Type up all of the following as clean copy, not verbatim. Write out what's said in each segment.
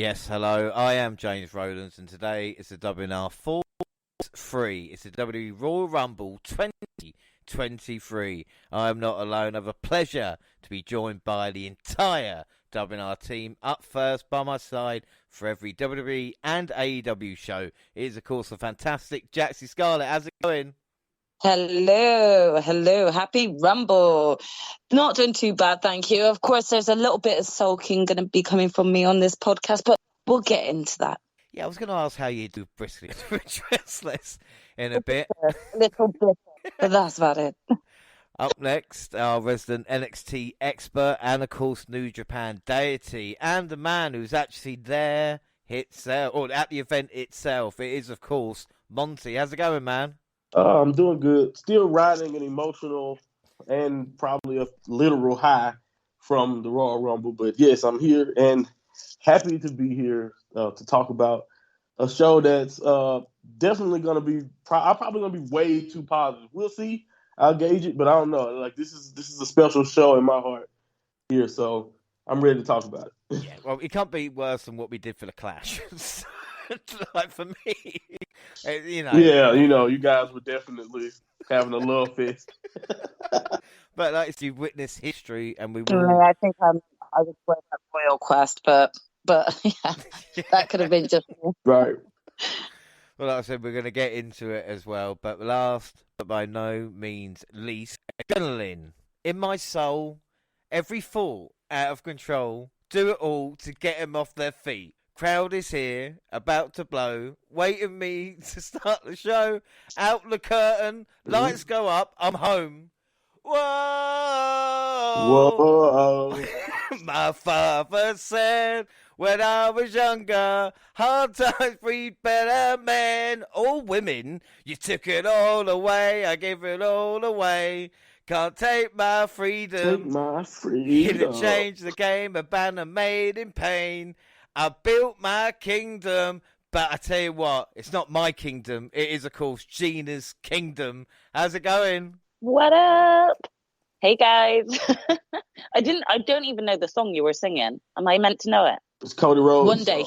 Yes, hello. I am James Rowlands, and today is the WNR463. It's the WWE Royal Rumble 2023. I am not alone. I have a pleasure to be joined by the entire WNR team. Up first by my side for every WWE and AEW show. It is, of course, the fantastic Jaxie Scarlett. How's it going? Hello. Happy Rumble. Not doing too bad, thank you. Of course, there's a little bit of sulking going to be coming from me on this podcast, but we'll get into that. Yeah, I was going to ask how you do briskly restless in a bit. A little bit, but that's about it. Up next, our resident NXT expert and, of course, New Japan deity, and the man who's actually there itself, or at the event itself. It is, of course, Monty. How's it going, man? I'm doing good. Still riding an emotional and probably a literal high from the Royal Rumble. But yes, I'm here and happy to be here to talk about a show that's definitely going to be I'm probably going to be way too positive. We'll see. I'll gauge it, but I don't know. Like this is a special show in my heart here, so I'm ready to talk about it. Yeah, well, it can't be worse than what we did for the Clash. Like for me, you know. Yeah, you guys were definitely having a love fest. But like you witness history, and we will. I think I was playing that Royal Quest, but yeah, that could have been just right. Well, like I said, we're going to get into it as well. But last, but by no means least, adrenaline in my soul, every thought out of control. Do it all to get them off their feet. Crowd is here, about to blow, waiting me to start the show. Out the curtain, lights go up, I'm home. Whoa! My father said when I was younger, hard times breed better men. All women, you took it all away, I gave it all away. Can't take my freedom. Take my freedom. It'll change the game, a banner made in pain. I built my kingdom, but I tell you what, it's not my kingdom. It is, of course, Gina's kingdom. How's it going? What up? Hey guys. I don't even know the song you were singing. Am I meant to know it? It's Cody Rhodes. One day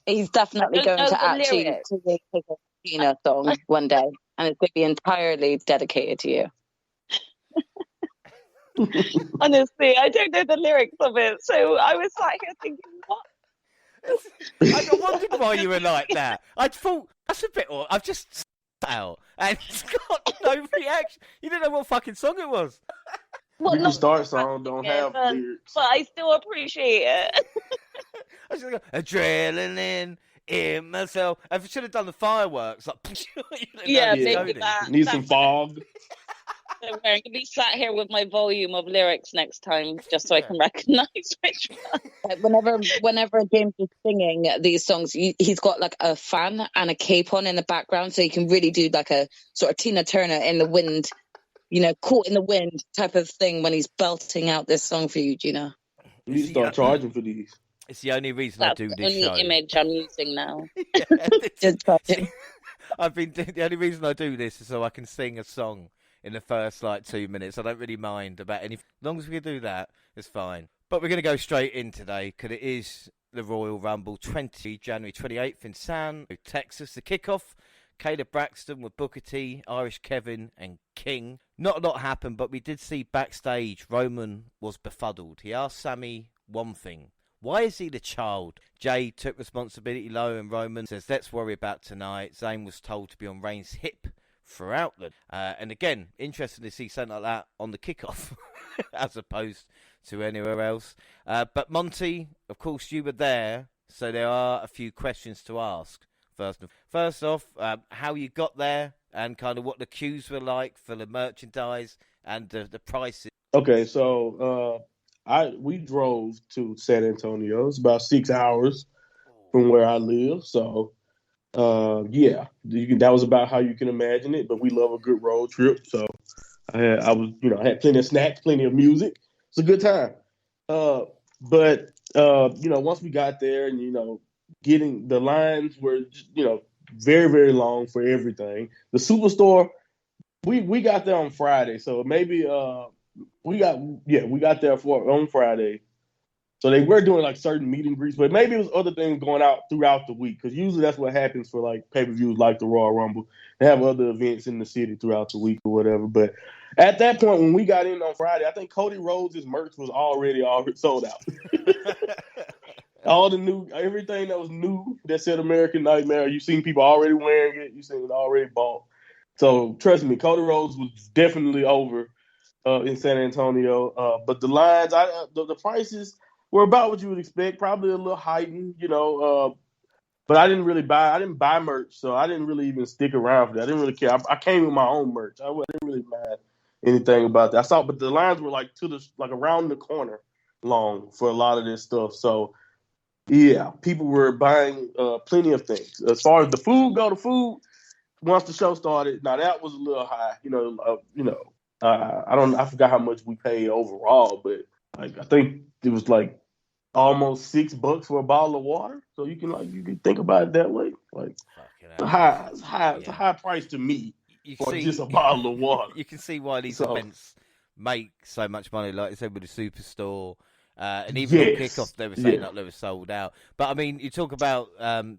he's definitely going to actually take a Gina song one day, and it's going to be entirely dedicated to you. Honestly, I don't know the lyrics of it, so I was sat here thinking, what? I wondered why you were like that. I thought, that's a bit odd. I've just out and it's got no reaction. You didn't know what fucking song it was. Well, you can start song, don't have lyrics. But I still appreciate it. I should go, adrenaline in myself. I should have done the fireworks. Like, maybe that. Need some fog. I'm going to be sat here with my volume of lyrics next time, just so I can recognise which one. Whenever James is singing these songs, he's got like a fan and a cape on in the background, so he can really do like a sort of Tina Turner in the wind, caught in the wind type of thing when he's belting out this song for you, Gina. You need to start charging for these. It's the only reason I do this show. That's the only image I'm using now. The only reason I do this is so I can sing a song in the first 2 minutes. I don't really mind about anything. As long as we can do that, it's fine. But we're going to go straight in today because it is the Royal Rumble January 28th in San Texas. The kickoff, Caleb Braxton with Booker T, Irish Kevin and King. Not a lot happened, but we did see backstage Roman was befuddled. He asked Sammy one thing. Why is he the child? Jay took responsibility low and Roman says, let's worry about tonight. Zayn was told to be on Reigns' hip throughout them. And again, interesting to see something like that on the kickoff as opposed to anywhere else. But Monty, of course, you were there, so there are a few questions to ask. First off, how you got there and kind of what the queues were like for the merchandise and the prices. Okay, so we drove to San Antonio. It's about 6 hours from where I live, so that was about how you can imagine it. But we love a good road trip, so I had plenty of snacks, plenty of music. It's a good time. But once we got there, and getting the lines were very, very long for everything. The Superstore, we got there on Friday, so maybe we got there on Friday. So they were doing like certain meet and greets, but maybe it was other things going out throughout the week because usually that's what happens for like pay-per-views like the Royal Rumble. They have other events in the city throughout the week or whatever. But at that point, when we got in on Friday, I think Cody Rhodes' merch was already sold out. All the new, everything that was new that said American Nightmare, you've seen people already wearing it. You've seen it already bought. So trust me, Cody Rhodes was definitely over in San Antonio. But the lines, the prices were about what you would expect, probably a little heightened, but I didn't buy merch, so I didn't really even stick around for that. I didn't really care. I came with my own merch. I didn't really mind anything about that. But the lines were like around the corner long for a lot of this stuff. So yeah, people were buying plenty of things. As far as the food once the show started, now that was a little high. I forgot how much we paid overall, but like I think it was like almost $6 for a bottle of water. So you can think about it that way. Like it's a high price to me for just a bottle of water. You can see why these events make so much money, like I said, with the Superstore. And even on kickoff, they were saying that they were sold out. But I mean, you talk about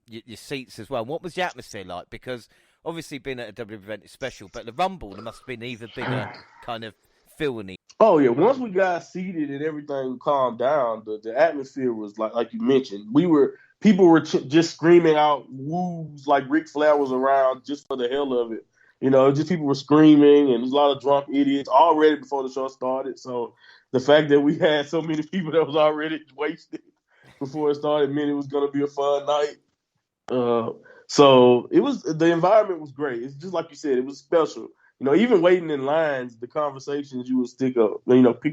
your seats as well. What was the atmosphere like? Because obviously, being at a WWE event is special, but the Rumble, there must have been even bigger kind of feeling. Oh yeah, once we got seated and everything calmed down, the atmosphere was like you mentioned. People were just screaming out woos like Ric Flair was around just for the hell of it. Just people were screaming, and there's a lot of drunk idiots already before the show started. So the fact that we had so many people that was already wasted before it started meant it was going to be a fun night. So the environment was great. It's just like you said, it was special. Even waiting in lines, the conversations you would pick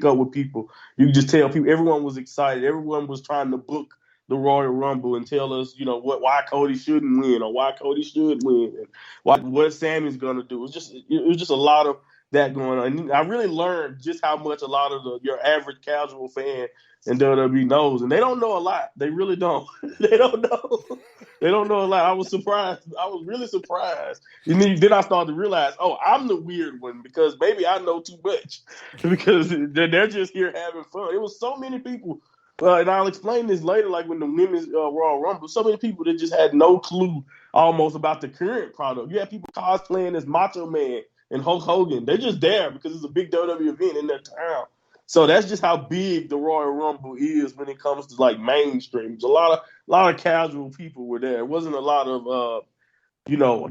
up with people. You could just tell people, everyone was excited. Everyone was trying to book the Royal Rumble and tell us, why Cody shouldn't win or why Cody should win and what Sammy's gonna do. It was just a lot of that going on. And I really learned just how much a lot of your average casual fan in WWE knows, and they don't know a lot. They really don't. They don't know. They don't know a lot. I was surprised. I was really surprised. And then I started to realize, I'm the weird one because maybe I know too much because they're just here having fun. It was so many people. And I'll explain this later, like when the women's Royal Rumble, so many people that just had no clue almost about the current product. You had people cosplaying as Macho Man and Hulk Hogan. They're just there because it's a big WWE event in their town. So that's just how big the Royal Rumble is when it comes to like mainstream. A lot of casual people were there. It wasn't a lot of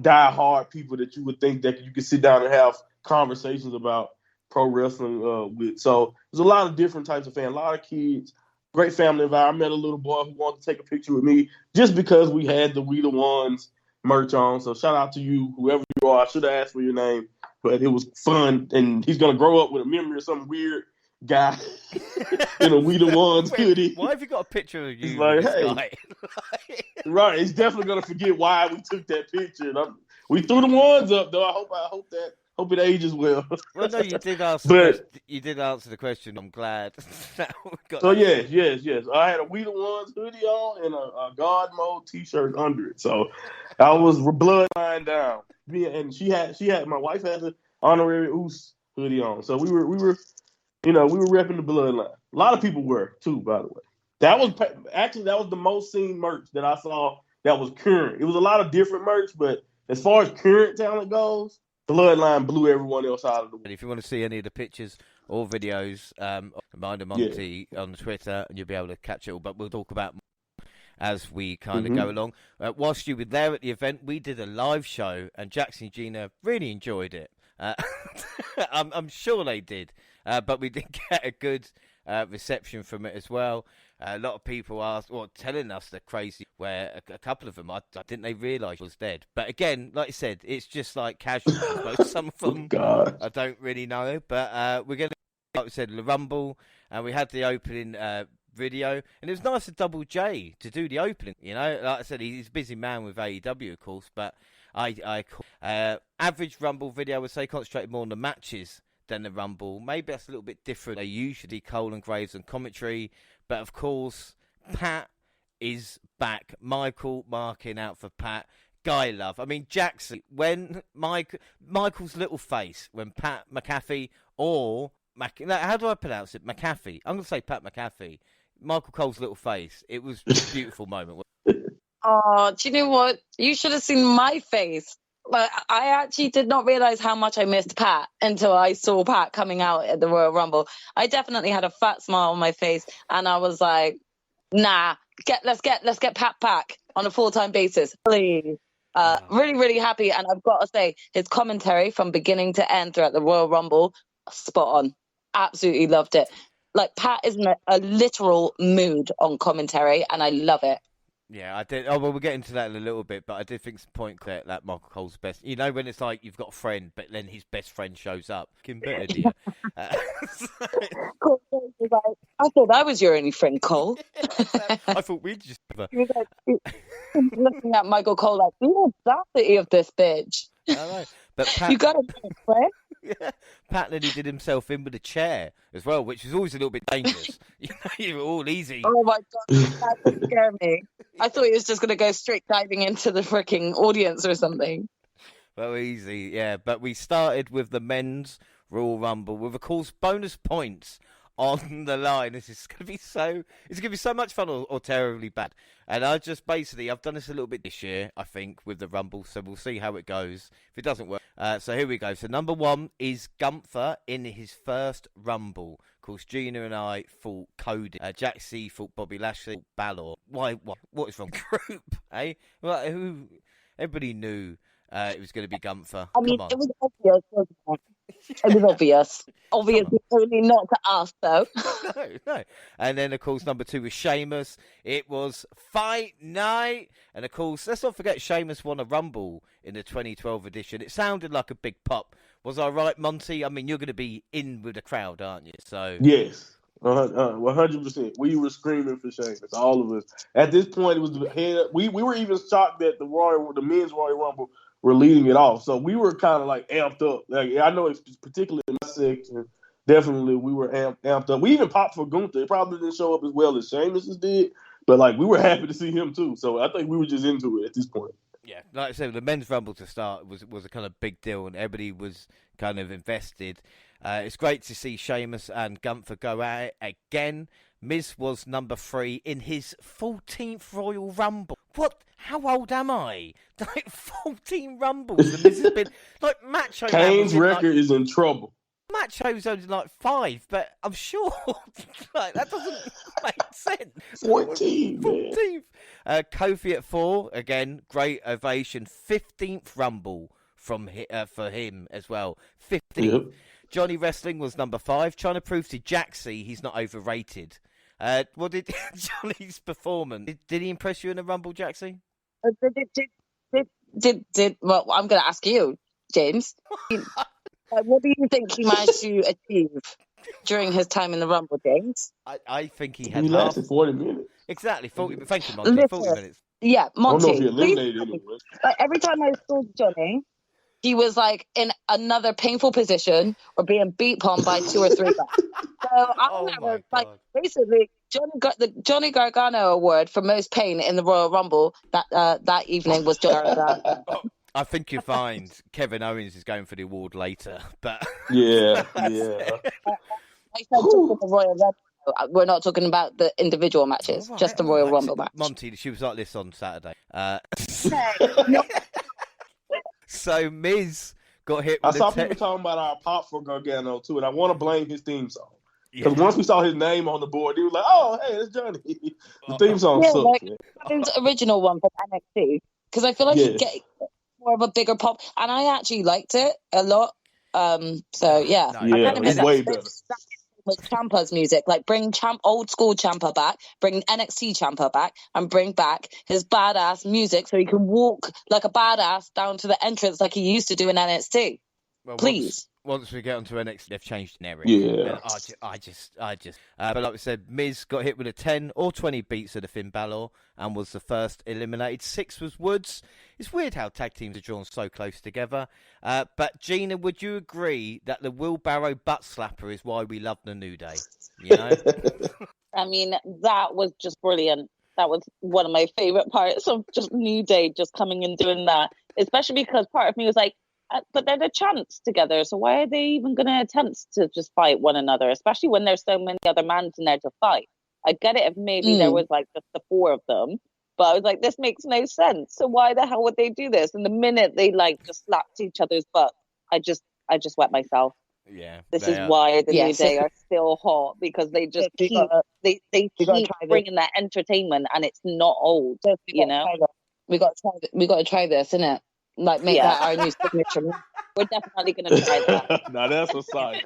die-hard people that you would think that you could sit down and have conversations about pro wrestling with. So there's a lot of different types of fans, a lot of kids. Great family environment. I met a little boy who wanted to take a picture with me just because we had the We the Ones merch on. So shout out to you, whoever you are. I should have asked for your name, but it was fun. And he's going to grow up with a memory of some weird guy in a We the Ones hoodie. Why have you got a picture of you? He's like, with this hey. guy? Right. He's definitely going to forget why we took that picture. We threw the ones up, though. I hope it ages well. Well, no, you did answer. You did answer the question. I'm glad. So yes. I had a We the Ones hoodie on and a God Mode T-shirt under it. So I was bloodline down. And my wife had the honorary Oos hoodie on. So we were repping the bloodline. A lot of people were too, by the way. That was the most seen merch that I saw that was current. It was a lot of different merch, but as far as current talent goes, Bloodline blew everyone else out of the way. If you want to see any of the pictures or videos, remind Monty on Twitter, and you'll be able to catch it all. But we'll talk about more as we kind of go along. Whilst you were there at the event, we did a live show, and Jaxie and Gina really enjoyed it. I'm sure they did, but we did get a good reception from it as well. A lot of people telling us they're crazy, where a couple of them, I didn't they realise was dead. But again, like I said, it's just like casual. I suppose some of them I don't really know. But we're going to, like we said, the Rumble, and we had the opening video, and it was nice of Double J to do the opening. Like I said, he's a busy man with AEW, of course, but average Rumble video, I would say, concentrated more on the matches than the Rumble. Maybe that's a little bit different. They usually Cole and Graves and commentary. But, of course, Pat is back. Michael marking out for Pat. Guy love. I mean, Jackson, when Michael's little face, when Pat McAfee or... how do I pronounce it? McAfee. I'm going to say Pat McAfee. Michael Cole's little face. It was a beautiful moment. Oh, do you know what? You should have seen my face. Like, I actually did not realize how much I missed Pat until I saw Pat coming out at the Royal Rumble. I definitely had a fat smile on my face, and I was like, "Nah, let's get Pat back on a full-time basis, please." Really, really happy, and I've got to say, his commentary from beginning to end throughout the Royal Rumble, spot on. Absolutely loved it. Like, Pat is in a literal mood on commentary, and I love it. Yeah, I did. Oh, well, we'll get into that in a little bit, but I did think it's the point that Michael Cole's best. You know, when it's like you've got a friend, but then his best friend shows up. Fucking better, dear. Cole was like, I thought I was your only friend, Cole. I thought we'd just. He was like, looking at Michael Cole like, the audacity of this bitch. I know. But Pat, You got to be a friend. yeah, Pat nearly did himself in with a chair as well, which is always a little bit dangerous. You were all easy. Oh my God, that would scare me. I thought he was just going to go straight diving into the freaking audience or something. Well, easy, yeah. But we started with the men's Royal Rumble with, of course, bonus points on the line. This is going to be so much fun or terribly bad. And I've done this a little bit this year, I think, with the Rumble. So we'll see how it goes. If it doesn't work. So here we go. So number 1 is Gunther in his first Rumble. Of course, Gina and I fought Cody. Jaxie fought Bobby Lashley. Balor. Why? What is wrong? Group, eh? Well, everybody knew it was going to be Gunther. I mean, Come on. it was obvious, wasn't it? It was obvious. Obviously, only not to us, though. No. And then, of course, number 2 was Sheamus. It was Fight Night. And, of course, let's not forget Sheamus won a Rumble in the 2012 edition. It sounded like a big pop. Was I right, Monty? I mean, you're going to be in with the crowd, aren't you? So Yes, 100%. We were screaming for Sheamus, all of us. At this point, it was the head. We were even shocked that the men's Royal Rumble were leading it off. So we were kind of like amped up. Like, I know it's particularly in my section, definitely we were amped up. We even popped for Gunther. It probably didn't show up as well as Sheamus did, but like we were happy to see him too. So I think we were just into it at this point. yeah, like I said, the men's Rumble to start was a kind of big deal, and everybody was kind of invested. It's great to see Sheamus and Gunther go at it again. Miz was number 3 in his 14th Royal Rumble. What? How old am I? Like 14 Rumbles. And Miz has been like Macho. Kane's record is in trouble. Macho's only like 5, but I'm sure like that doesn't make sense. 14, man. 14th. Kofi at 4 again. Great ovation. 15th Rumble for him as well. 15th. Yep. Johnny Wrestling was number 5, trying to prove to Jaxie he's not overrated. What did Johnny's performance? Did he impress you in the Rumble, Jaxie? Well, I'm going to ask you, James. What do you think he managed to achieve during his time in the Rumble, James? I think he had He lasted 40 minutes. Exactly, 40. Thank you, Monty. 40 minutes. Yeah, Monty. I don't know if he eliminated anyone. Like, every time I saw Johnny, he was like in another painful position or being beat upon by 2 or 3 guys. So I was like, basically, Johnny got the Johnny Gargano award for most pain in the Royal Rumble. That evening was Johnny Gargano. I think you'll find Kevin Owens is going for the award later, but yeah. I said just for the Royal Rumble. We're not talking about the individual matches, just the Royal Rumble match. Monty, she was like this on Saturday. So Miz got hit with I saw people talking about our pop for Gargano too, and I want to blame his theme song. Because once we saw his name on the board, he was like, "Oh, hey, it's Johnny." The theme song sucks. Like his original one from NXT, because I feel like he'd get more of a bigger pop, and I actually liked it a lot. So yeah, it's way better. With Ciampa's music, like bring old school Ciampa back, bring NXT Ciampa back, and bring back his badass music so he can walk like a badass down to the entrance like he used to do in NXT. Well, please. Once we get onto NXT, they've changed an area. Yeah. I just. But like we said, Miz got hit with a 10 or 20 beats of the Finn Balor and was the first eliminated. 6 was Woods. It's weird how tag teams are drawn so close together. But Gina, would you agree that the wheelbarrow butt slapper is why we love the New Day? You know? I mean, that was just brilliant. That was one of my favorite parts of just New Day just coming and doing that. Especially because part of me was like, but they're the champs together, so why are they even going to attempt to just fight one another, especially when there's so many other mans in there to fight? I'd get it if maybe there was like just the four of them. But I was like, this makes no sense. So why the hell would they do this? And the minute they like just slapped each other's butt, I just wet myself. Yeah. This is why the New Day are still hot, because they just keep bringing that entertainment, and it's not old. You know, we got to try this, innit? Like make that our new signature. We're definitely going to try that. Now that's a sight.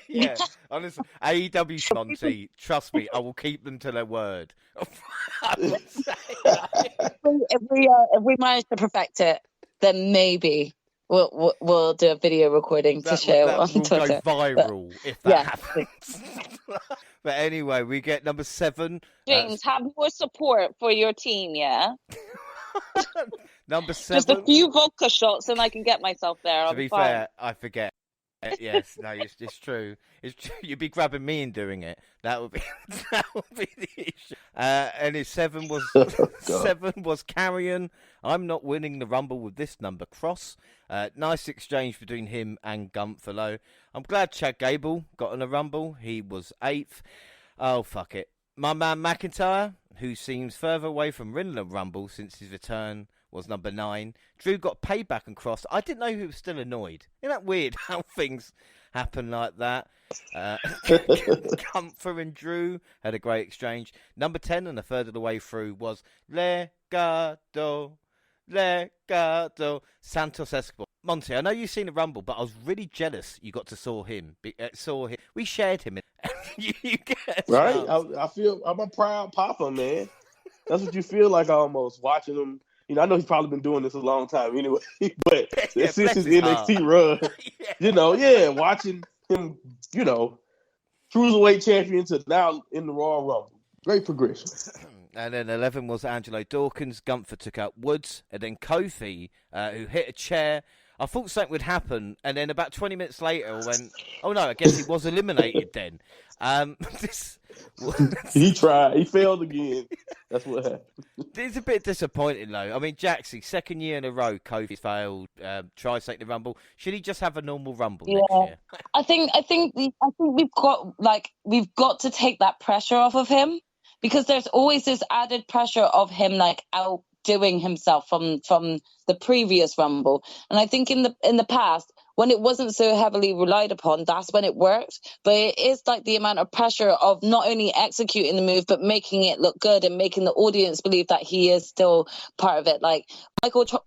Yeah, honestly, AEW Monty, trust me, I will keep them to their word. If we manage to perfect it, then maybe we'll do a video recording to show on Twitter. That will go viral if that happens. But anyway, we get number 7. James, have more support for your team, yeah? Number 7. Just a few vodka shots and I can get myself there. To be fair, I forget. Yes, no, it's true. It's true. You'd be grabbing me and doing it. That would be the issue. And his 7 was 7 was Carrion. I'm not winning the Rumble with this number. Cross. Nice exchange between him and Gunther. I'm glad Chad Gable got in a Rumble. He was 8th. Oh, fuck it. My man McIntyre, who seems further away from winning the Rumble since his return, was number 9. Drew got payback and Cross. I didn't know he was still annoyed. Isn't that weird how things happen like that? Gunther and Drew had a great exchange. Number 10 and a third of the way through was Legado Santos Escobar. Monty, I know you've seen the Rumble, but I was really jealous you got to saw him. We shared him. You get right? I feel I'm a proud papa, man. That's what you feel like almost watching him. You know, I know he's probably been doing this a long time anyway, but since his NXT run, watching him, cruiserweight champion to now in the Royal Rumble. Great progression. And then 11 was Angelo Dawkins. Gunther took out Woods. And then Kofi, who hit a chair. I thought something would happen. And then about 20 minutes later, I went, oh no, I guess he was eliminated then. He tried. He failed again. That's what happened. It's a bit disappointing, though. I mean, Jaxie, 2nd year in a row, Kofi failed. Tried to take the Rumble. Should he just have a normal Rumble next year? I think we've got to take that pressure off of him, because there's always this added pressure of him like outdoing himself from the previous Rumble. And I think in the past, when it wasn't so heavily relied upon, that's when it worked. But it is like the amount of pressure of not only executing the move, but making it look good and making the audience believe that he is still part of it. Like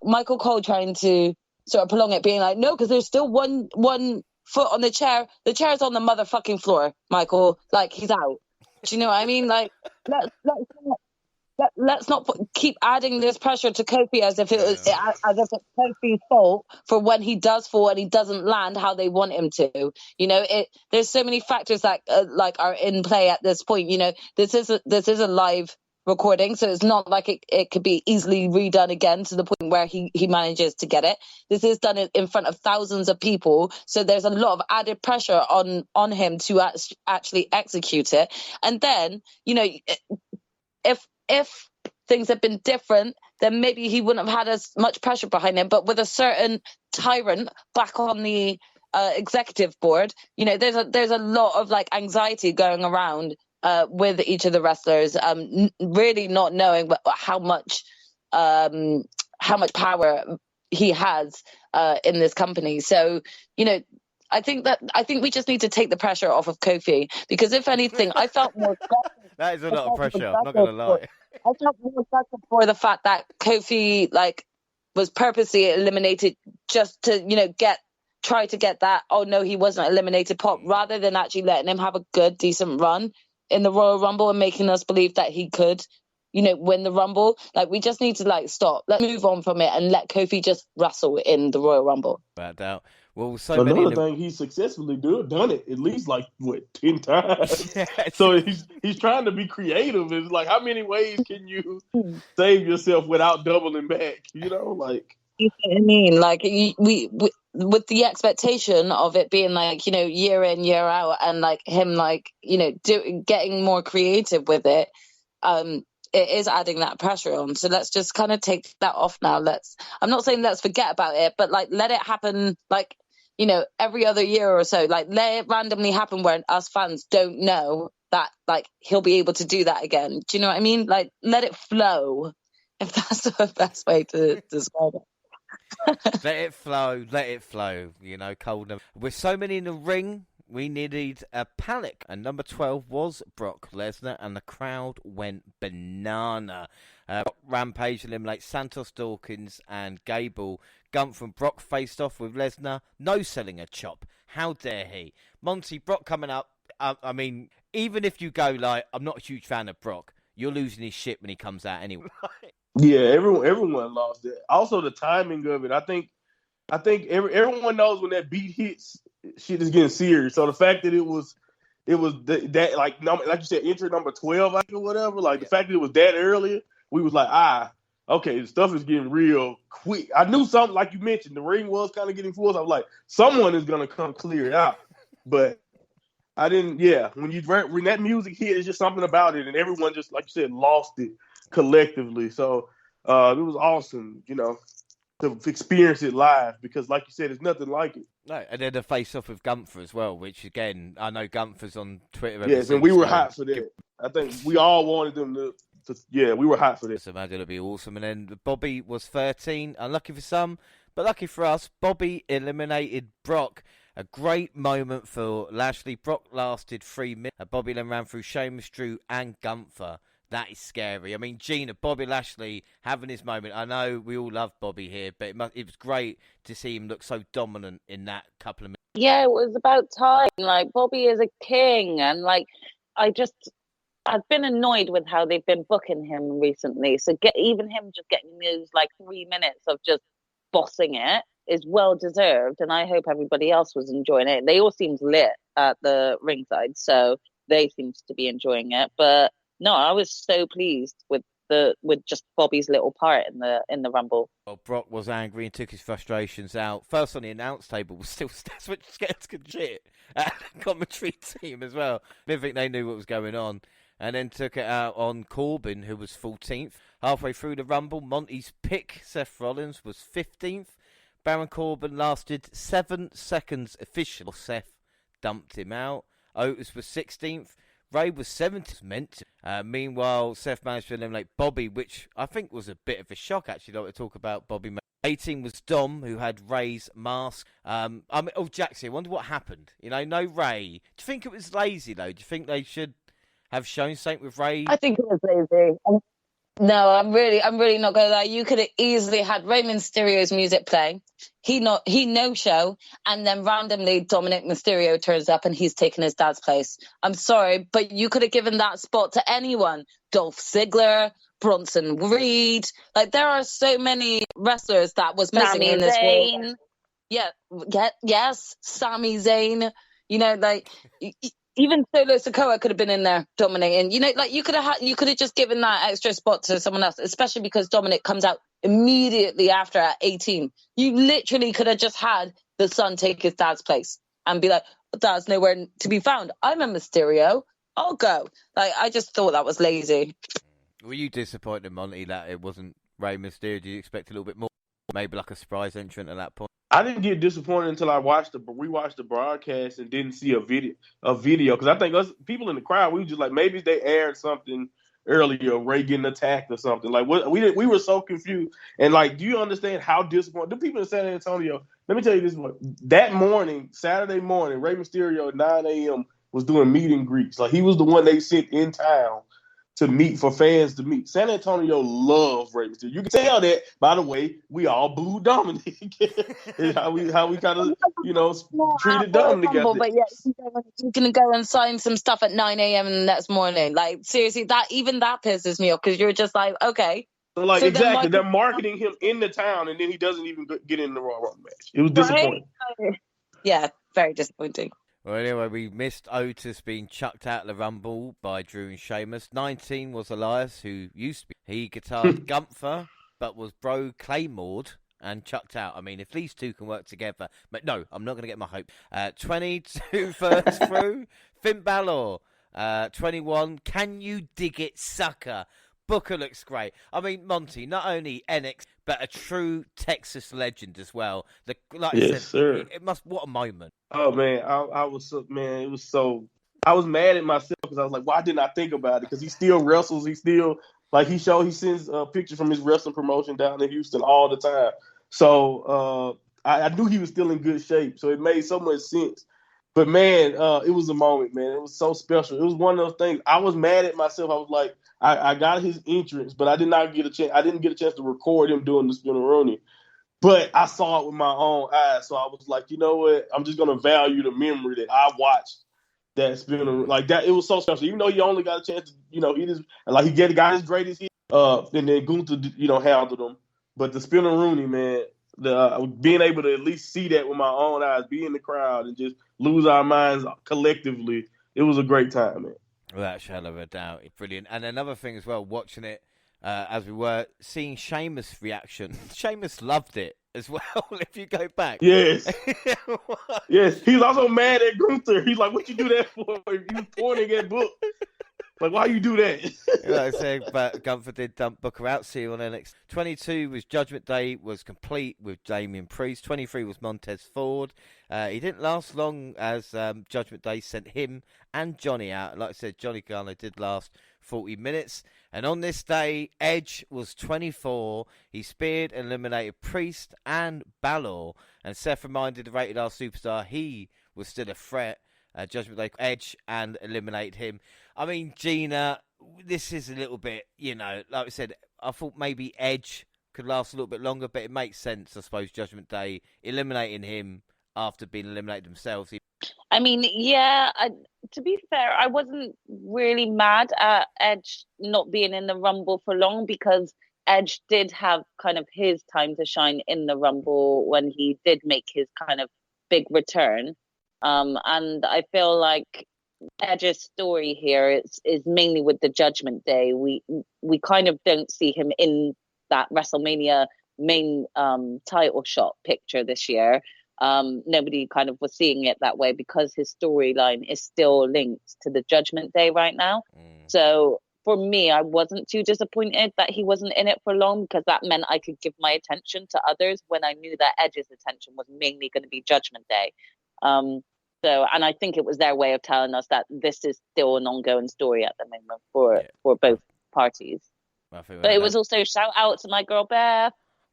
Michael Cole trying to sort of prolong it, being like, no, because there's still one foot on the chair. The chair's on the motherfucking floor, Michael. Like, he's out. Do you know what I mean? Like, let's not keep adding this pressure to Kofi as if it's Kofi's fault for when he does fall and he doesn't land how they want him to. You know, there's so many factors that are in play at this point. You know, this is a live recording, so it's not like it could be easily redone again to the point where he manages to get it. This is done in front of thousands of people, so there's a lot of added pressure on him to actually execute it. And then, you know, if things had been different, then maybe he wouldn't have had as much pressure behind him. But with a certain tyrant back on the executive board, you know, there's a lot of like anxiety going around with each of the wrestlers, really not knowing how much power he has in this company. So, you know, I think we just need to take the pressure off of Kofi, because if anything, I felt more. That is a lot of pressure. I'm not gonna lie. I felt more pressure for the fact that Kofi was purposely eliminated just to, you know, try to get that. Oh no, he wasn't eliminated pop, rather than actually letting him have a good, decent run in the Royal Rumble and making us believe that he could, you know, win the Rumble. Like, we just need to stop. Let's move on from it and let Kofi just wrestle in the Royal Rumble. Without doubt. Well, another thing, he's successfully done it at least 10 times. Yes. So he's trying to be creative. It's like, how many ways can you save yourself without doubling back? You know, like. You know what I mean? Like, we with the expectation of it being like, you know, year in, year out, and like him, like, you know, getting more creative with it. It is adding that pressure on. So let's just kind of take that off now. I'm not saying let's forget about it, but like, let it happen, like, you know, every other year or so. Like, let it randomly happen where us fans don't know that like he'll be able to do that again. Do you know what I mean? Like, let it flow, if that's the best way to describe it. Let it flow, let it flow. You know, cold. With so many in the ring, we needed a pallet. And number 12 was Brock Lesnar, and the crowd went banana. Rampage eliminates Santos Dawkins and Gable. Gunther and Brock faced off with Lesnar. No selling a chop. How dare he? Monty, Brock coming up. I mean, even if you go like, I'm not a huge fan of Brock, you're losing his shit when he comes out anyway. Yeah, everyone lost it. Also, the timing of it. I think everyone knows when that beat hits, shit is getting serious. So the fact that it was that like you said, entry number 12, like, or whatever. Like, the fact that it was that earlier, we was like, okay, the stuff is getting real quick. I knew something, like you mentioned, the ring was kind of getting full. So I was like, someone is gonna come clear it out. But I didn't. Yeah, when that music hit, it's just something about it, and everyone just, like you said, lost it collectively. So it was awesome, to experience it live, because, like you said, it's nothing like it. No, and then the face-off with Gunther as well, which, again, I know Gunther's on Twitter. Yes, and we were hot for that. I think we all wanted them to yeah, we were hot for that. So imagine it'd be awesome. And then Bobby was 13. Unlucky for some, but lucky for us, Bobby eliminated Brock. A great moment for Lashley. Brock lasted 3 minutes. Bobby then ran through Sheamus, Drew, and Gunther. That is scary. I mean, Gina, Bobby Lashley having his moment. I know we all love Bobby here, but it was great to see him look so dominant in that couple of minutes. Yeah, it was about time. Like, Bobby is a king, and like, I've been annoyed with how they've been booking him recently. So even him just getting those like 3 minutes of just bossing it is well deserved, and I hope everybody else was enjoying it. They all seemed lit at the ringside, so they seemed to be enjoying it. But no, I was so pleased with just Bobby's little part in the Rumble. Well, Brock was angry and took his frustrations out. First on the announce table was still Switch Skeptic shit at the commentary team as well. I didn't think they knew what was going on. And then took it out on Corbin, who was 14th. Halfway through the Rumble, Monty's pick, Seth Rollins, was 15th. Baron Corbin lasted 7 seconds official. Seth dumped him out. Otis was 16th. Ray was 7th, meant to. Meanwhile, Seth managed to eliminate Bobby, which I think was a bit of a shock, actually, to talk about Bobby. 18 was Dom, who had Ray's mask. Jaxie, I wonder what happened. No Ray. Do you think it was lazy, though? Do you think they should have shown something with Ray? I think it was lazy. No, I'm really not gonna lie. You could have easily had Rey Mysterio's music play. He no show, and then randomly Dominic Mysterio turns up and he's taking his dad's place. I'm sorry, but you could have given that spot to anyone. Dolph Ziggler, Bronson Reed. Like, there are so many wrestlers that was missing in this world. Yes, Sami Zayn. Even Solo Sikoa could have been in there dominating. You could have just given that extra spot to someone else, especially because Dominic comes out immediately after at 18. You literally could have just had the son take his dad's place and be like, "Dad's nowhere to be found. I'm a Mysterio. I'll go." Like, I just thought that was lazy. Were you disappointed, Monty, that it wasn't Rey Mysterio? Did you expect a little bit more? Maybe like a surprise entrant at that point? I didn't get disappointed until I rewatched the broadcast and didn't see a video, because I think us people in the crowd, we were just like, maybe they aired something earlier, Ray getting attacked or something. Like, we were so confused. And like, do you understand how disappointed the people in San Antonio? Let me tell you this one. That morning, Saturday morning, Rey Mysterio at 9 a.m. was doing meet and greets. Like, he was the one they sent in town to meet, for fans to meet. San Antonio loves Rey Mysterio. You can tell that, by the way, we all booed Dominic. how we kind of, treated Dominic. But yeah, you're going to go and sign some stuff at 9 a.m. the next morning. Like, seriously, that pisses me off, because you're just like, okay. So, like, exactly, they're marketing him in the town, and then he doesn't even get in the Raw match. It was disappointing. Right? Yeah, very disappointing. Well, anyway, we missed Otis being chucked out of the Rumble by Drew and Sheamus. 19 was Elias, who used to be. He guitared Gunther, but was Claymored and chucked out. I mean, if these two can work together. But no, I'm not going to get my hope. 22 first through. Finn Balor. 21, Can You Dig It, Sucker? Booker looks great. I mean, Monty, not only NX, but a true Texas legend as well. Yes, sir. It must. What a moment! Oh man, I was so, man. It was so I was mad at myself because I was like, why didn't I think about it? Because he still wrestles. He still he sends pictures from his wrestling promotion down in Houston all the time. So I knew he was still in good shape. So it made so much sense. But man, it was a moment, man. It was so special. It was one of those things. I was mad at myself. I was like, I got his entrance, but I did not get a chance. I didn't get a chance to record him doing the Spinneroonie. But I saw it with my own eyes. So I was like, you know what? I'm just gonna value the memory that I watched that spinner like that. It was so special. Even though he only got a chance to, he just got his greatest hit. And then Gunther, handled him. But the Spinneroonie, man, being able to at least see that with my own eyes, be in the crowd and just lose our minds collectively, it was a great time, man. Without a shadow of a doubt, brilliant. And another thing as well, watching it as we were seeing Sheamus' reaction. Sheamus loved it as well. If you go back, yes, yes, he's also mad at Gunther. He's like, "What you do that for?" He was pointing at Book. Like, why you do that? Like I said, but Gunther did dump Booker out. See you on NXT. 22 was Judgment Day, was complete with Damian Priest. 23 was Montez Ford. He didn't last long as Judgment Day sent him and Johnny out. Like I said, Johnny Garner did last 40 minutes. And on this day, Edge was 24. He speared and eliminated Priest and Balor. And Seth reminded the Rated R Superstar he was still a threat. Judgment Day Edge and eliminated him. I mean, Gina, this is a little bit, like I said, I thought maybe Edge could last a little bit longer, but it makes sense, I suppose, Judgment Day eliminating him after being eliminated themselves. I mean, yeah, to be fair, I wasn't really mad at Edge not being in the Rumble for long because Edge did have kind of his time to shine in the Rumble when he did make his kind of big return. And I feel like Edge's story here is mainly with the Judgment Day. We kind of don't see him in that WrestleMania main title shot picture this year. Nobody kind of was seeing it that way because his storyline is still linked to the Judgment Day right now. So for me, I wasn't too disappointed that he wasn't in it for long because that meant I could give my attention to others when I knew that Edge's attention was mainly going to be Judgment Day. And I think it was their way of telling us that this is still an ongoing story at the moment for both parties. But it was also shout out to my girl Beth.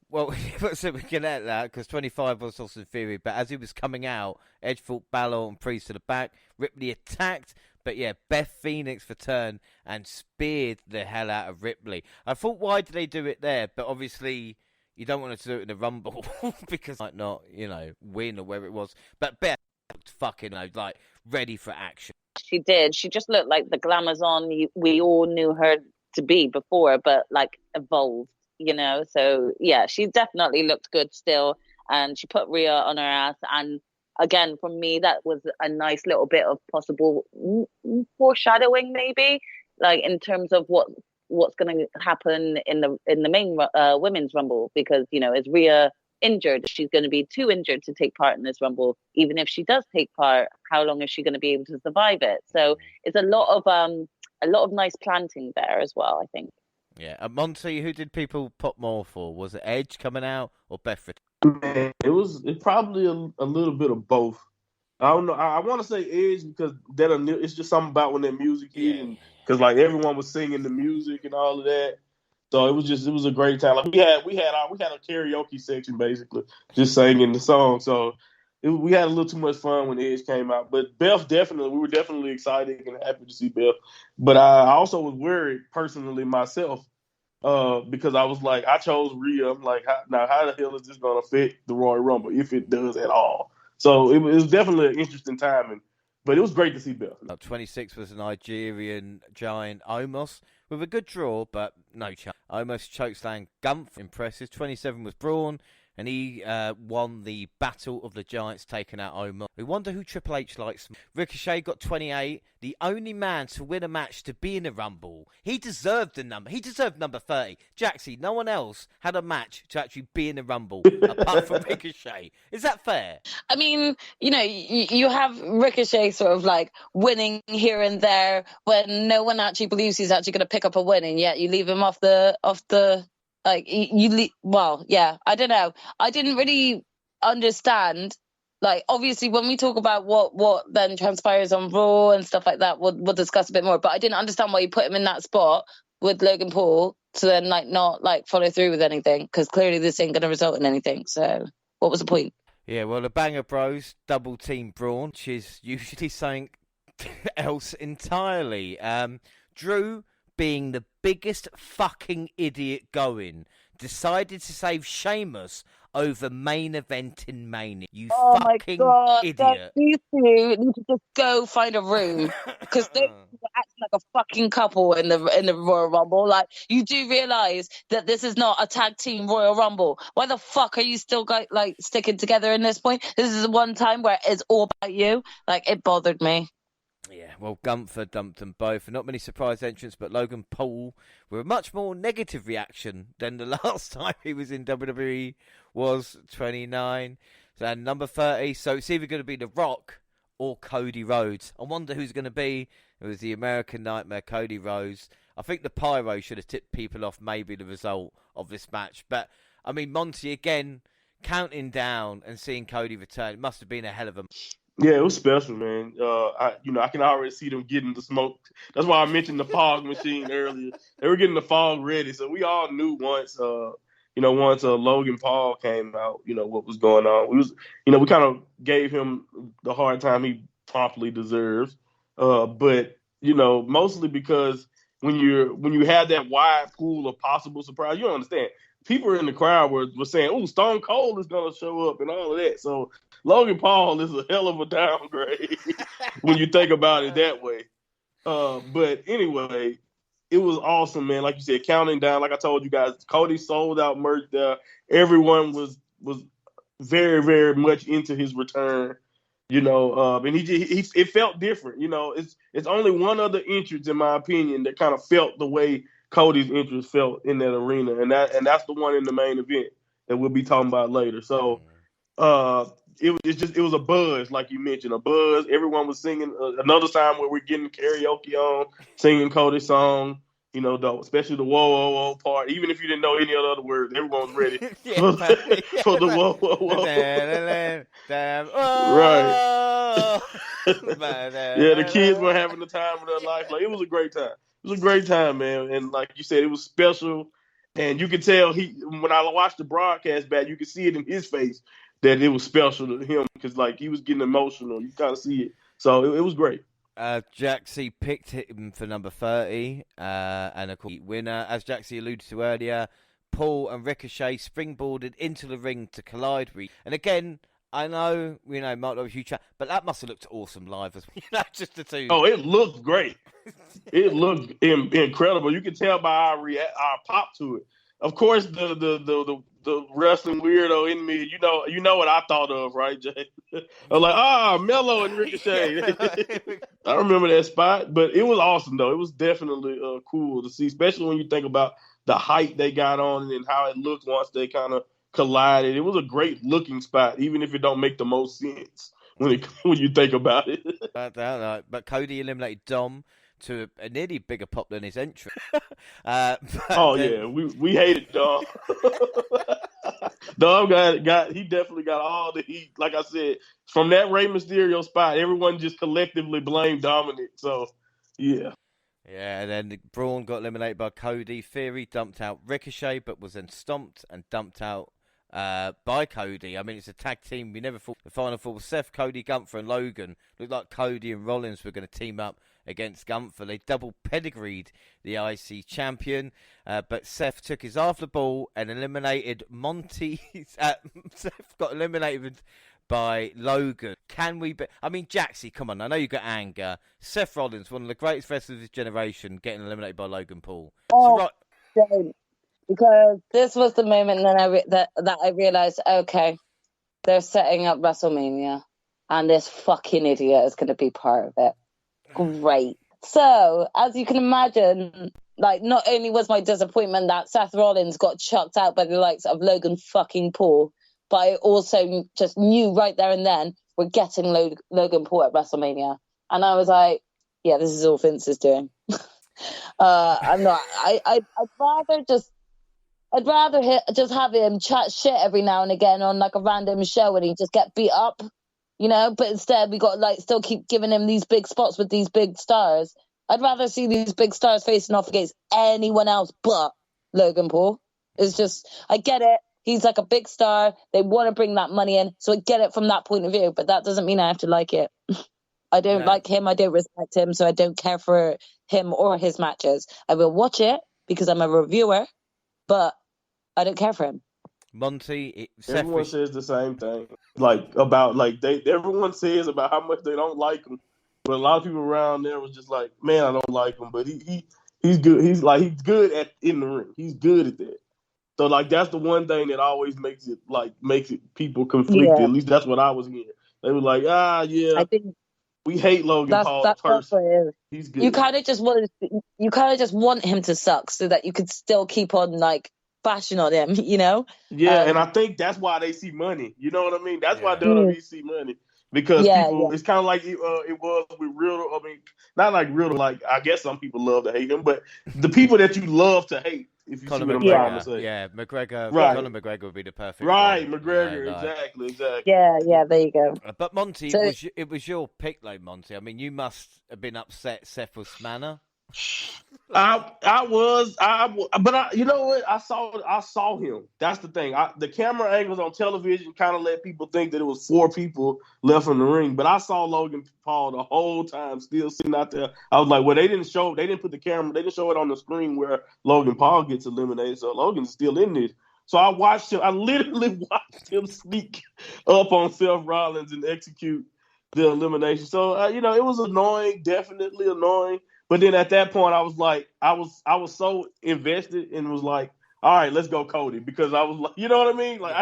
Well, so we can add that because 25 was also the theory. But as he was coming out, Edge fought Balor and Priest to the back. Ripley attacked. But yeah, Beth Phoenix returned and speared the hell out of Ripley. I thought, why did they do it there? But obviously, you don't want to do it in the Rumble because might not, win or wherever it was. But Beth looked fucking ready for action. She did. She just looked like the glamazon we all knew her to be before, but evolved. So yeah, she definitely looked good still, and she put Rhea on her ass. And again, for me, that was a nice little bit of possible foreshadowing, maybe, in terms of what's going to happen in the main women's Rumble, because is Rhea injured? She's going to be too injured to take part in this Rumble. Even if she does take part, how long is she going to be able to survive it? So it's a lot of nice planting there as well, I think. Yeah, Monty, who did people pop more for? Was it Edge coming out or Beth? Man, it's probably a little bit of both. I don't know. I want to say Edge because it's just something about when that music hit, because everyone was singing the music and all of that. So it was a great time. We had a karaoke section basically, just singing the song. So we had a little too much fun when Edge came out. But Beth we were definitely excited and happy to see Beth. But I also was worried personally myself because I was like, I chose Rhea. I'm like, how the hell is this going to affect the Royal Rumble if it does at all? So it was definitely an interesting timing. But it was great to see Beth. 26 was a Nigerian giant Omos with a good draw, but no chance. Omos chokeslam Gumph, impressive. 27 was Braun, and he won the Battle of the Giants, taking out Omos. We wonder who Triple H likes. Ricochet got 28, the only man to win a match to be in the Rumble. He deserved the number. He deserved number 30. Jaxie, no one else had a match to actually be in the Rumble apart from Ricochet. Is that fair? I mean, you have Ricochet sort of winning here and there when no one actually believes he's actually going to pick up a win, and yet you leave him off the I don't know. I didn't really understand like, obviously, when we talk about what then transpires on Raw and stuff like that, we'll discuss a bit more. But I didn't understand why you put him in that spot with Logan Paul to then like not like follow through with anything, because clearly this ain't going to result in anything. So what was the point? Yeah, well, the Banger Bros double team Braun, which is usually something else entirely. Drew, being the biggest fucking idiot going, decided to save Sheamus over main event in Mania. You Oh my fucking god, idiot. these two need to just go find a room, because they were acting like a fucking couple in the Royal Rumble. Like, you do realize that this is not a tag team Royal Rumble. Why the fuck are you still like sticking together in this point? This is the one time where it's all about you. Like, it bothered me. Yeah, well, Gunther dumped them both. Not many surprise entrants, but Logan Paul with a much more negative reaction than the last time he was in WWE was 29. And number 30, so it's either going to be The Rock or Cody Rhodes. I wonder who's going to be. It was the American Nightmare, Cody Rhodes. I think the Pyro should have tipped people off maybe the result of this match. But, I mean, Monty, again, counting down and seeing Cody return, it must have been a hell of a... Yeah, it was special, man. I can already see them getting the smoke. That's why I mentioned the fog machine earlier. They were getting the fog ready, so we all knew once Logan Paul came out, what was going on. We kind of gave him the hard time he promptly deserves. But mostly because when you have that wide pool of possible surprise, you don't understand. People in the crowd were saying, "Oh, Stone Cold is going to show up," and all of that. So Logan Paul is a hell of a downgrade when you think about it that way. But anyway, it was awesome, man. Like you said, counting down. Like I told you guys, Cody sold out merch there. Everyone was very, very much into his return. And it felt different. It's only one other entrance, in my opinion, that kind of felt the way Cody's entrance felt in that arena, and that's the one in the main event that we'll be talking about later. So, it was a buzz, like you mentioned, a buzz. Everyone was singing. Another time where we're getting karaoke on, singing Cody's song. Especially the whoa whoa whoa part. Even if you didn't know any of the other words, everyone was ready for the whoa whoa whoa. Right. Yeah, the kids were having the time of their life. Like, it was a great time. It was a great time, man. And like you said, it was special. And you could tell when I watched the broadcast back, you could see it in his face that it was special to him, because like he was getting emotional. You kind of see it. So it was great. Jaxie picked him for number 30, and of course, winner. As Jaxie alluded to earlier, Paul and Ricochet springboarded into the ring to collide. And again, I know, might not be a huge chat, but that must have looked awesome live as well. Just the two. Oh, it looked great. It looked incredible. You can tell by our pop to it. Of course, the wrestling weirdo in me, you know what I thought of, right, Jay? I was like, Mello and Ricochet. I remember that spot, but it was awesome, though. It was definitely cool to see, especially when you think about the height they got on and how it looked once they kind of collided. It was a great looking spot, even if it don't make the most sense when you think about it. But Cody eliminated Dom to a nearly bigger pop than his entry. Yeah, we hated Dom. Dom he definitely got all the heat. Like I said, from that Rey Mysterio spot, everyone just collectively blamed Dominic. So, yeah. Yeah, and then Braun got eliminated by Cody. Theory dumped out Ricochet, but was then stomped and dumped out by Cody. I mean, it's a tag team. We never thought the final four was Seth, Cody, Gunther, and Logan. Looked like Cody and Rollins were going to team up against Gunther. They double pedigreed the IC champion, but Seth took his after ball and eliminated Monty. Seth got eliminated by Logan. Can we be... I mean, Jaxie, come on. I know you got anger. Seth Rollins, one of the greatest wrestlers of his generation, getting eliminated by Logan Paul. Don't. Because this was the moment that I realized, okay, they're setting up WrestleMania, and this fucking idiot is going to be part of it. Great. So, as you can imagine, like, not only was my disappointment that Seth Rollins got chucked out by the likes of Logan fucking Paul, but I also just knew right there and then we're getting Logan Paul at WrestleMania. And I was like, yeah, this is all Vince is doing. I'm not. I'd rather just have him chat shit every now and again on like a random show and he just get beat up you know. But instead, we got to like still keep giving him these big spots with these big stars. I'd rather see these big stars facing off against anyone else but Logan Paul. It's just, I get it. He's like a big star. They want to bring that money in, so I get it from that point of view. But that doesn't mean I have to like it. I don't like him. I don't respect him, so I don't care for him or his matches. I will watch it because I'm a reviewer, but I don't care for him. Monty, everyone says the same thing. Like about like everyone says about how much they don't like him, but a lot of people around there was just like, man, I don't like him, but he's good. He's good in the ring. He's good at that. So like that's the one thing that always makes it people conflicted. At least that's what I was hearing. They were like, yeah, I think we hate Logan Paul. That's what it is. He's good. You kind of just want him to suck so that you could still keep on like bashing on him, you know? Yeah, and I think that's why they see money. You know what I mean? That's why WWE see money. Because people, it's kind of like it was with Riddle. I mean, not like Riddle. Like I guess some people love to hate him, but the people that you love to hate, if you see what I'm trying to say. Yeah, McGregor. Right. Conor McGregor would be the perfect. Right, one, McGregor. You know, like. Exactly. Yeah. There you go. But Monty, it was your pick, though, Monty. I mean, you must have been upset Seth was Manor. I was, but you know what? I saw him. That's the thing. The camera angles on television kind of let people think that it was 4 people left in the ring. But I saw Logan Paul the whole time, still sitting out there. I was like, well, they didn't show it on the screen where Logan Paul gets eliminated. So Logan's still in this. So I watched him. I literally watched him sneak up on Seth Rollins and execute the elimination. So it was annoying, definitely annoying. But then at that point, I was like, I was so invested and was like, all right, let's go Cody, because I was like, you know what I mean? Like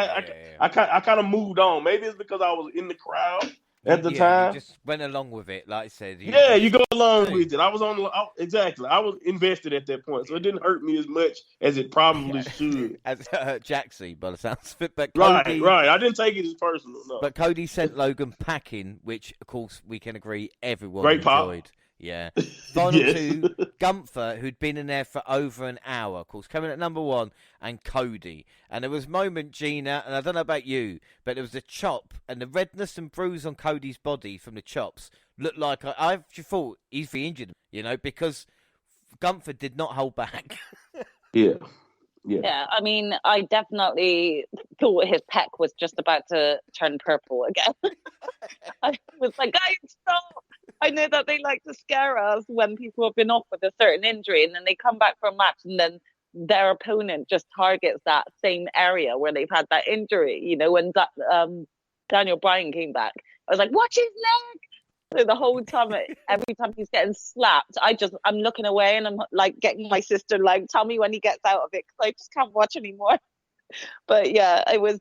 I kind of moved on. Maybe it's because I was in the crowd at the time. You just went along with it, like I said. You go along with it. I was exactly. I was invested at that point, so it didn't hurt me as much as it probably should. As Jaxie, by the sounds of it. But Cody, right. I didn't take it as personal. No. But Cody sent Logan packing, which of course we can agree everyone Great enjoyed. Pop. Yeah. Final 2, Gunther, who'd been in there for over an hour, of course, coming at number 1, and Cody. And there was a moment, Gina, and I don't know about you, but there was a chop, and the redness and bruise on Cody's body from the chops looked like I thought he's injured, because Gunther did not hold back. Yeah. Yeah, I mean, I definitely thought his pec was just about to turn purple again. I was like, guys, stop! I know that they like to scare us when people have been off with a certain injury, and then they come back for a match, and then their opponent just targets that same area where they've had that injury. When Daniel Bryan came back, I was like, watch his leg! So the whole time, every time he's getting slapped, I'm looking away, and I'm like getting my sister like, tell me when he gets out of it, because I just can't watch anymore. But yeah, it was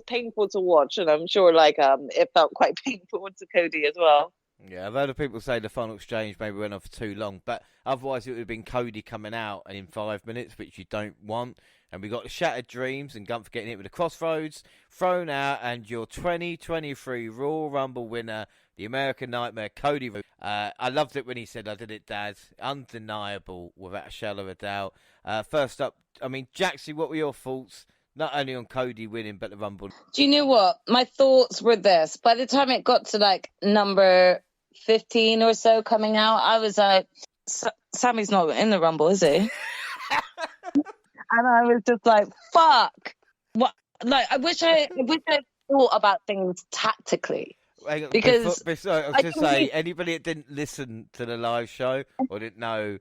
painful to watch, and I'm sure it felt quite painful to Cody as well. Yeah, I've heard of people say the final exchange maybe went on for too long, but otherwise it would have been Cody coming out in 5 minutes, which you don't want. And we got the Shattered Dreams and Gunther getting hit with the Crossroads, thrown out, and your 2023 Royal Rumble winner, the American Nightmare, Cody. I loved it when he said, I did it, Dad. Undeniable, without a shadow of a doubt. First up, I mean, Jaxie, what were your thoughts? Not only on Cody winning, but the Rumble. Do you know what? My thoughts were this. By the time it got to number 15 or so coming out, I was like, Sammy's not in the Rumble, is he? And I was just like, fuck. What? Like, I wish I thought about things tactically. Because I was going to say, anybody that didn't listen to the live show or didn't know,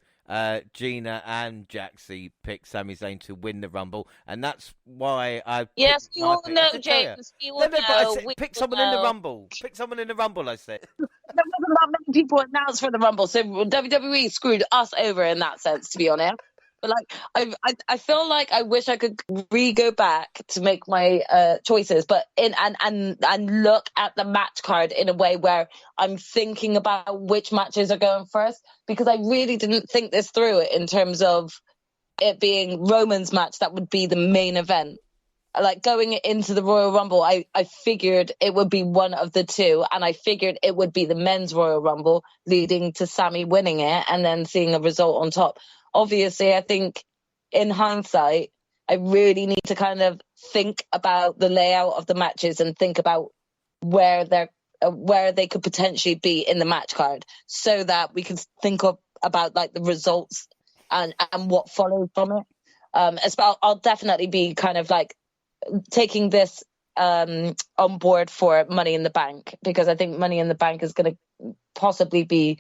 Gina and Jaxie picked Sami Zayn to win the Rumble, and that's why I. Yes, we all know, James. We all know. Pick someone in the Rumble. Pick someone in the Rumble. I said. There wasn't that many people announced for the Rumble, so WWE screwed us over in that sense, to be honest. But I feel like I wish I could go back to make my choices, but and look at the match card in a way where I'm thinking about which matches are going first, because I really didn't think this through in terms of it being Roman's match that would be the main event. Like going into the Royal Rumble, I figured it would be one of the two, and I figured it would be the men's Royal Rumble, leading to Sami winning it and then seeing a result on top. Obviously, I think in hindsight, I really need to kind of think about the layout of the matches and think about where they're where they could potentially be in the match card, so that we can think about like the results and what follows from it. I'll definitely be kind of like taking this on board for Money in the Bank, because I think Money in the Bank is going to possibly be,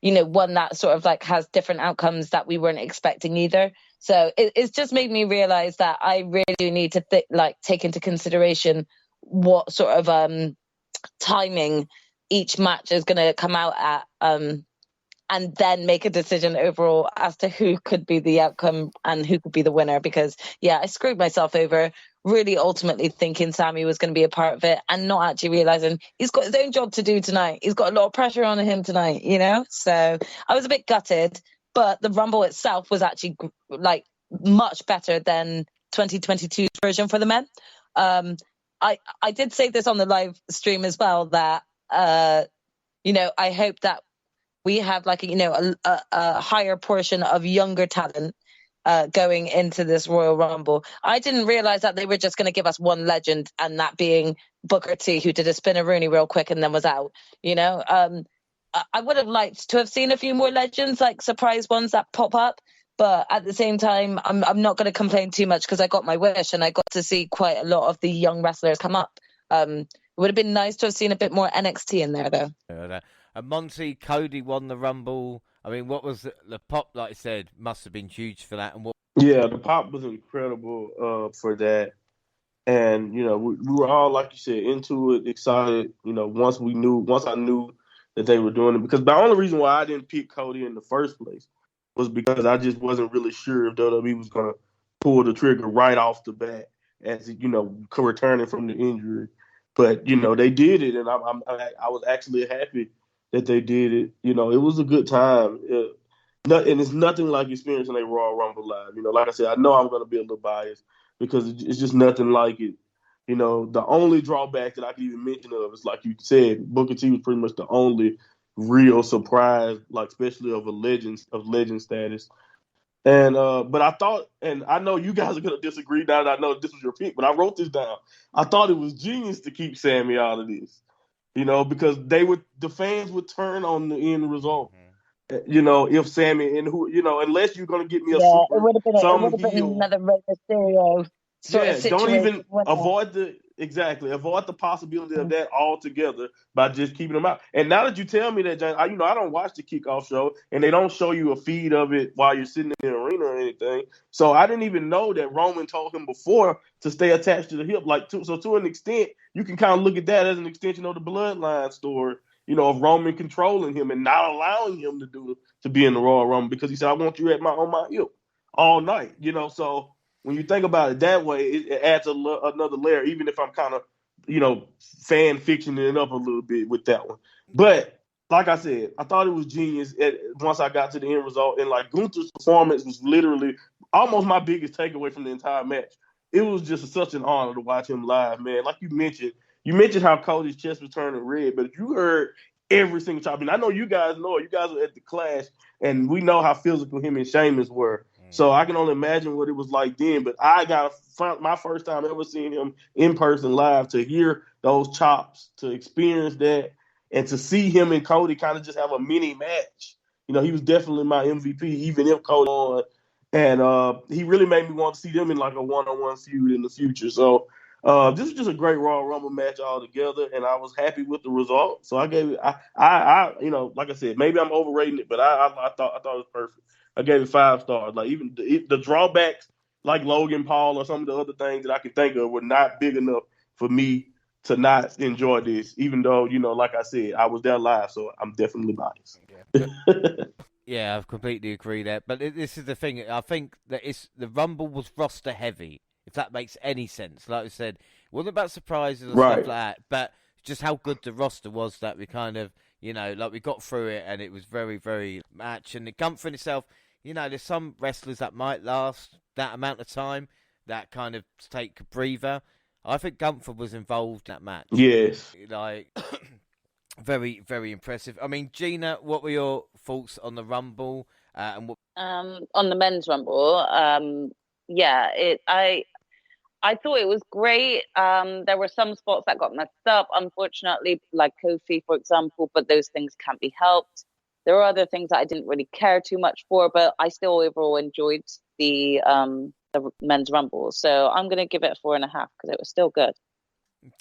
one that sort of like has different outcomes that we weren't expecting either. So it's just made me realize that I really do need to take into consideration what sort of timing each match is going to come out at, and then make a decision overall as to who could be the outcome and who could be the winner. Because, I screwed myself over, really ultimately thinking Sammy was going to be a part of it and not actually realizing he's got his own job to do tonight. He's got a lot of pressure on him tonight, So I was a bit gutted, but the Rumble itself was actually like much better than 2022's version for the men. I did say this on the live stream as well, that, I hope that we have like a higher portion of younger talent going into this Royal Rumble. I didn't realize that they were just going to give us one legend, and that being Booker T, who did a spin-a-rooney real quick and then was out. I would have liked to have seen a few more legends, like surprise ones that pop up. But at the same time, I'm not going to complain too much, because I got my wish and I got to see quite a lot of the young wrestlers come up. It would have been nice to have seen a bit more NXT in there, though. And Monty, Cody won the Rumble. I mean, what was the pop, like I said, must have been huge for that. And Yeah, the pop was incredible for that. And, we were all, like you said, into it, excited, once I knew that they were doing it. Because the only reason why I didn't pick Cody in the first place was because I just wasn't really sure if WWE was going to pull the trigger right off the bat as, returning from the injury. But, they did it, and I was actually happy that they did it. It was a good time. And it's nothing like experiencing a Royal Rumble live. Like I said, I know I'm going to be a little biased because it's just nothing like it. The only drawback that I can even mention of is, like you said, Booker T was pretty much the only real surprise, like especially of legend status. And but I thought, and I know you guys are going to disagree now that I know this was your pick, but I wrote this down. I thought it was genius to keep Sammy out of this. Because the fans would turn on the end result. If Sammy and unless you're gonna get me a super, it would have been heel, another Rey Mysterio sort of situation. Don't even avoid the possibility of that altogether by just keeping them out. And now that you tell me that, Jane, I don't watch the kickoff show, and they don't show you a feed of it while you're sitting in the arena or anything. So I didn't even know that Roman told him before to stay attached to the hip. So to an extent, you can kind of look at that as an extension of the bloodline story. Of Roman controlling him and not allowing him to be in the Royal Rumble, because he said, "I want you on my hip all night." So when you think about it that way, it adds another layer, even if I'm kind of, fan fictioning it up a little bit with that one. But like I said, I thought it was genius once I got to the end result. And like Gunther's performance was literally almost my biggest takeaway from the entire match. It was just such an honor to watch him live, man. Like you mentioned how Cody's chest was turning red, but if you heard every single chop, and I know you guys know it, you guys were at the Clash, and we know how physical him and Sheamus were. So I can only imagine what it was like then. But I got my first time ever seeing him in person live, to hear those chops, to experience that, and to see him and Cody kind of just have a mini match. He was definitely my MVP, even if Cody won. And he really made me want to see them in like a one-on-one feud in the future. So this was just a great Royal Rumble match altogether, and I was happy with the result. So I gave it, like I said, maybe I'm overrating it, but I thought it was perfect. I gave it 5 stars. Like even the drawbacks, like Logan Paul or some of the other things that I can think of, were not big enough for me to not enjoy this. Even though, like I said, I was there live, so I'm definitely biased. Yeah, I completely agree there. But this is the thing. I think that the Rumble was roster heavy, if that makes any sense. Like I said, it wasn't about surprises or stuff like that, but just how good the roster was, that we kind of, like we got through it, and it was very, very match. And the Gunther in itself, there's some wrestlers that might last that amount of time, that kind of take a breather. I think Gunther was involved in that match. Yes. Like, very, very impressive. I mean, Gina, what were your thoughts on the Rumble? And what... On the men's Rumble, I thought it was great. There were some spots that got messed up, unfortunately, like Kofi, for example, but those things can't be helped. There were other things that I didn't really care too much for, but I still overall enjoyed the men's rumble. So I'm gonna give it a 4.5 because it was still good.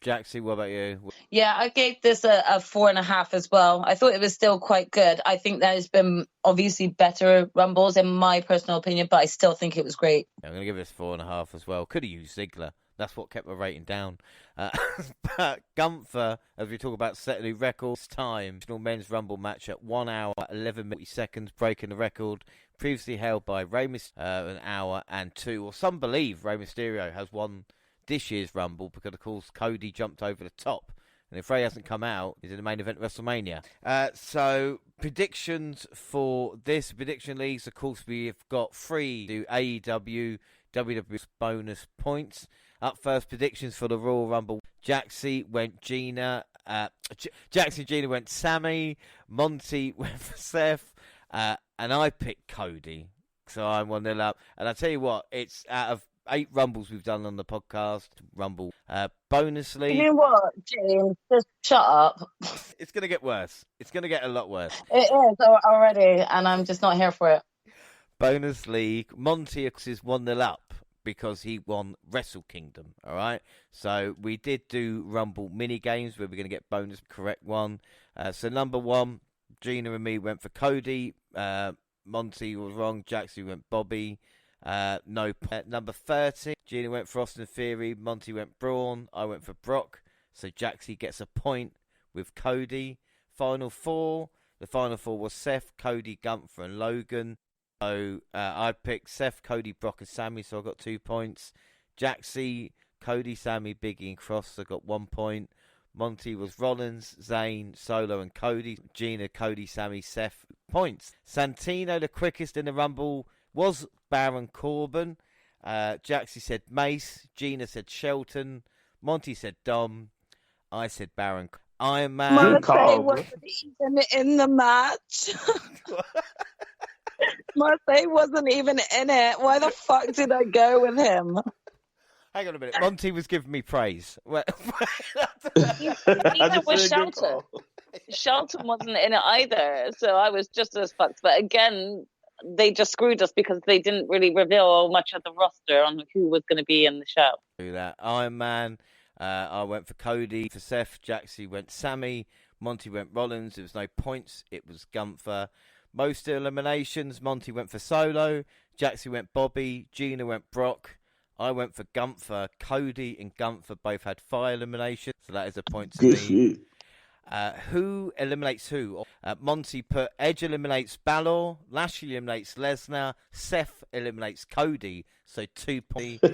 Jaxie, what about you? Yeah, I gave this a 4.5 as well. I thought it was still quite good. I think there's been obviously better rumbles in my personal opinion, but I still think it was great. I'm going to give this 4.5 as well. Could have used Ziggler. That's what kept my rating down. But Gunther, as we talk about setting new records, time, National Men's Rumble match at 1 hour, 11 seconds, breaking the record previously held by Rey Mysterio, 1 hour and 2. Or some believe Rey Mysterio has won this year's Rumble because, of course, Cody jumped over the top. And if Rey hasn't come out, he's in the main event of WrestleMania. So, predictions for this. Prediction leagues, of course, we've got 3 to AEW, WWE bonus points. Up first, predictions for the Royal Rumble. Jaxie went Gina. Jaxie and Gina went Sammy. Monty went for Seth. And I picked Cody. So I'm 1-0 up. And I tell you what, it's out of 8 Rumbles we've done on the podcast. Rumble bonus league. You know what, James? Just shut up. It's going to get worse. It's going to get a lot worse. It is already, and I'm just not here for it. Bonus league. Monty is 1-0 up because he won Wrestle Kingdom. All right. So we did do Rumble mini games where we're going to get bonus correct one. So number 1, Gina and me went for Cody. Monty was wrong. Jaxie went Bobby. No. Number 30, Gina went for Austin Theory. Monty went Braun. I went for Brock. So Jaxie gets a point with Cody. Final 4. The final 4 was Seth, Cody, Gunther, and Logan. So I picked Seth, Cody, Brock, and Sammy. So I got 2 points. Jaxie, Cody, Sammy, Biggie, and Cross. So I got 1 point. Monty was Rollins, Zayn, Solo, and Cody. Gina, Cody, Sammy, Seth. Points. Santino, the quickest in the Rumble, was Baron Corbin. Jaxie said Mace. Gina said Shelton. Monty said Dom. I said Baron. Iron Man. Monty wasn't even in the match. Monty wasn't even in it. Why the fuck did I go with him? Hang on a minute. Monty was giving me praise. Neither was Shelton. Shelton wasn't in it either. So I was just as fucked. But again, they just screwed us because they didn't really reveal much of the roster on who was going to be in the show. Do that. Iron Man. I went for Cody. For Seth, Jaxie went Sammy. Monty went Rollins. There was no points. It was Gunther. Most eliminations. Monty went for Solo. Jaxie went Bobby. Gina went Brock. I went for Gunther. Cody and Gunther both had 5 eliminations. So that is a point to me. Shit. Who eliminates who? Monty put Edge eliminates Balor, Lashley eliminates Lesnar, Seth eliminates Cody, so 2 points.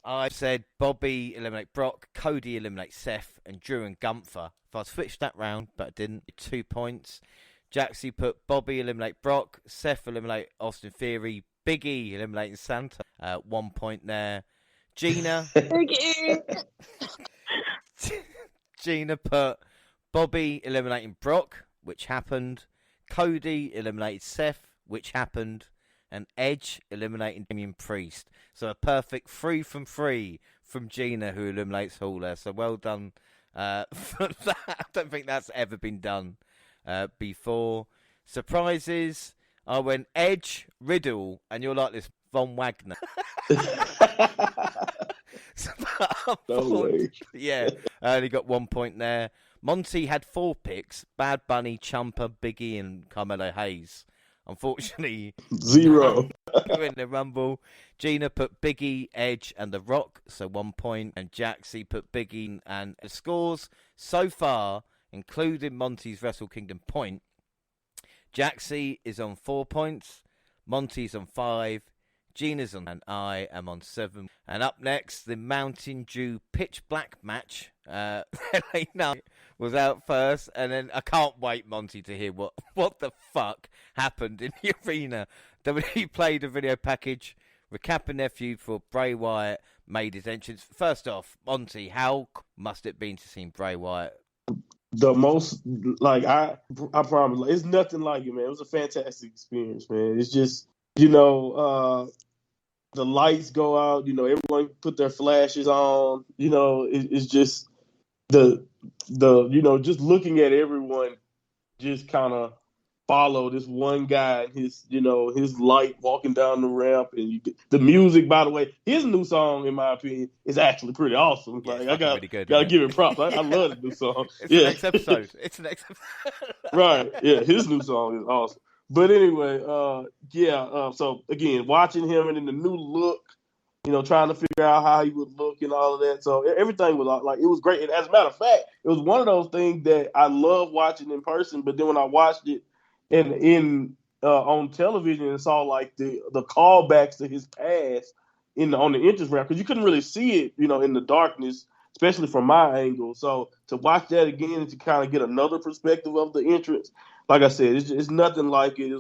I said Bobby eliminate Brock, Cody eliminates Seth, and Drew and Gunther. If I switched that round, but I didn't, 2 points. Jaxie put Bobby eliminate Brock, Seth eliminate Austin Theory, Big E eliminating Santa, 1 point there. Gina. Big E. Gina put Bobby eliminating Brock, which happened. Cody eliminated Seth, which happened. And Edge eliminating Damian Priest. So a perfect 3 from 3 from Gina, who eliminates Hauler. So well done for that. I don't think that's ever been done before. Surprises. I went Edge, Riddle, and you're like this Von Wagner. No way. Yeah, I only got 1 point there. Monty had 4 picks: Bad Bunny, Ciampa, Biggie, and Carmelo Hayes. Unfortunately, 0 in the Rumble. Gina put Biggie, Edge, and The Rock, so 1 point. And Jaxie put Biggie. And the scores so far, including Monty's Wrestle Kingdom point, Jaxie is on 4 points, Monty's on 5, Gina's on, and I am on 7. And up next, the Mountain Dew Pitch Black match. LA Knight was out first, and then I can't wait, Monty, to hear what the fuck happened in the arena. WWE played a video package recapping their feud for Bray Wyatt made his entrance. First off, Monty, how must it been to see Bray Wyatt? The most, like, I promise, it's nothing like it, man. It was a fantastic experience, man. It's just, the lights go out, everyone put their flashes on, it's just the just looking at everyone just kind of follow this one guy and his light walking down the ramp, and the music. By the way, his new song, in my opinion, is actually pretty awesome. Yeah, like it's I really good, gotta isn't give it? it props. I love the new song. It's the Yeah, next episode. It's the next episode. right. Yeah, his new song is awesome. But anyway, so again, watching him and in the new look, trying to figure out how he would look and all of that. So everything was like, it was great. And as a matter of fact, it was one of those things that I love watching in person. But then when I watched it in on television and saw like the callbacks to his past on the entrance ramp, because you couldn't really see it, in the darkness, especially from my angle. So to watch that again and to kind of get another perspective of the entrance, like I said, it's nothing like it.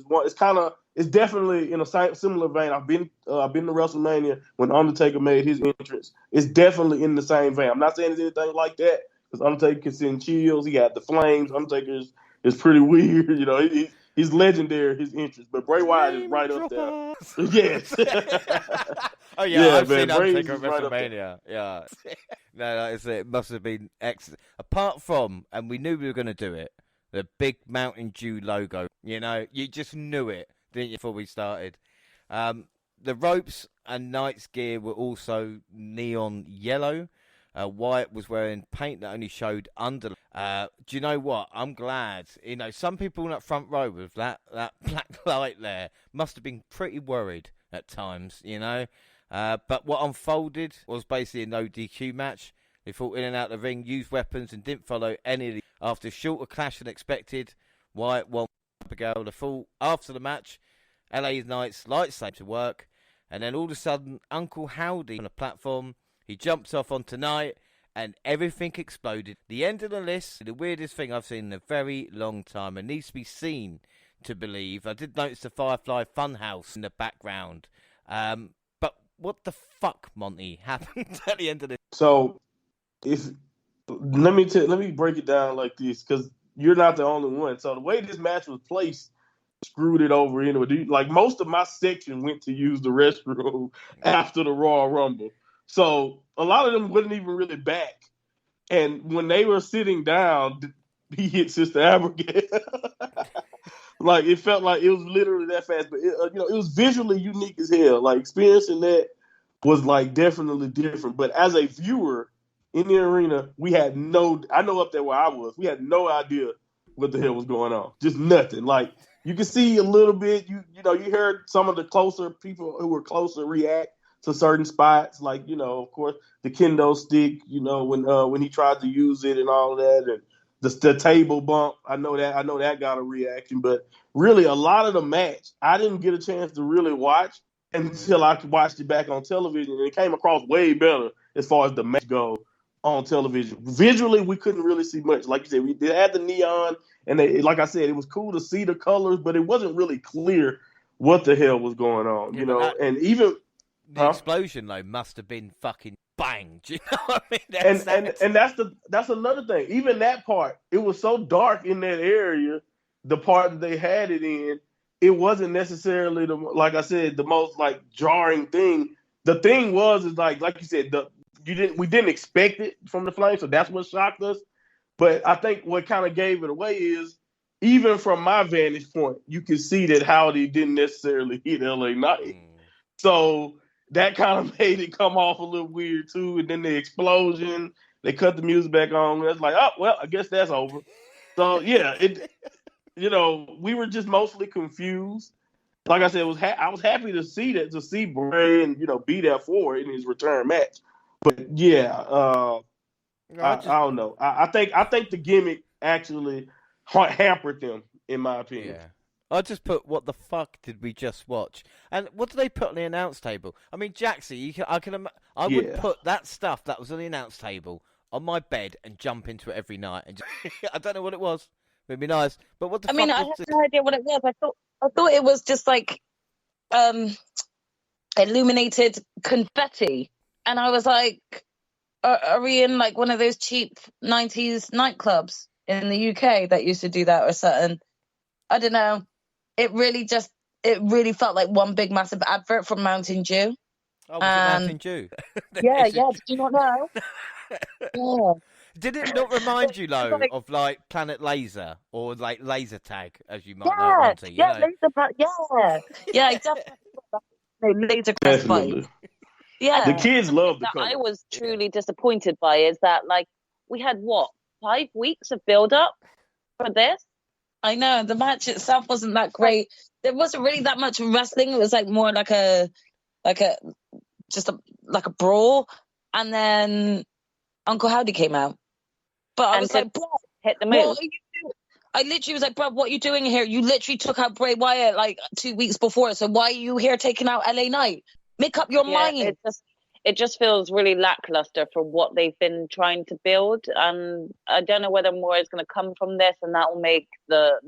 It's definitely in a similar vein. I've been to WrestleMania when Undertaker made his entrance. It's definitely in the same vein. I'm not saying it's anything like that, because Undertaker can send chills. He got the flames. Undertaker is pretty weird. He's legendary, his entrance. But Bray Wyatt is right up there. Yes. Oh yeah, I've man, seen Undertaker at right WrestleMania. Yeah. No, it must have been excellent. Apart from, and we knew we were going to do it, the big Mountain Dew logo. You just knew it, didn't you, before we started? The ropes and Knight's gear were also neon yellow. Wyatt was wearing paint that only showed under. Do you know what? I'm glad. Some people in that front row with that black light there must have been pretty worried at times, But what unfolded was basically a no DQ match. They fought in and out of the ring, used weapons, and didn't follow any of the. After a shorter clash than expected, Wyatt won Abigail the fall. After the match, LA Knight's lights came to work, and then all of a sudden, Uncle Howdy on the platform. He jumps off on tonight, and everything exploded. The end of the list, the weirdest thing I've seen in a very long time. It needs to be seen to believe. I did notice the Firefly Funhouse in the background. But what the fuck, Monty, happened at the end of this? So, let me break it down like this, because you're not the only one. So the way this match was placed screwed it over anyway. Like, most of my section went to use the restroom after the Royal Rumble. So a lot of them wasn't even really back. And when they were sitting down, he hit Sister Abigail. Like, it felt like it was literally that fast. But it was visually unique as hell. Like, experiencing that was like definitely different. But as a viewer in the arena, I know up there where I was, we had no idea what the hell was going on. Just nothing. Like, you could see a little bit, you heard some of the closer people who were closer react to certain spots, like, of course, the kendo stick, when he tried to use it and all of that, and the table bump. I know that got a reaction, but really a lot of the match I didn't get a chance to really watch until I watched it back on television, and it came across way better as far as the match go on television. Visually, we couldn't really see much. Like you said, they had the neon, and like I said, it was cool to see the colors, but it wasn't really clear what the hell was going on, and even the explosion though must have been fucking bang. Do you know what I mean? And that's another thing. Even that part, it was so dark in that area. The part that they had it in, it wasn't necessarily like I said, the most like jarring thing. The thing is like you said, we didn't expect it from the Flames, so that's what shocked us. But I think what kind of gave it away is, even from my vantage point, you can see that Howdy didn't necessarily hit LA Knight. So that kind of made it come off a little weird too. And then the explosion, they cut the music back on. It's like, oh well, I guess that's over. So yeah, we were just mostly confused. Like I said, I was happy to see Bray and be there for it in his return match. But yeah, I don't know. I think the gimmick actually hampered them, in my opinion. Yeah. I just put, what the fuck did we just watch? And what do they put on the announce table? I mean, Jaxie, I would put that stuff that was on the announce table on my bed and jump into it every night. And I don't know what it was. It'd be nice. But what the fuck? I had no idea what it was. I thought it was just like illuminated confetti. And I was like, are we in like one of those cheap 90s nightclubs in the UK that used to do that or something? I don't know. It really felt like one big massive advert for Mountain Dew. Oh, was it Mountain Dew? Yeah, did you not know? Yeah. Did it not remind you, though, Like, of like Planet Laser or like Laser Tag, as you might know it, Monty? You know? Exactly. No, laser crest vibe. Definitely. Yeah. The kids love the that color. I was truly disappointed by is that, like, we had what, 5 weeks of build up for this? I know the match itself wasn't that great. There wasn't really that much wrestling. It was like more like a brawl. And then Uncle Howdy came out. But I was like, bro, hit the what move. are you doing? I literally was like, bro, what are you doing here? You literally took out Bray Wyatt like 2 weeks before. So why are you here taking out LA Knight? Make up your mind. It just feels really lackluster for what they've been trying to build. And I don't know whether more is going to come from this and that will make the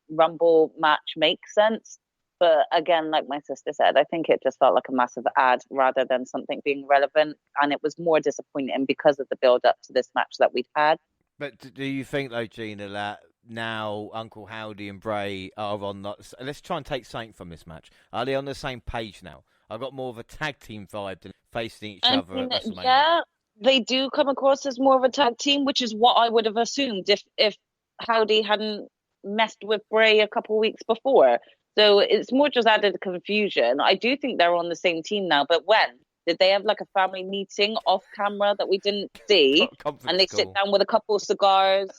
Rumble match make sense. But again, like my sister said, I think it just felt like a massive ad rather than something being relevant. And it was more disappointing because of the build up to this match that we'd had. But do you think, though, Gina, that now Uncle Howdy and Bray are on... Let's try and take something from this match. Are they on the same page now? I got more of a tag team vibe than facing each other at WrestleMania. Yeah, they do come across as more of a tag team, which is what I would have assumed if Howdy hadn't messed with Bray a couple of weeks before. So it's more just added confusion. I do think they're on the same team now, but when? Did they have like a family meeting off camera that we didn't see? And they sit down with a couple of cigars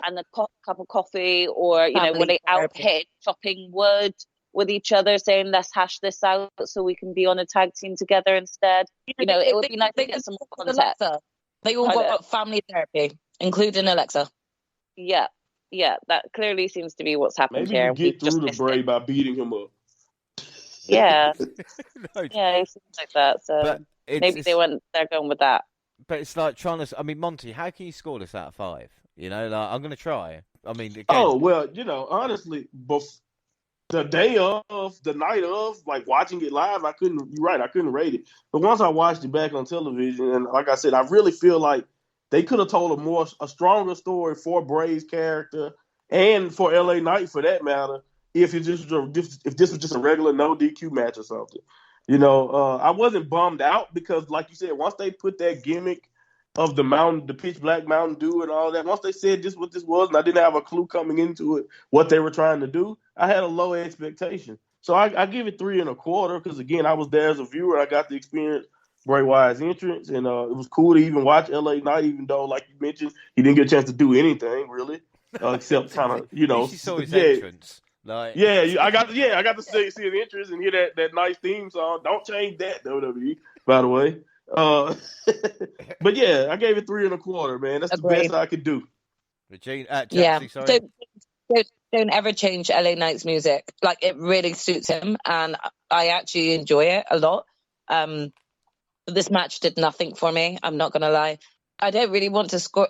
and a cup of coffee, or, you know, were they out here chopping wood with each other saying, let's hash this out so we can be on a tag team together instead? You know, it would be nice to get some more context. They all got family therapy, including Alexa. Yeah, that clearly seems to be what's happened here. Maybe we get through to Bray by beating him up. Yeah. Yeah, it seems like that. So maybe they're going with that. But it's like trying to... I mean, Monty, how can you score this out of 5? You know, like, I'm going to try. I mean, again... Oh, well, you know, honestly, the night of, like, watching it live, I couldn't rate it. But once I watched it back on television, and like I said, I really feel like they could have told a stronger story for Bray's character and for LA Knight, for that matter, if this was just a regular no DQ match or something. You know, I wasn't bummed out because, like you said, once they put that gimmick of the pitch black Mountain Dew and all that, once they said this what this was, and I didn't have a clue coming into it what they were trying to do, I had a low expectation. So I give it 3 1/4 because, again, I was there as a viewer. I got to experience Bray Wyatt's entrance, and it was cool to even watch LA Knight, even though, like you mentioned, he didn't get a chance to do anything really, except kind of, you know, he saw his entrance. Like... I got to see his entrance and hear that nice theme song. Don't change that, WWE, by the way. But yeah, I gave it 3 1/4, man. That's the best I could do. Jaxie, sorry. Don't ever change LA Knight's music. Like, it really suits him, and I actually enjoy it a lot. But this match did nothing for me. I'm not gonna lie. I don't really want to score.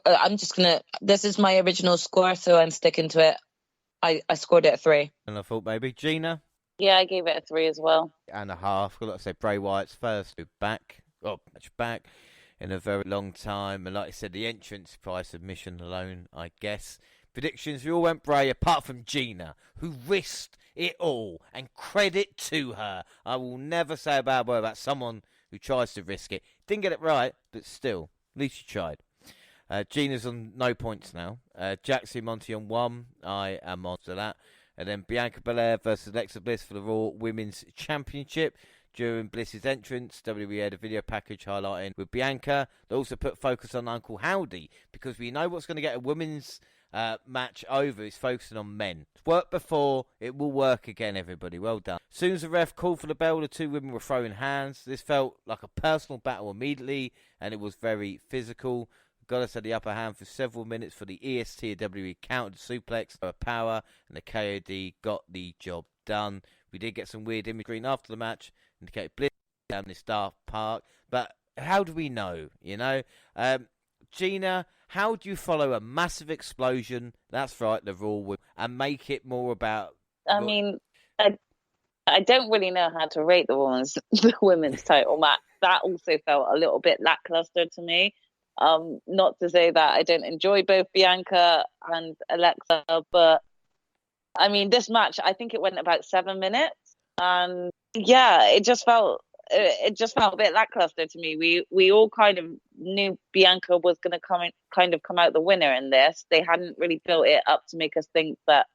This is my original score, so I'm sticking to it. I scored it a 3. And I thought maybe Gina. Yeah, I gave it a 3 as well. 1.5. I've got to say, Bray Wyatt's first match back in a very long time. And like I said, the entrance by submission alone, I guess. Predictions, we all went Bray, apart from Gina, who risked it all. And credit to her. I will never say a bad word about someone who tries to risk it. Didn't get it right, but still, at least you tried. Gina's on no points now. Jaxie, Monty on 1. I am on to that. And then Bianca Belair versus Alexa Bliss for the Raw Women's Championship. During Bliss's entrance, WWE had a video package highlighting with Bianca. They also put focus on Uncle Howdy, because we know what's going to get a women's match over is focusing on men. It's worked before, it will work again, everybody. Well done. As soon as the ref called for the bell, the two women were throwing hands. This felt like a personal battle immediately, and it was very physical. Goddess had the upper hand for several minutes for the EST of WWE countered suplex for power, and the KOD got the job done. We did get some weird imagery after the match, indicated Bliss down this dark park, but how do we know, you know? Gina, how do you follow a massive explosion, that's right, the Raw, and make it more about... I mean, I don't really know how to rate the women's title match. That also felt a little bit lackluster to me. Not to say that I don't enjoy both Bianca and Alexa, but I mean, this match, I think it went about 7 minutes, and yeah, it just felt it just felt a bit lackluster to me. We all kind of knew Bianca was going to come out the winner in this. They hadn't really built it up to make us think that,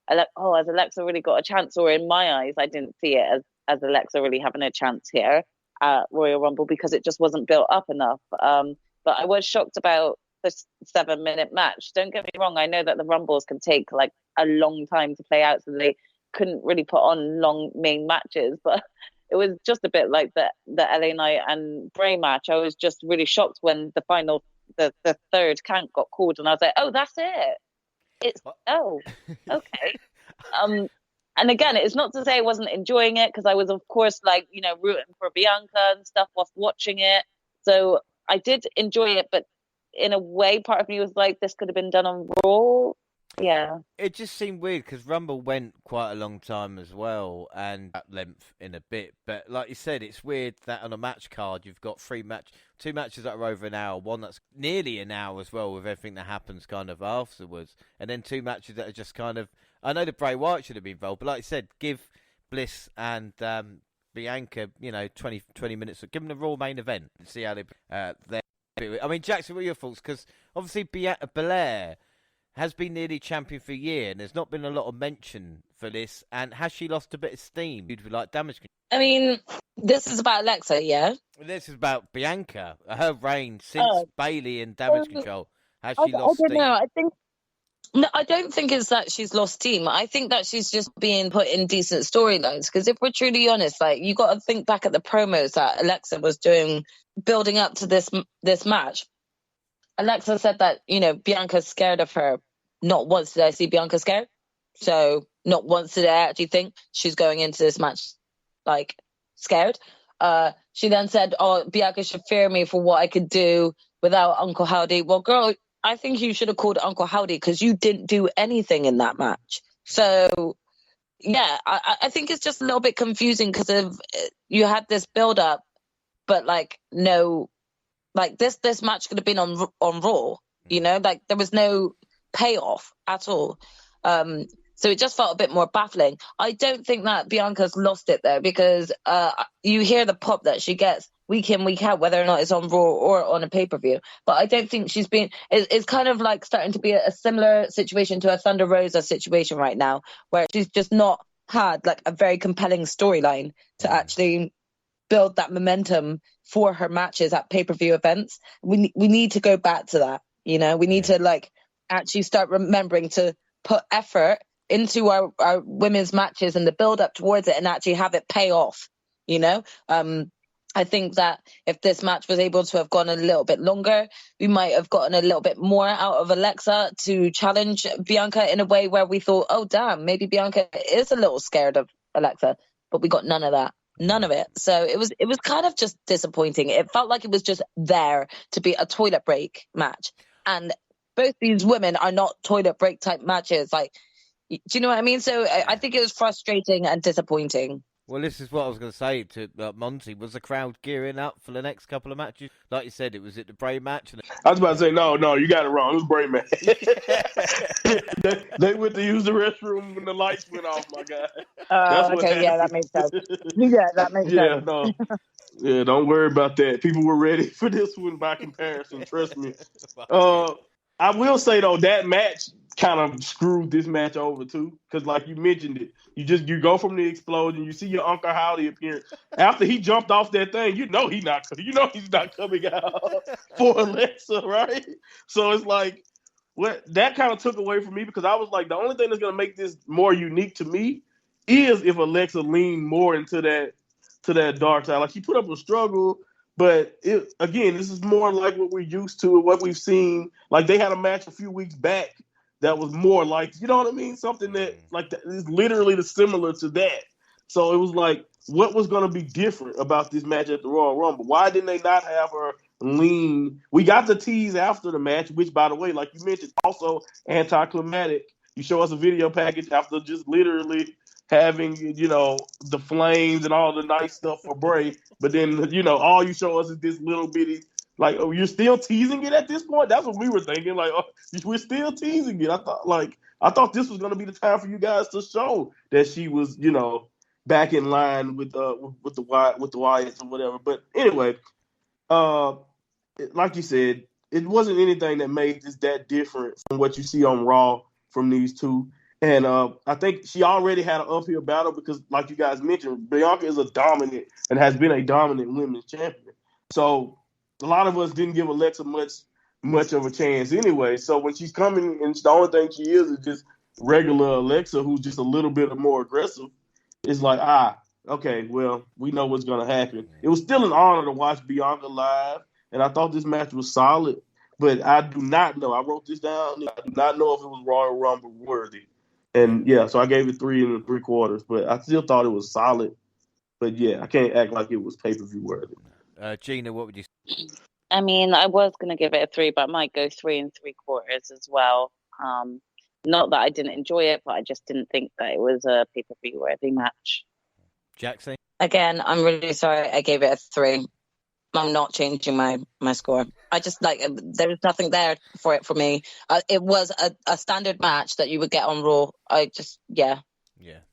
has Alexa really got a chance? Or in my eyes, I didn't see it as Alexa really having a chance here at Royal Rumble because it just wasn't built up enough. But I was shocked about the 7-minute match. Don't get me wrong. I know that the Rumbles can take like a long time to play out, so they couldn't really put on long main matches. But it was just a bit like the LA Knight and Bray match. I was just really shocked when the final, the third count got called, and I was like, oh, that's it. It's okay. And again, it's not to say I wasn't enjoying it, because I was, of course, like, rooting for Bianca and stuff whilst watching it. So I did enjoy it, but in a way, part of me was like, this could have been done on Raw. Yeah. It just seemed weird because Rumble went quite a long time as well, and at length in a bit. But like you said, it's weird that on a match card you've got two matches that are over an hour, one that's nearly an hour as well with everything that happens kind of afterwards, and then two matches that are just kind of. I know that Bray Wyatt should have been involved, but like I said, give Bliss and Bianca, 20 minutes. Give them the Raw main event and see how they. I mean, Jackson, what are your thoughts? Because obviously Belair has been nearly champion for a year, and there's not been a lot of mention for this. And has she lost a bit of steam due to like damage control? I mean, this is about Alexa, yeah? This is about Bianca, her reign since Bayley and damage control. Has she lost steam? I don't know. I don't think it's that she's lost steam. I think that she's just being put in decent storylines. Because if we're truly honest, like, you got to think back at the promos that Alexa was doing, building up to this match. Alexa said that, Bianca's scared of her. Not once did I see Bianca scared. So not once did I actually think she's going into this match, like, scared. She then said, Bianca should fear me for what I could do without Uncle Howdy. Well, girl, I think you should have called Uncle Howdy because you didn't do anything in that match. So, yeah, I think it's just a little bit confusing because of you had this build-up, but, like, no, like, this match could have been on Raw, like, there was no payoff at all. So it just felt a bit more baffling. I don't think that Bianca's lost it, though, because you hear the pop that she gets week in, week out, whether or not it's on Raw or on a pay-per-view. But I don't think she's been... It's kind of like starting to be a similar situation to a Thunder Rosa situation right now, where she's just not had like a very compelling storyline to actually build that momentum for her matches at pay-per-view events. We need to go back to that, We need to like actually start remembering to put effort into our women's matches and the build-up towards it and actually have it pay off, I think that if this match was able to have gone a little bit longer, we might have gotten a little bit more out of Alexa to challenge Bianca in a way where we thought, oh, damn, maybe Bianca is a little scared of Alexa. But we got none of that. None of it. So it was kind of just disappointing. It felt like it was just there to be a toilet break match. And both these women are not toilet break type matches. Like, do you know what I mean? So I think it was frustrating and disappointing. Well, this is what I was going to say to Monty. Was the crowd gearing up for the next couple of matches? Like you said, was it the Bray match? I was about to say, no, you got it wrong. It was Bray match. they went to use the restroom when the lights went off, my guy. Okay, yeah, that makes sense. Yeah, that makes sense. No. Yeah, don't worry about that. People were ready for this one by comparison, trust me. I will say, though, that match kind of screwed this match over, too, because, like you mentioned it, you go from the explosion, you see your Uncle Howdy appear. After he jumped off that thing, he's not coming out for Alexa, right? So it's like, that kind of took away from me because I was like, the only thing that's going to make this more unique to me is if Alexa leaned more into that dark side. Like, she put up a struggle, but this is more like what we're used to and what we've seen. Like, they had a match a few weeks back that was more like, you know what I mean? Something that like that is literally similar to that. So it was like, what was going to be different about this match at the Royal Rumble? Why didn't they not have her lean? We got the tease after the match, which, by the way, like you mentioned, also anticlimactic. You show us a video package after just literally having, the flames and all the nice stuff for Bray. But then, all you show us is this little bitty, like, oh, you're still teasing it at this point? That's what we were thinking. Like, oh, we're still teasing it. I thought this was going to be the time for you guys to show that she was, back in line with the Wyatts or whatever. But anyway, like you said, it wasn't anything that made this that different from what you see on Raw from these two. And I think she already had an uphill battle because, like you guys mentioned, Bianca is a dominant and has been a dominant women's champion. So a lot of us didn't give Alexa much of a chance anyway. So when she's coming, and the only thing she is just regular Alexa, who's just a little bit more aggressive, it's like, okay, well, we know what's going to happen. It was still an honor to watch Bianca live, and I thought this match was solid, but I do not know. I wrote this down. I do not know if it was Royal Rumble worthy. And, yeah, so I gave it 3 3/4, but I still thought it was solid. But, yeah, I can't act like it was pay-per-view worthy. Gina, what would you say? I mean, I was going to give it a 3, but I might go 3 3/4 as well. Not that I didn't enjoy it, but I just didn't think that it was a pay-per-view worthy match. Jaxie? Again, I'm really sorry. I gave it a 3. I'm not changing my score. I just there was nothing there for it for me. It was a standard match that you would get on Raw. Yeah.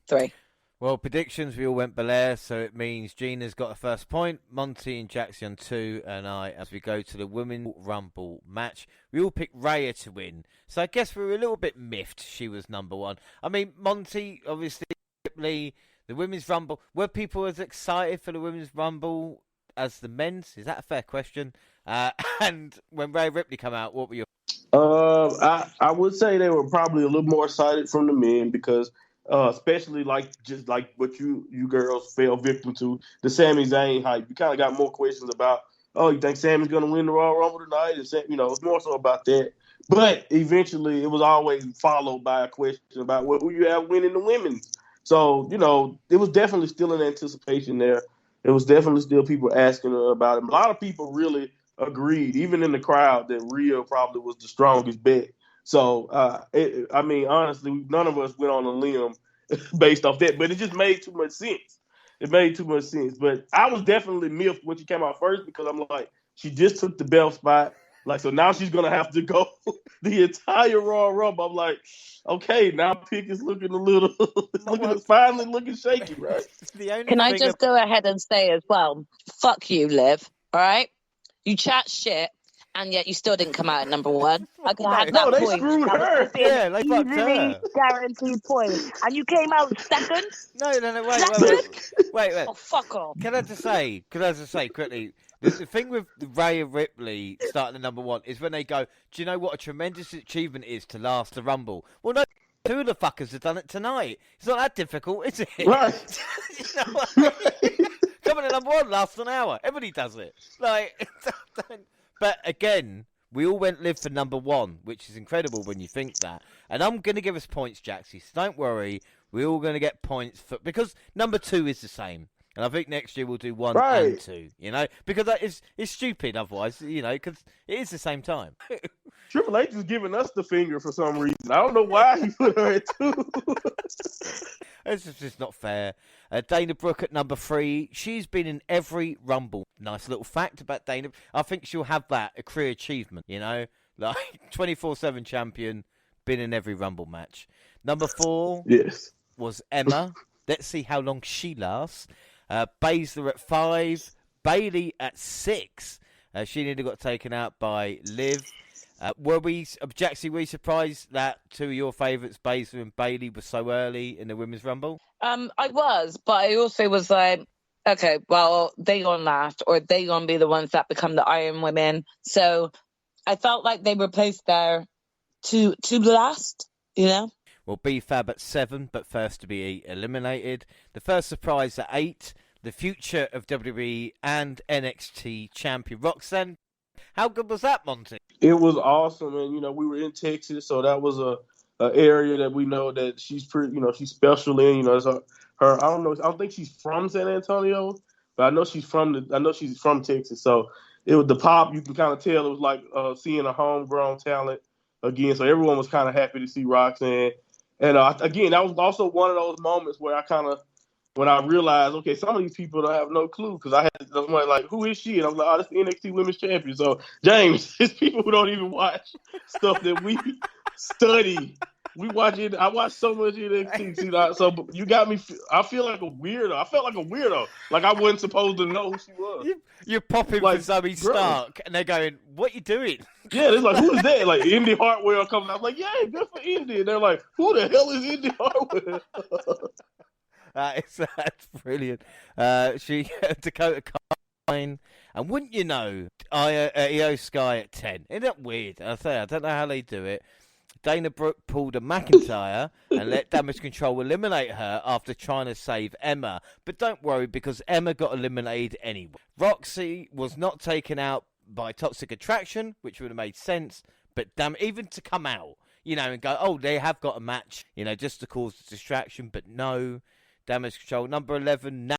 3. Well, predictions, we all went Belair, so it means Gina's got the first point, Monty and Jaxie on 2, and I, as we go to the Women's Rumble match, we all picked Rhea to win. So I guess we were a little bit miffed she was number 1. I mean, Monty, obviously, the Women's Rumble, were people as excited for the Women's Rumble as the men's? Is that a fair question? And when Rhea Ripley come out, what were your... I would say they were probably a little more excited from the men because... especially just like what you girls fell victim to, the Sami Zayn hype. You kind of got more questions about, you think Sami's going to win the Royal Rumble tonight? And it's more so about that. But eventually, it was always followed by a question about who you have winning the women's. So, it was definitely still an anticipation there. It was definitely still people asking her about it. A lot of people really agreed, even in the crowd, that Rhea probably was the strongest bet. So, honestly, none of us went on a limb based off that, but it just made too much sense. It made too much sense. But I was definitely miffed when she came out first because I'm like, she just took the belt spot. So now she's going to have to go the entire Royal Rumble. I'm like, okay, now pick is looking a little, finally looking shaky, right? Can I just go ahead and say as well, fuck you, Liv, all right? You chat shit. And yet you still didn't come out at number 1. I could have had that they point. Screwed her. Yeah, they fucked her. Guaranteed point. And you came out second? No, wait. Oh, fuck off. Can I just say quickly, the thing with Rhea Ripley starting at number 1 is when they go, do you know what a tremendous achievement is to last the Rumble? Well, no, 2 of the fuckers have done it tonight. It's not that difficult, is it? Right. Coming at number 1 lasts an hour. Everybody does it. But again, we all went Liv for number 1, which is incredible when you think that. And I'm going to give us points, Jaxie, so don't worry. We're all going to get points because number 2 is the same. And I think next year we'll do 1 and 2, because that is stupid otherwise, because it is the same time. Triple H is giving us the finger for some reason. I don't know why he put her at 2. It's just not fair. Dana Brooke at number 3. She's been in every Rumble. Nice little fact about Dana. I think she'll have that, a career achievement, like 24/7 champion, been in every Rumble match. Number 4 was Emma. Let's see how long she lasts. Baszler at 5. Bayley at 6. She nearly got taken out by Liv. Jaxie, were we surprised that 2 of your favourites, Baszler and Bayley, were so early in the Women's Rumble? I was, but I also was like, okay, well, they gonna last, or they gonna be the ones that become the Iron Women. So I felt like they were placed there to last, Well, B-Fab at 7, but first to be eliminated. The first surprise at 8, the future of WWE and NXT champion Roxanne. How good was that, Monty? It was awesome, and we were in Texas, so that was a area that we know that she's pretty, she's special in. It's her. I don't think she's from San Antonio, but I know she's from Texas. So it was the pop. You can kind of tell it was like seeing a homegrown talent again. So everyone was kind of happy to see Roxanne. And again, that was also one of those moments where when I realized, okay, some of these people don't have no clue because I had someone like, who is she? And I'm like, oh, that's the NXT Women's Champion. So, James, it's people who don't even watch stuff that we study We watch it. I watch so much NXT. See, so you got me. I feel like a weirdo. I felt like a weirdo. Like I wasn't supposed to know who she was. You're popping Like, for Zoe Stark, and they're going, "What you doing?" Yeah, it's like, who is that? Like Indy Hartwell coming out. I'm like, yeah, good for Indy. And they're like, who the hell is Indy Hartwell? That's brilliant. She Dakota Kai, and wouldn't you know, Io Sky at 10. Isn't that weird? I don't know how they do it. Dana Brooke pulled a McIntyre and let Damage Control eliminate her after trying to save Emma. But don't worry, because Emma got eliminated anyway. Roxy was not taken out by Toxic Attraction, which would have made sense. But damn, even to come out, and go, oh, they have got a match, just to cause a distraction. But no, Damage Control. Number 11, Nat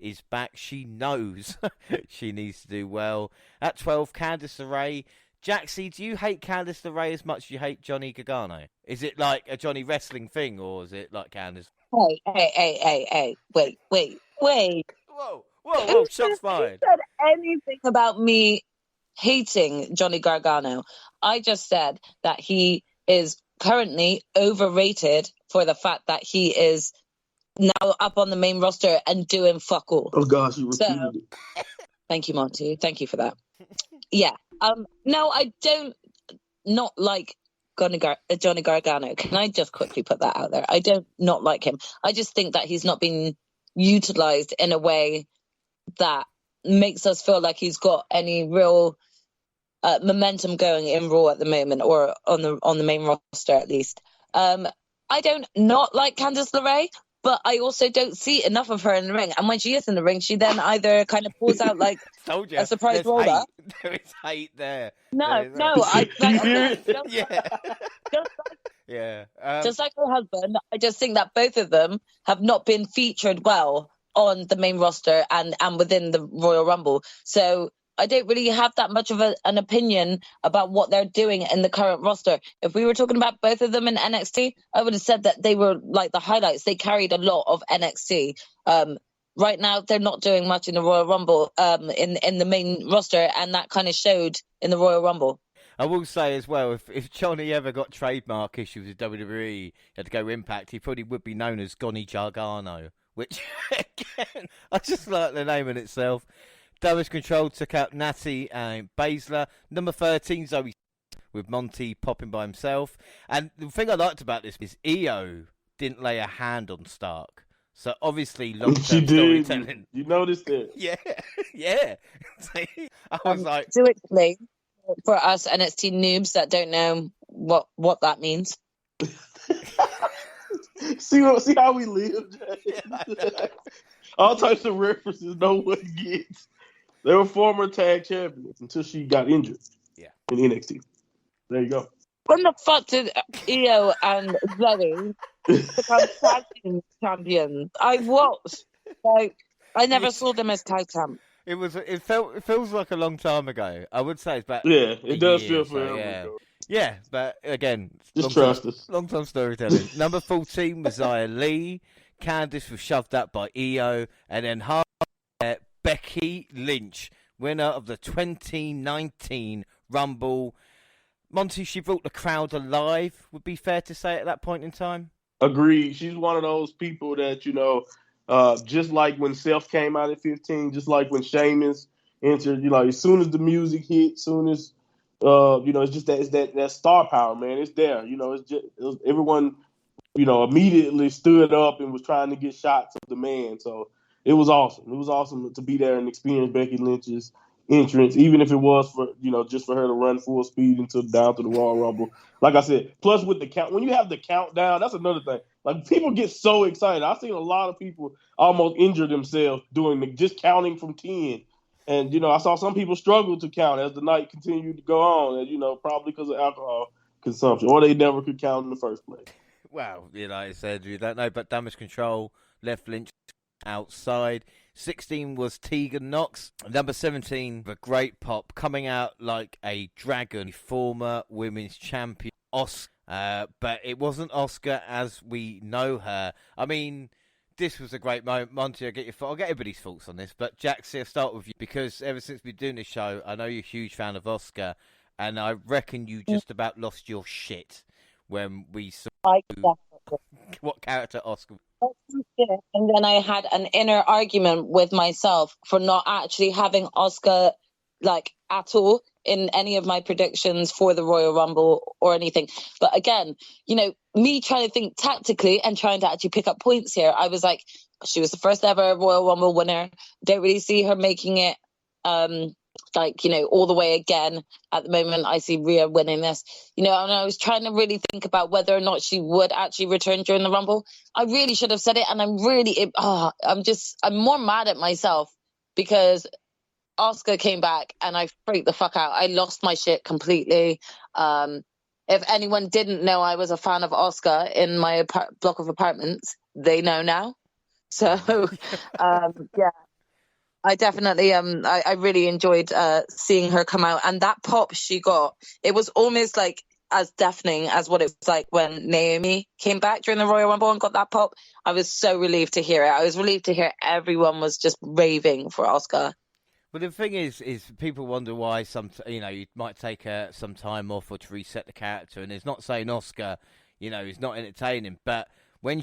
is back. She knows she needs to do well. At 12, Candice LeRae. Jaxie, do you hate Candice LeRae as much as you hate Johnny Gargano? Is it like a Johnny wrestling thing, or is it like Candice? Hey. Wait. Whoa, shots fired. Who said anything about me hating Johnny Gargano? I just said that he is currently overrated for the fact that he is now up on the main roster and doing fuck all. Oh, gosh, you repeated it. Thank you, Monty. Thank you for that. Yeah. No, I don't not like Johnny Gargano. Can I just quickly put that out there? I don't not like him. I just think that he's not been utilized in a way that makes us feel like he's got any real momentum going in Raw at the moment, or on the main roster at least. I don't not like Candice LeRae, but I also don't see enough of her in the ring. And when she is in the ring, she then either kind of pulls out like a surprise roll-up. There is hate there. No. Just like her husband, I just think that both of them have not been featured well on the main roster and within the Royal Rumble. So I don't really have that much of an opinion about what they're doing in the current roster. If we were talking about both of them in NXT, I would have said that they were like the highlights. They carried a lot of NXT. Right now, they're not doing much in the Royal Rumble in the main roster, and that kind of showed in the Royal Rumble. I will say as well, if Johnny ever got trademark issues with WWE, had to go Impact, he probably would be known as Johnny Gargano, which, again, I just like the name in itself. Damage Control took out Natty and Baszler. Number 13, Zoe, with Monty popping by himself. And the thing I liked about this is Io didn't lay a hand on Stark. So obviously long-term storytelling. You noticed that? Yeah. I was like... To explain, for us NXT noobs that don't know what that means. See how we live, Jay? All types of references no one gets. They were former tag champions until she got injured. Yeah. In NXT. There you go. When the fuck did Io and Zoe become tag team champions? I never saw them as tag champs. It feels like a long time ago. I would say it's about it does feel forever ago. Yeah, but again, just trust us. Long time storytelling. Number 14 was Xia Li. Candice was shoved up by Io, and then Becky Lynch, winner of the 2019 Rumble. Monty, she brought the crowd alive, would be fair to say at that point in time? Agreed. She's one of those people that, just like when Seth came out at 15, just like when Sheamus entered, as soon as the music hit, as soon as, it's just that star power, man. It's there. Everyone, immediately stood up and was trying to get shots of the man. So it was awesome. It was awesome to be there and experience Becky Lynch's entrance, even if it was for, just for her to run full speed down to the Royal Rumble. Like I said, plus with the count, when you have the countdown, that's another thing. Like, people get so excited. I've seen a lot of people almost injure themselves doing just counting from 10. And, I saw some people struggle to count as the night continued to go on, and, probably because of alcohol consumption, or they never could count in the first place. Well, I said, you don't know, but Damage Control left Lynch outside. 16 was Tegan Knox. Number 17, a great pop, coming out like a dragon, former women's champion, Oscar. But it wasn't Oscar as we know her. I mean, this was a great moment. Monty, I'll get everybody's thoughts on this. But Jaxie, I'll start with you, because ever since we've been doing this show, I know you're a huge fan of Oscar, and I reckon you just about lost your shit when we saw I definitely. What character Oscar? And then I had an inner argument with myself for not actually having Oscar like at all in any of my predictions for the Royal Rumble or anything. But again, you know, me trying to think tactically and trying to actually pick up points here, I was like, she was the first ever Royal Rumble winner. Don't really see her making it like, you know, all the way again. At the moment, I see Rhea winning this, you know, and I was trying to really think about whether or not she would actually return during the Rumble. I really should have said it, and I'm more mad at myself because Oscar came back and I freaked the fuck out. I lost my shit completely. If anyone didn't know I was a fan of Oscar in my block of apartments, they know now. So, yeah. I definitely I really enjoyed seeing her come out, and that pop she got, it was almost like as deafening as what it was like when Naomi came back during the Royal Rumble and got that pop. I was so relieved to hear it. I was relieved to hear everyone was just raving for Oscar. Well, the thing is people wonder why you might take some time off or to reset the character, and it's not saying Oscar, you know, is not entertaining, but when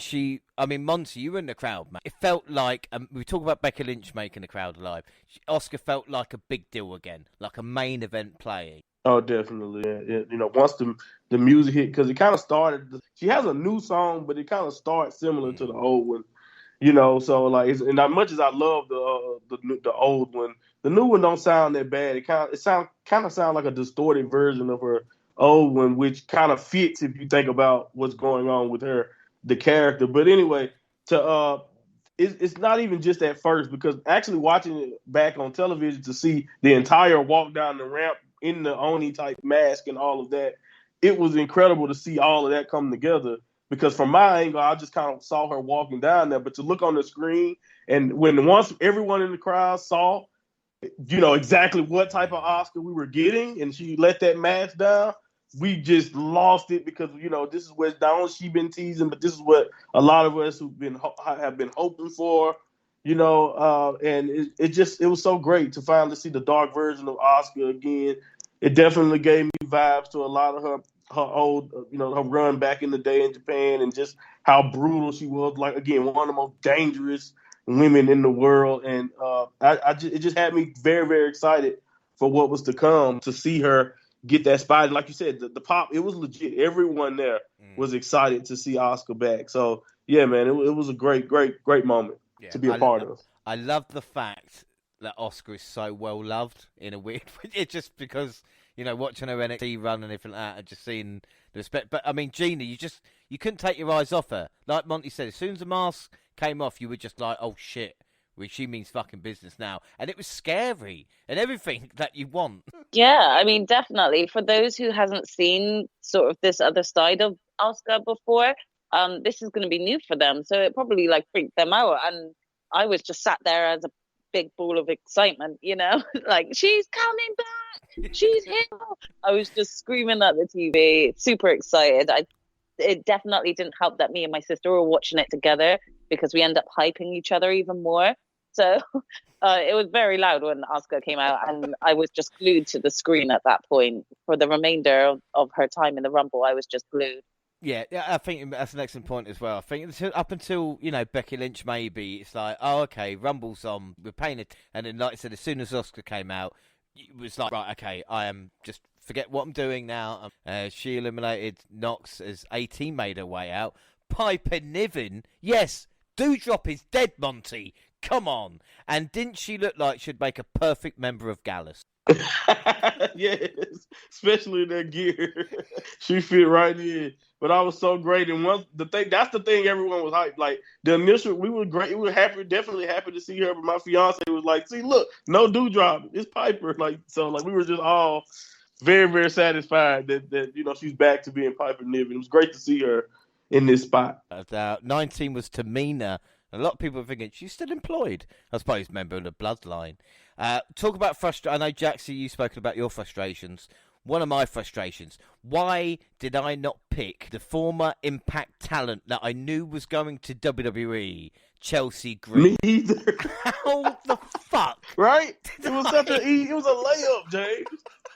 Monty, you were in the crowd, man. It felt like, we talk about Becky Lynch making the crowd alive. Oscar felt like a big deal again, like a main event playing. Oh, definitely. Yeah. You know, once the music hit, because it kind of started, she has a new song, but it kind of starts similar to the old one. You know, so like, and as much as I love the old one, the new one don't sound that bad. It kind of sound like a distorted version of her old one, which kind of fits if you think about what's going on with her, the character. But anyway, it's not even just at first, because actually watching it back on television to see the entire walk down the ramp in the Oni type mask and all of that, it was incredible to see all of that come together. Because from my angle, I just kind of saw her walking down there, but to look on the screen, and once everyone in the crowd saw, you know, exactly what type of Oscar we were getting, and she let that mask down, we just lost it, because, you know, this is what not only she been teasing, but this is what a lot of us have been hoping for, you know, and it was so great to finally see the dark version of Oscar again. It definitely gave me vibes to a lot of her old, you know, her run back in the day in Japan, and just how brutal she was. Like, again, one of the most dangerous women in the world, and it just had me very, very excited for what was to come, to see her get that spot. And like you said, the pop, it was legit. Everyone there was excited to see Oscar back. So yeah, man, it was a great moment to be a part of. I love the fact that Oscar is so well loved in a weird way. It's just because, you know, watching her NXT run and everything like that, and just seeing the respect. But I mean, Gina, you couldn't take your eyes off her. Like Monty said, as soon as the mask came off, you were just like, oh shit, she means fucking business now. And it was scary and everything that you want. Yeah, I mean, definitely. For those who hasn't seen sort of this other side of Oscar before, this is going to be new for them. So it probably like freaked them out. And I was just sat there as a big ball of excitement, you know, like, she's coming back, she's here. I was just screaming at the TV, super excited. It definitely didn't help that me and my sister were watching it together, because we end up hyping each other even more. So it was very loud when Oscar came out, and I was just glued to the screen at that point. For the remainder of her time in the Rumble, I was just glued. Yeah, I think that's an excellent point as well. I think up until, you know, Becky Lynch, maybe it's like, oh, okay, Rumble's on, we're paying it. And then, like I said, as soon as Oscar came out, it was like, right, okay, I am just forget what I'm doing now. She eliminated Nox as AT made her way out. Piper Niven, yes, Doudrop is dead, Monty. Come on. And didn't she look like she'd make a perfect member of Gallus? Yes, especially in that gear. She fit right in. But I was so great. And that's the thing, everyone was hyped. Like, the initial, we were great. We were definitely happy to see her. But my fiance was like, see, look, no Doudrop. It's Piper. Like, so like we were just all very, very satisfied that you know, she's back to being Piper Niven. It was great to see her in this spot. 19 was Tamina. A lot of people are thinking, she's still employed. I suppose member of the bloodline. Talk about frustration. I know, Jaxie, you've spoken about your frustrations. One of my frustrations, why did I not pick the former Impact talent that I knew was going to WWE, Chelsea Green? Me either. How the fuck? Right? It was a layup, James.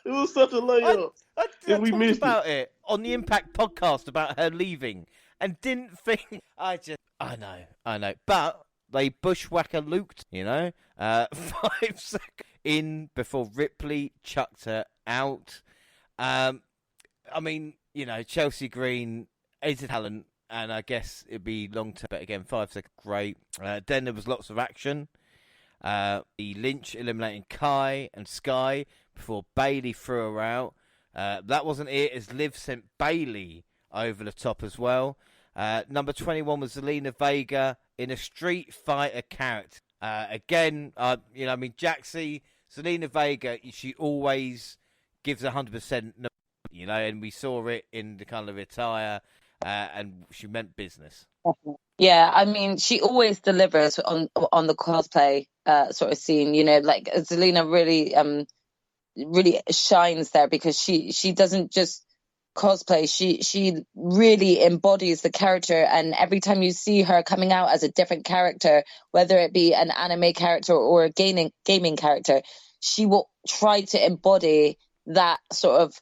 It was such a layup. I talked about it on the Impact podcast about her leaving and didn't think. I know. But they bushwhacker Luked, 5 seconds in before Ripley chucked her out. Chelsea Green is a talent, and I guess it'd be long term. But again, 5 seconds, great. Then there was lots of action. The Lynch eliminating Kai and Sky before Bailey threw her out. That wasn't it, as Liv sent Bailey over the top as well. Number 21 was Zelina Vega in a Street Fighter character. Jaxie, Zelina Vega, she always gives 100%, and we saw it in the kind of attire, and she meant business. Yeah, I mean, she always delivers on the cosplay sort of scene. Zelina really shines there, because she doesn't just cosplay. She really embodies the character, and every time you see her coming out as a different character, whether it be an anime character or a gaming character, she will try to embody that sort of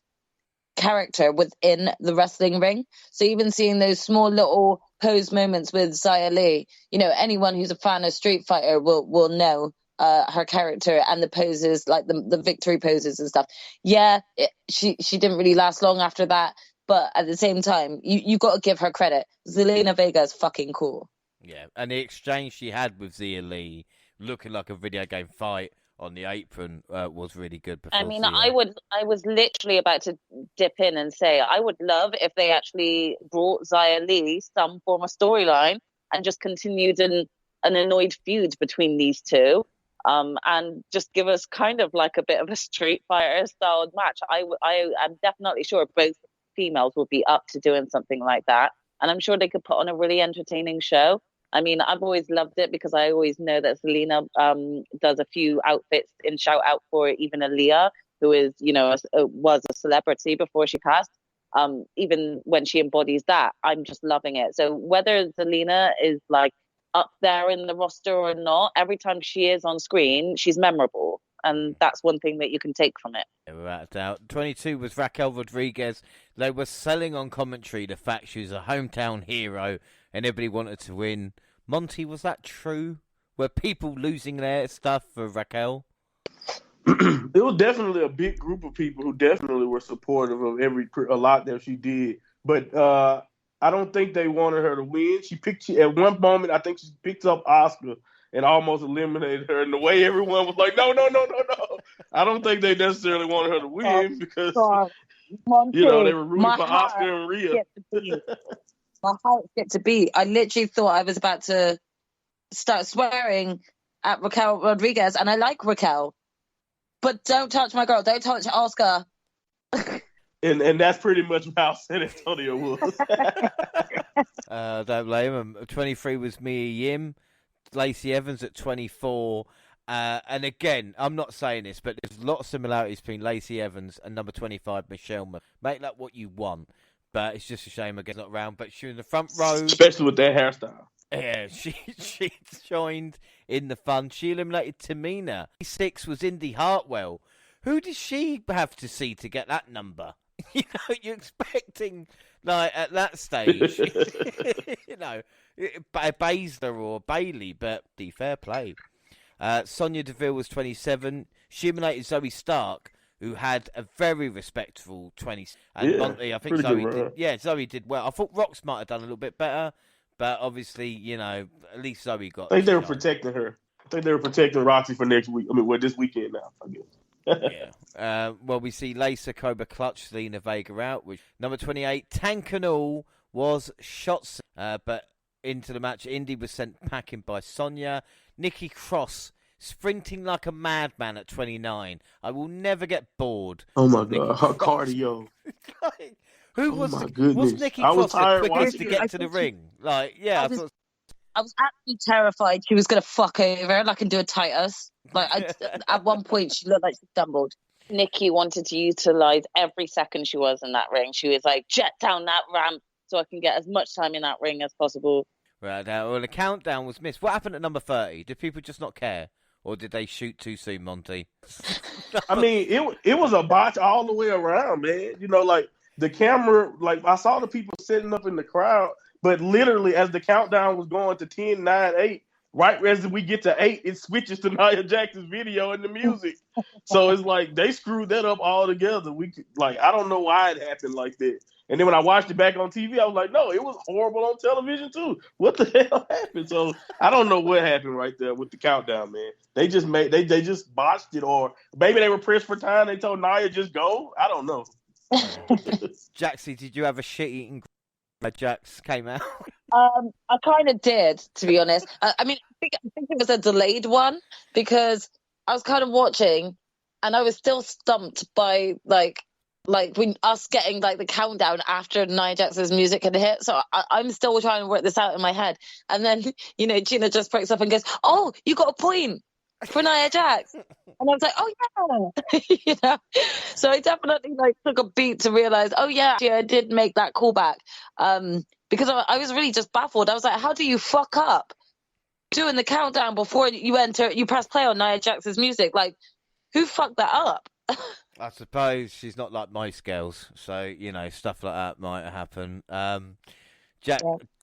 character within the wrestling ring. So even seeing those small little pose moments with Xia Li, anyone who's a fan of Street Fighter will know her character and the poses, like the victory poses and stuff. Yeah, she didn't really last long after that, but at the same time, you got to give her credit. Zelina Vega is fucking cool. Yeah, and the exchange she had with Xia Li, looking like a video game fight on the apron, was really good. I mean, I was literally about to dip in and say, I would love if they actually brought Xia Li some form of storyline and just continued an annoyed feud between these two. And just give us kind of like a bit of a Street Fighter styled match. I am definitely sure both females will be up to doing something like that. And I'm sure they could put on a really entertaining show. I mean, I've always loved it because I always know that Zelina does a few outfits in shout out for even Aaliyah, who is, was a celebrity before she passed. Even when she embodies that, I'm just loving it. So whether Zelina is like up there in the roster or not, every time she is on screen, she's memorable. And that's one thing that you can take from it. Yeah, without a doubt. 22 was Raquel Rodriguez. They were selling on commentary the fact she was a hometown hero and everybody wanted to win. Monty, was that true? Were people losing their stuff for Raquel? It was definitely a big group of people who definitely were supportive of a lot that she did. But I don't think they wanted her to win. At one moment, I think she picked up Oscar and almost eliminated her. And the way everyone was like, no. I don't think they necessarily wanted her to win because, Monty, they were rooting for Oscar and Rhea. My heart skipped a beat. I literally thought I was about to start swearing at Raquel Rodriguez, and I like Raquel. But don't touch my girl. Don't touch Oscar. And that's pretty much how San Antonio was. Don't blame him. 23 was Mia Yim. Lacey Evans at 24. And again, I'm not saying this, but there's a lot of similarities between Lacey Evans and number 25, Michelle. Make that what you want. But it's just a shame again not around. But she was in the front row. Especially with that hairstyle. Yeah, she joined in the fun. She eliminated Tamina. 6 was Indy Hartwell. Who did she have to see to get that number? You're expecting, like, at that stage, Baszler or Bailey, but fair play. Sonya Deville was 27. She eliminated Zoe Stark, who had a very respectable 20. And Monty, I think Zoe did. Yeah, Zoe did well. I thought Rox might have done a little bit better, but obviously, at least Zoe got. I think they were protecting her. I think they were protecting Roxy for next week. This weekend now, I guess. Yeah. Well, we see Lacey Cobra Clutch, Zelina Vega out. Which number 28, Tank and all was shots, but into the match, Indy was sent packing by Sonya. Nikki Cross sprinting like a madman at 29. I will never get bored. Oh my god, her cardio. Was Nikki Cross the quickest to get to the ring? I was actually terrified she was going to fuck over and do a Titus. At one point, she looked like she stumbled. Nikki wanted to utilize every second she was in that ring. She was like, jet down that ramp so I can get as much time in that ring as possible. Right, well, the countdown was missed. What happened at number 30? Did people just not care? Or did they shoot too soon, Monty? I mean, it was a botch all the way around, man. the camera, like I saw the people sitting up in the crowd, but literally as the countdown was going to 10, 9, 8, right as we get to 8, it switches to Nia Jax's video and the music. So it's like they screwed that up altogether. I don't know why it happened like that. And then when I watched it back on TV, I was like, no, it was horrible on television too. What the hell happened? So I don't know what happened right there with the countdown, man. They just they just botched it, or maybe they were pressed for time. They told Nia just go. I don't know. Jaxie, did you have a shit-eating when Jax came out? I kind of did, to be honest. I mean, I think it was a delayed one because I was kind of watching, and I was still stumped by like when us getting like the countdown after Nia Jax's music had hit. So I'm still trying to work this out in my head. And then Gina just breaks up and goes, "Oh, you got a point for Nia Jax." And I was like, "Oh yeah," So I definitely took a beat to realize, "Oh yeah, I did make that callback." Because I was really just baffled. I was like, "How do you fuck up doing the countdown before you press play on Nia Jax's music? Like, who fucked that up?" I suppose she's not like most girls, so stuff like that might happen.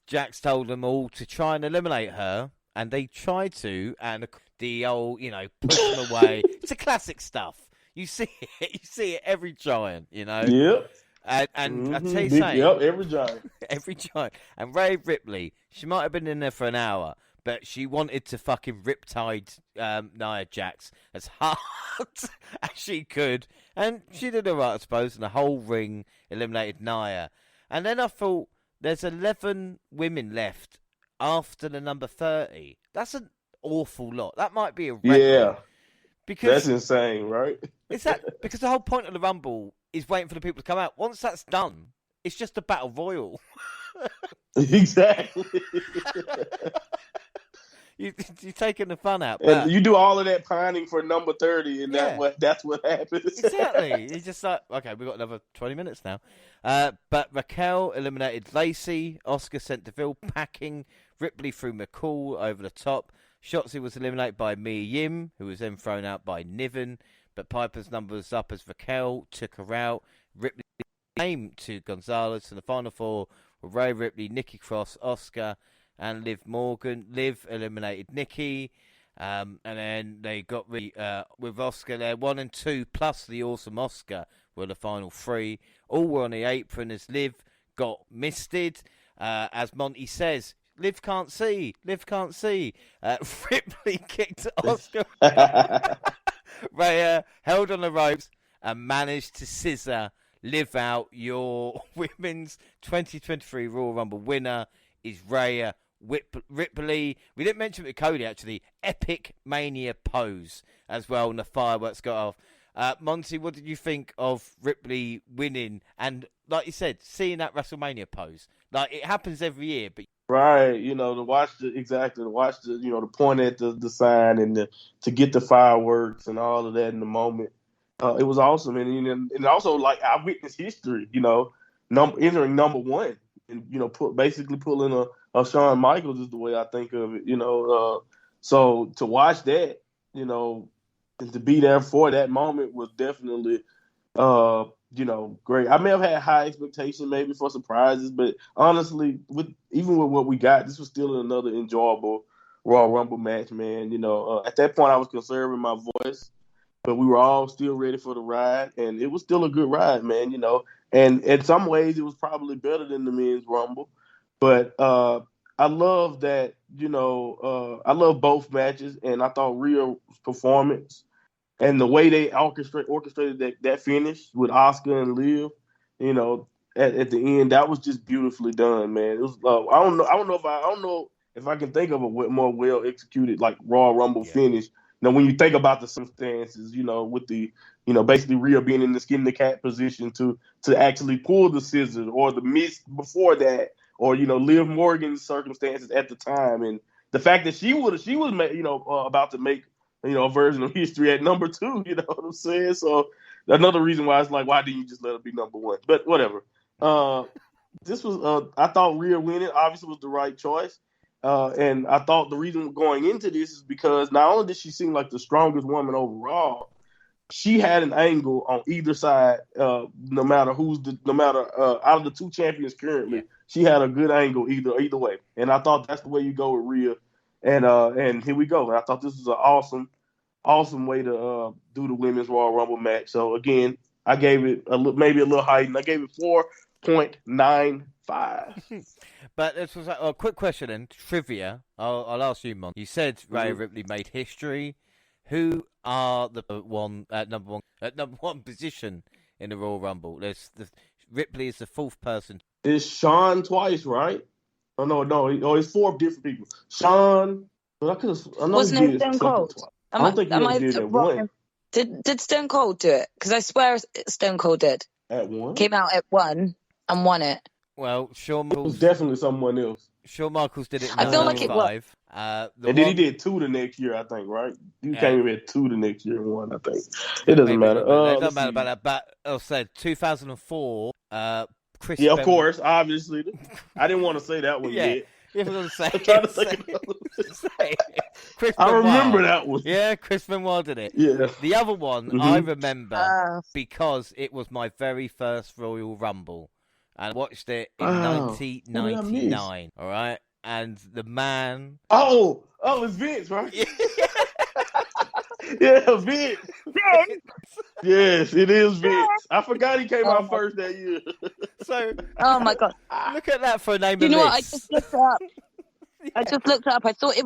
Jax told them all to try and eliminate her, and they tried to, and the old push them away. It's a classic stuff. You see it every giant, Yep. And I tell you something, yep, every giant. every giant. And Ray Ripley, she might have been in there for an hour, but she wanted to fucking riptide Nia Jax as hard as she could. And she did all right, I suppose, and the whole ring eliminated Nia. And then I thought, there's 11 women left after the number 30. That's an awful lot. That might be a record. Yeah. Because that's insane, right? Because the whole point of the Rumble is waiting for the people to come out. Once that's done, it's just a battle royal. Exactly. You're taking the fun out. And you do all of that pining for number 30, and that's what happens. Exactly. You're just like, okay, we've got another 20 minutes now. But Raquel eliminated Lacey. Oscar sent DeVille packing. Ripley threw McCall over the top. Shotzi was eliminated by Mia Yim, who was then thrown out by Niven. But Piper's number was up as Raquel took her out. Ripley came to Gonzalez. So the final four were Ray Ripley, Nikki Cross, Oscar, and Liv Morgan. Liv eliminated Nikki. And then they got with Oscar there. 1 and 2 plus the awesome Oscar were the final three. All were on the apron as Liv got misted. As Monty says, Liv can't see. Ripley kicked Oscar. Rhea held on the ropes and managed to scissor Liv out. Your women's 2023 Royal Rumble winner is Rhea Ripley. We didn't mention it with Cody, actually. Epic Mania pose as well, and the fireworks got off. Monty, what did you think of Ripley winning? And like you said, seeing that WrestleMania pose. Like, it happens every year, but right, to watch the point at the sign and to get the fireworks and all of that in the moment. It was awesome, and also like I witnessed history, entering number one, and basically pulling a Shawn Michaels is the way I think of it, so to watch that, and to be there for that moment was definitely, great. I may have had high expectations maybe for surprises, but honestly, even with what we got, this was still another enjoyable Royal Rumble match, man. At that point I was conserving my voice, but we were all still ready for the ride, and it was still a good ride, man. And in some ways it was probably better than the men's Rumble, but I love that. I love both matches, and I thought Rhea's performance and the way they orchestrated that finish with Oscar and Liv, at the end, that was just beautifully done, man. It was. I don't know if I can think of a more well executed like Royal Rumble finish. When you think about the circumstances, with the, basically Rhea being in the skin of the cat position to actually pull the scissors, or the miss before that, or Liv Morgan's circumstances at the time, and the fact that she was about to make a version of history at number 2. You know what I'm saying? So another reason why it's like, why didn't you just let her be number 1? But whatever. This was I thought Rhea winning obviously was the right choice. And I thought the reason going into this is because not only did she seem like the strongest woman overall, she had an angle on either side. No matter out of the two champions currently, she had a good angle either way. And I thought that's the way you go with Rhea. And here we go. And I thought this was an awesome way to do the women's Royal Rumble match. So again, I gave it maybe a little height, and I gave it 4.95. But this was a quick question and trivia. I'll ask you, Monty. You said Rhea Ripley made history. Who are the number one position in the Royal Rumble? Ripley is the fourth person. It's Shawn twice, right? Oh no, it's four different people. Shawn, but Wasn't it Stone Cold? I don't think he did it one. Did Stone Cold do it? Because I swear Stone Cold did. At one? Came out at one and won it. Well, Shawn Michaels. It was definitely someone else. Shawn Michaels did it in I feel like it was. And then he did two the next year, I think, right? You came in at two the next year and one, I think. It doesn't matter. It doesn't matter about that. But I said 2004. Chris. Yeah, of course, obviously. I didn't want to say that one yet. I was going to say. I'm trying to say Chris I Benoit. remember that one. Yeah, Chris Benoit did it. Yeah. The other one I remember because it was my very first Royal Rumble. And I watched it in 1999. All right. And the man. Oh, it's Vince, right? Yeah, Vince. Yes, it is Vince. I forgot he came out first that year. So, oh my God, look at that for a name. You know what? I just looked it up. I just looked it up. I thought it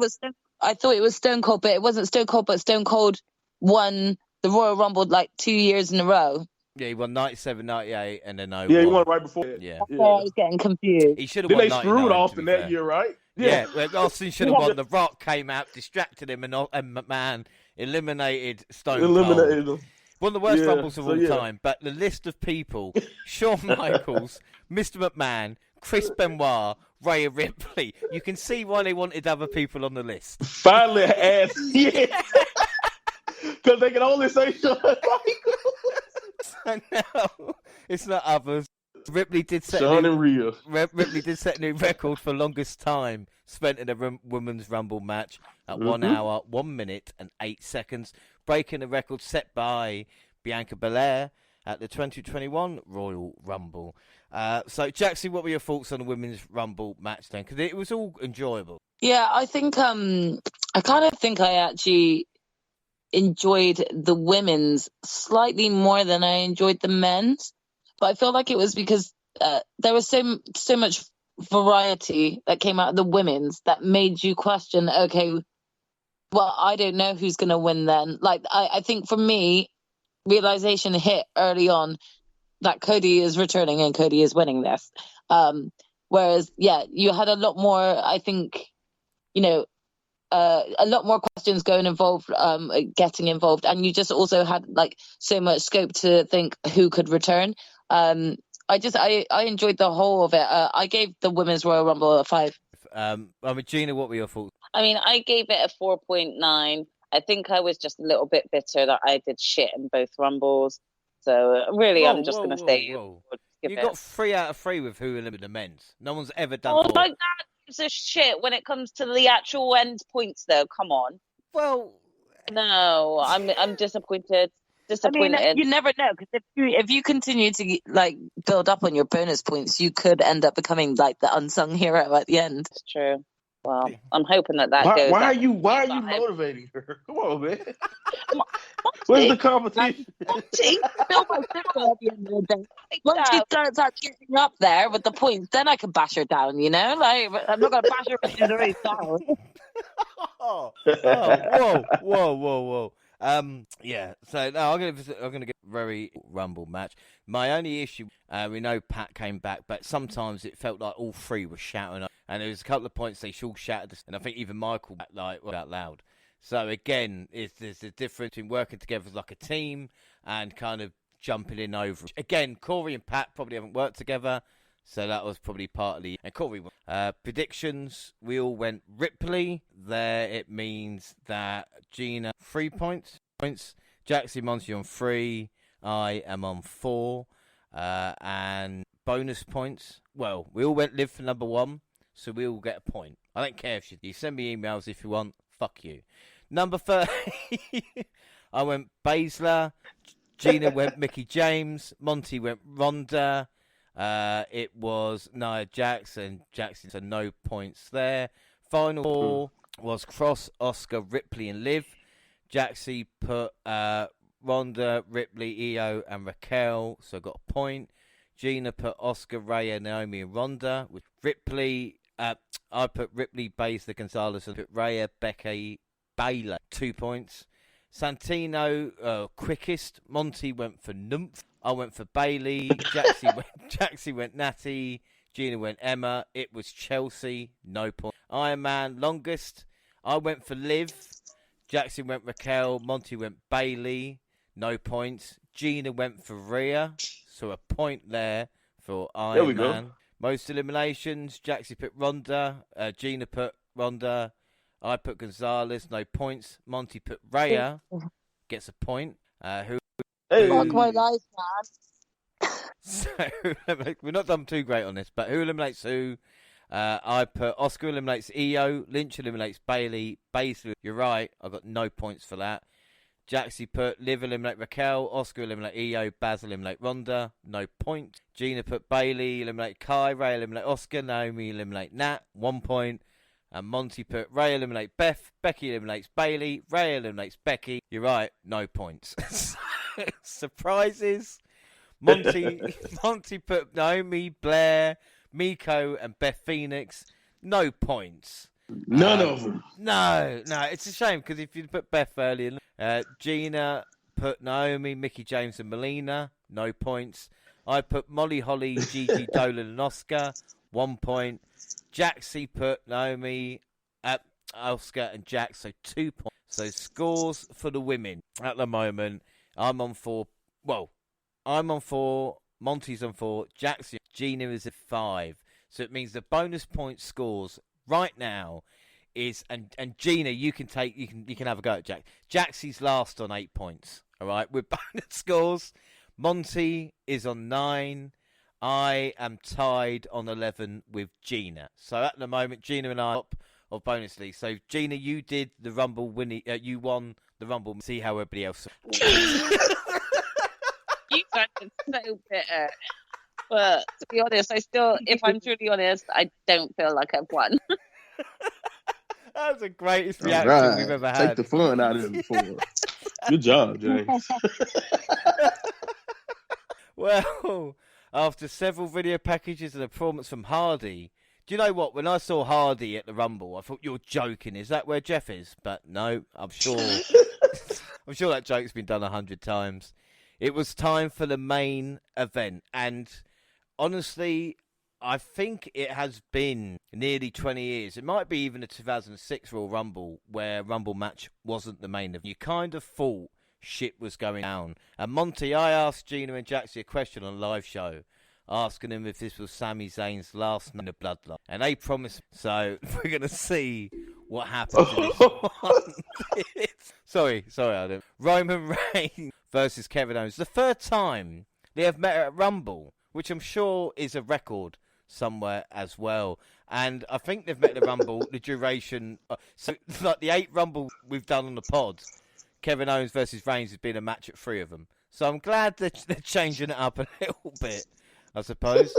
was Stone Cold, but it wasn't Stone Cold. But Stone Cold won the Royal Rumble like 2 years in a row. Yeah, he won 97, 98, and then 01. Yeah, he won right before. Yeah. I was getting confused. He should have won. Then they screwed Austin that year, right? Yeah, well, Austin should have won. The Rock came out, distracted him, and McMahon eliminated Stone Cold. Him. One of the worst Rumbles of all time. But the list of people: Shawn Michaels, Mr. McMahon, Chris Benoit, Rhea Ripley. You can see why they wanted other people on the list. Finally, ass. Yeah. Because they can only say Shawn Michaels. So no, it's not others. Ripley did set Ripley did set a new record for longest time spent in a women's Rumble match at 1 hour, 1 minute and 8 seconds, breaking the record set by Bianca Belair at the 2021 Royal Rumble. So, Jaxie, what were your thoughts on the women's Rumble match then? Because it was all enjoyable. Yeah, I think I kind of think I actually enjoyed the women's slightly more than I enjoyed the men's. But I feel like it was because there was so much variety that came out of the women's that made you question, okay, well, I don't know who's going to win then. Like, I think for me, realization hit early on that Cody is returning and Cody is winning this. Whereas, you had a lot more, I think, a lot more questions getting involved, and you just also had like so much scope to think who could return. I enjoyed the whole of it. I gave the Women's Royal Rumble a 5. Gina, what were your thoughts? I mean, I gave it a 4.9. I think I was just a little bit bitter that I did shit in both Rumbles. So really, I'm just going to say you got 3 out of 3 with who eliminated the men's. No one's ever done. Oh, like that gives a shit when it comes to the actual end points, though. Come on. Well, no, I'm disappointed. I mean, you never know, because if you continue to like build up on your bonus points, you could end up becoming like the unsung hero at the end. It's true. Well, I'm hoping that goes. Why are you motivating her? Come on, man. Where's the competition? Monty, still my sister at the end of the day. Once she starts getting up there with the points, then I can bash her down. Like I'm not gonna bash her with the race down. Whoa. Yeah. So no, I'm gonna get very Rumble match. My only issue, we know Pat came back, but sometimes it felt like all three were shouting up, and there was a couple of points they all shouted, and I think even Michael out loud. So again, there's a difference in working together as like a team and kind of jumping in over. Again, Corey and Pat probably haven't worked together, so that was probably partly. And Corey, predictions, we all went Ripley. There it means that Gina 3 points. Jaxie, Monty on 3. I am on 4. And bonus points. Well, we all went Liv for number 1, so we all get a point. I don't care if you send me emails if you want. Fuck you. Number 30. I went Baszler. Gina went Mickey James. Monty went Ronda. It was Nia Jax and Jaxie, so no points there. Final four was Cross, Oscar, Ripley, and Liv. Jaxie put Ronda, Ripley, Io, and Raquel, so got a point. Gina put Oscar, Rhea, Naomi, and Ronda. With Ripley, I put Ripley, Baszler, Gonzalez, and put Rhea, Becky, Baylor, 2 points. Santino, quickest. Monty went for Nymph. I went for Bailey. Jaxie went Natty. Gina went Emma. It was Chelsea. No point. Iron Man, longest. I went for Liv. Jaxie went Raquel. Monty went Bailey. No points. Gina went for Rhea. So a point there for Iron Man. Go. Most eliminations. Jaxie put Ronda. Gina put Ronda. I put Gonzalez, no points. Monty put Rhea, gets a point. Fuck my life, man. So, we're not done too great on this, but who eliminates who? I put Oscar eliminates Io, Lynch eliminates Bailey, Baszler, you're right, I got no points for that. Jaxie put Liv eliminate Raquel, Oscar eliminate Io, Baz eliminate Ronda, no point. Gina put Bailey eliminate Kai, Rhea eliminate Oscar, Naomi eliminate Nat, 1 point. And Monty put Rhea eliminate Beth, Becky eliminates Bailey, Rhea eliminates Becky. You're right, no points. Surprises. Monty put Naomi, Blair, Miko, and Beth Phoenix. No points. None of them. No, it's a shame because if you put Beth earlier, Gina put Naomi, Mickey James, and Melina. No points. I put Molly, Holly, Gigi, Dolan, and Oscar. 1 point. Jaxie put Naomi, Oscar, and Jax, so 2 points. So scores for the women at the moment. I'm on 4. Well, I'm on 4. Monty's on 4. Jaxie, Gina is at 5. So it means the bonus point scores right now is and Gina, you can have a go at Jax. Jaxie's last on 8 points. All right, with bonus scores. Monty is on 9. I am tied on 11 with Gina. So at the moment, Gina and I are up of bonus league. So Gina, you did the Rumble winning. You won the Rumble. See how everybody else. You guys are so bitter. But to be honest, if I'm truly honest, I don't feel like I've won. That's the greatest reaction we've ever had. Take the fun out of it before. Good job, James. Well, after several video packages and a performance from Hardy, do you know what? When I saw Hardy at the Rumble, I thought, you're joking. Is that where Jeff is? But no, I'm sure that joke's been done 100 times. It was time for the main event. And honestly, I think it has been nearly 20 years. It might be even a 2006 Royal Rumble where Rumble match wasn't the main event. You kind of thought shit was going down. And Monty, I asked Gina and Jaxie a question on a live show, asking them if this was Sami Zayn's last night in the Bloodline. And they promised. So we're going to see what happens in this one. Sorry, Adam. Roman Reigns versus Kevin Owens. The third time they have met at Rumble, which I'm sure is a record somewhere as well. And I think they've met the Rumble, the duration. So like the 8 Rumble we've done on the pod, Kevin Owens versus Reigns has been a match at 3 of them. So I'm glad that they're changing it up a little bit, I suppose.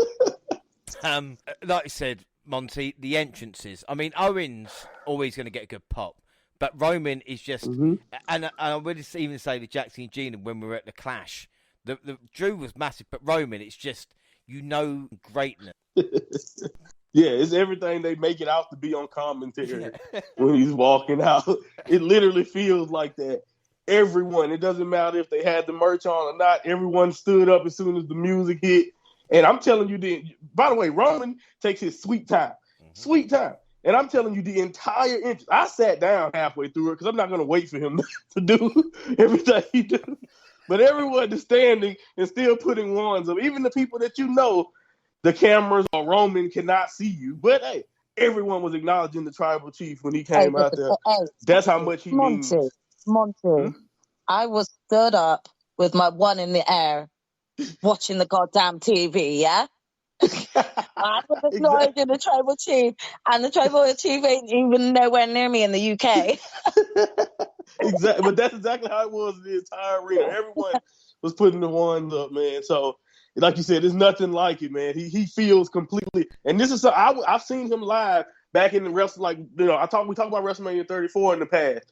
Like I said, Monty, the entrances. I mean, Owens always going to get a good pop. But Roman is just... Mm-hmm. And I would even say to Jaxie and Gina when we were at the Clash, the Drew was massive, but Roman, it's just, greatness. Yeah, it's everything they make it out to be on commentary when he's walking out. It literally feels like that. Everyone, it doesn't matter if they had the merch on or not, everyone stood up as soon as the music hit. And I'm telling you, by the way, Roman takes his sweet time. Mm-hmm. Sweet time. And I'm telling you, the entire entrance, I sat down halfway through it because I'm not going to wait for him to do everything he do. But everyone is standing and still putting ones up. Even the people that you know, the cameras or Roman cannot see you. But, hey, everyone was acknowledging the tribal chief when he came out there. That's how much he means. Monty, I was stood up with my one in the air watching the goddamn TV, yeah? I was acknowledging the tribal chief, and the tribal chief ain't even nowhere near me in the UK. Exactly, but that's exactly how it was in the entire arena. Everyone was putting the ones up, man. So, like you said, there's nothing like it, man. He feels completely, and this is I've seen him live back in the wrestling. Like we talked about WrestleMania 34 in the past.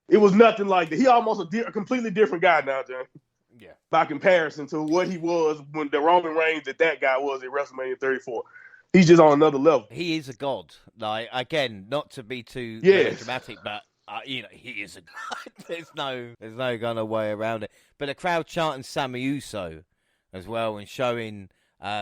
It was nothing like that. He almost a completely different guy now, John. Yeah. By comparison to what he was when the Roman Reigns that guy was at WrestleMania 34. He's just on another level. He is a god. Like, again, not to be too dramatic, but he is a god. there's no kind of way around it. But the crowd chanting Sammy Uso as well, and showing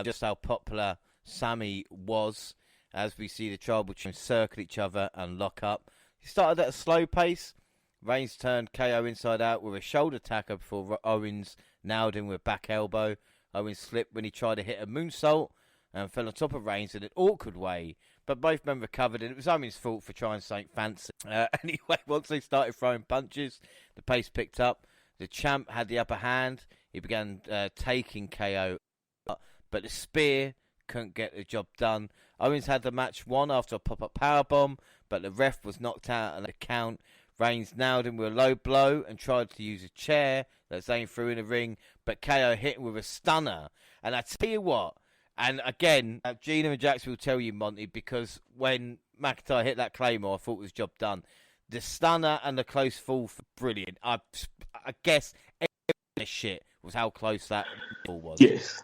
just how popular Sammy was, as we see the Tribal Chiefs circle each other and lock up. He started at a slow pace. Reigns turned KO inside out with a shoulder tackle before Owens nailed him with a back elbow. Owens slipped when he tried to hit a moonsault and fell on top of Reigns in an awkward way. But both men recovered, and it was Owens' fault for trying something fancy. Anyway, once they started throwing punches, the pace picked up. The champ had the upper hand. He began taking KO, but the spear couldn't get the job done. Owens had the match won after a pop-up powerbomb, but the ref was knocked out on the count. Reigns nailed him with a low blow and tried to use a chair that Zayn threw in the ring, but KO hit him with a stunner. And I tell you what, and again, Gina and Jaxie will tell you, Monty, because when McIntyre hit that Claymore, I thought it was job done. The stunner and the close fall, brilliant. I guess every shit was how close that fall was. Yes.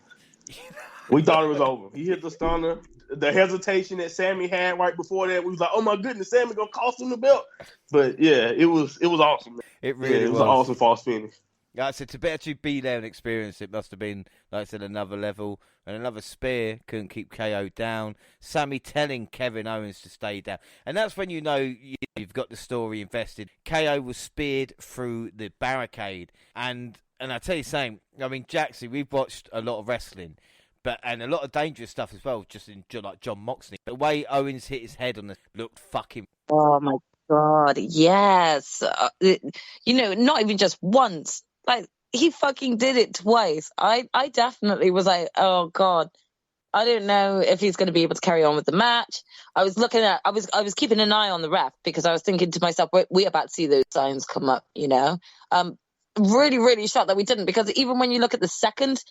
We thought it was over. He hit the stunner. The hesitation that Sammy had right before that, we was like, "Oh my goodness, Sammy gonna cost him the belt." But yeah, it was awesome. Man. It really was an awesome false finish. Yeah, I said to actually be there and experience it must have been, like I said, another level. And another spear couldn't keep KO down. Sammy telling Kevin Owens to stay down, and that's when you know you've got the story invested. KO was speared through the barricade, and I tell you something. I mean, Jaxie, we've watched a lot of wrestling. And a lot of dangerous stuff as well, just in like John Moxley. The way Owens hit his head on the looked fucking. Oh my God, yes. Not even just once. Like, he fucking did it twice. I definitely was like, oh God, I don't know if he's going to be able to carry on with the match. I was keeping an eye on the ref because I was thinking to myself, we're about to see those signs come up, Really, really shocked that we didn't, because even when you look at the second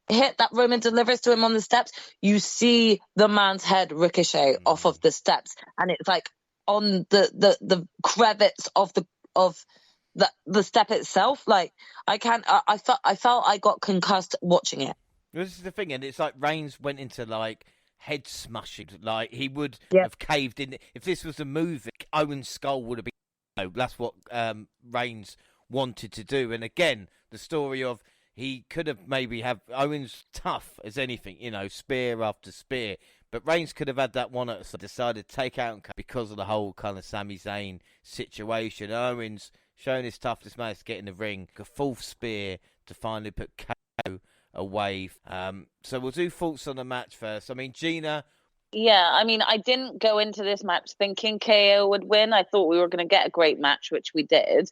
hit that Roman delivers to him on the steps, you see the man's head ricochet off of the steps, and it's like on the crevice of the step itself. Like, I felt I got concussed watching it. This is the thing, and it's like Reigns went into like head smushing, like he would have caved in. If this was a movie, Owen's skull would have been. That's what Reigns wanted to do, and again, the story of. He could have maybe have Owens tough as anything, spear after spear. But Reigns could have had that one at decided to take out because of the whole kind of Sami Zayn situation. Owens showing his toughness, managed to get in the ring, a fourth spear to finally put KO away. So we'll do thoughts on the match first. I mean, Gina. Yeah, I mean, I didn't go into this match thinking KO would win. I thought we were going to get a great match, which we did.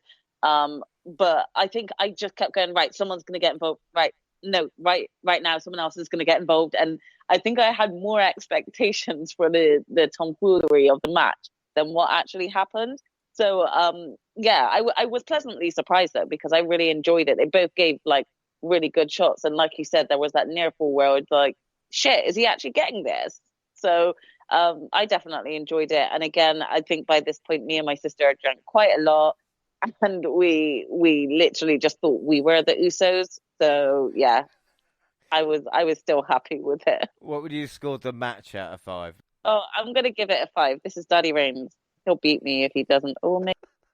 But I think I just kept going, right, someone's going to get involved. Right now, someone else is going to get involved. And I think I had more expectations for the tomfoolery of the match than what actually happened. So, I was pleasantly surprised, though, because I really enjoyed it. They both gave, like, really good shots. And like you said, there was that near fall where it's like, shit, is he actually getting this? So I definitely enjoyed it. And again, I think by this point, me and my sister had drank quite a lot. And we literally just thought we were the Usos. So yeah, I was still happy with it. What would you score the match out of 5? Oh, I'm gonna give it a 5. This is Daddy Reigns. He'll beat me if he doesn't. Or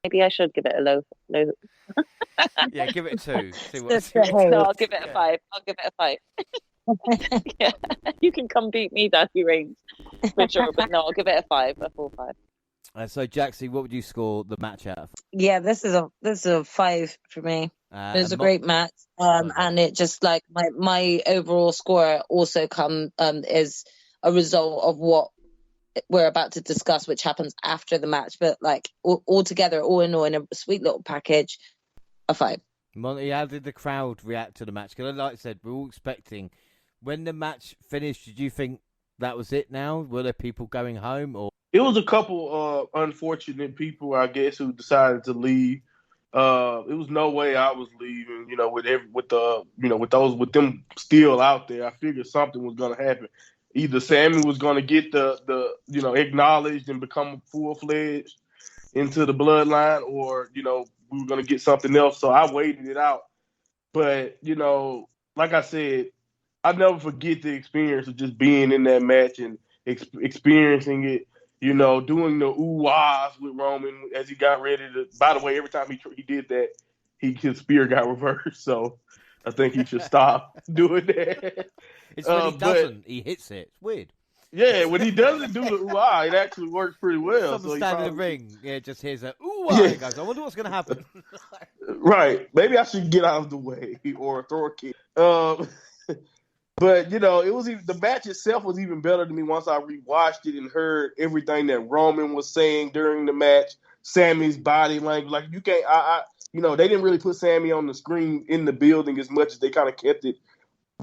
maybe I should give it a low. Yeah, give it a 2. No, I'll give it a 5. I'll give it a 5. Yeah, you can come beat me, Daddy Reigns, for sure. But no, I'll give it a full 5. So, Jaxie, what would you score the match out of? Yeah, this is a 5 for me. It was a great match, and it just like my overall score also is a result of what we're about to discuss, which happens after the match. But like all together, all in all, in a sweet little package, a 5. Monty, how did the crowd react to the match? Because, like I said, we're all expecting when the match finished. Did you think that was it? Now, were there people going home or? It was a couple unfortunate people, I guess, who decided to leave. It was no way I was leaving. With them still out there, I figured something was gonna happen. Either Sammy was gonna get the acknowledged and become full fledged into the bloodline, or we were gonna get something else. So I waited it out. But like I said, I never forget the experience of just being in that match and experiencing it. Doing the ooh-ahs with Roman as he got ready to. By the way, every time he did that, his spear got reversed. So I think he should stop doing that. It's when he doesn't, he hits it. It's weird. Yeah, when he doesn't do the ooh-ah, it actually works pretty well. Someone standing in the ring, just hears a ooh-ah, Yeah. and he goes, I wonder what's going to happen. Right. Maybe I should get out of the way or throw a kick. But it was the match itself was even better to me once I rewatched it and heard everything that Roman was saying during the match. Sammy's body language, like you can't. They didn't really put Sammy on the screen in the building as much as they kind of kept it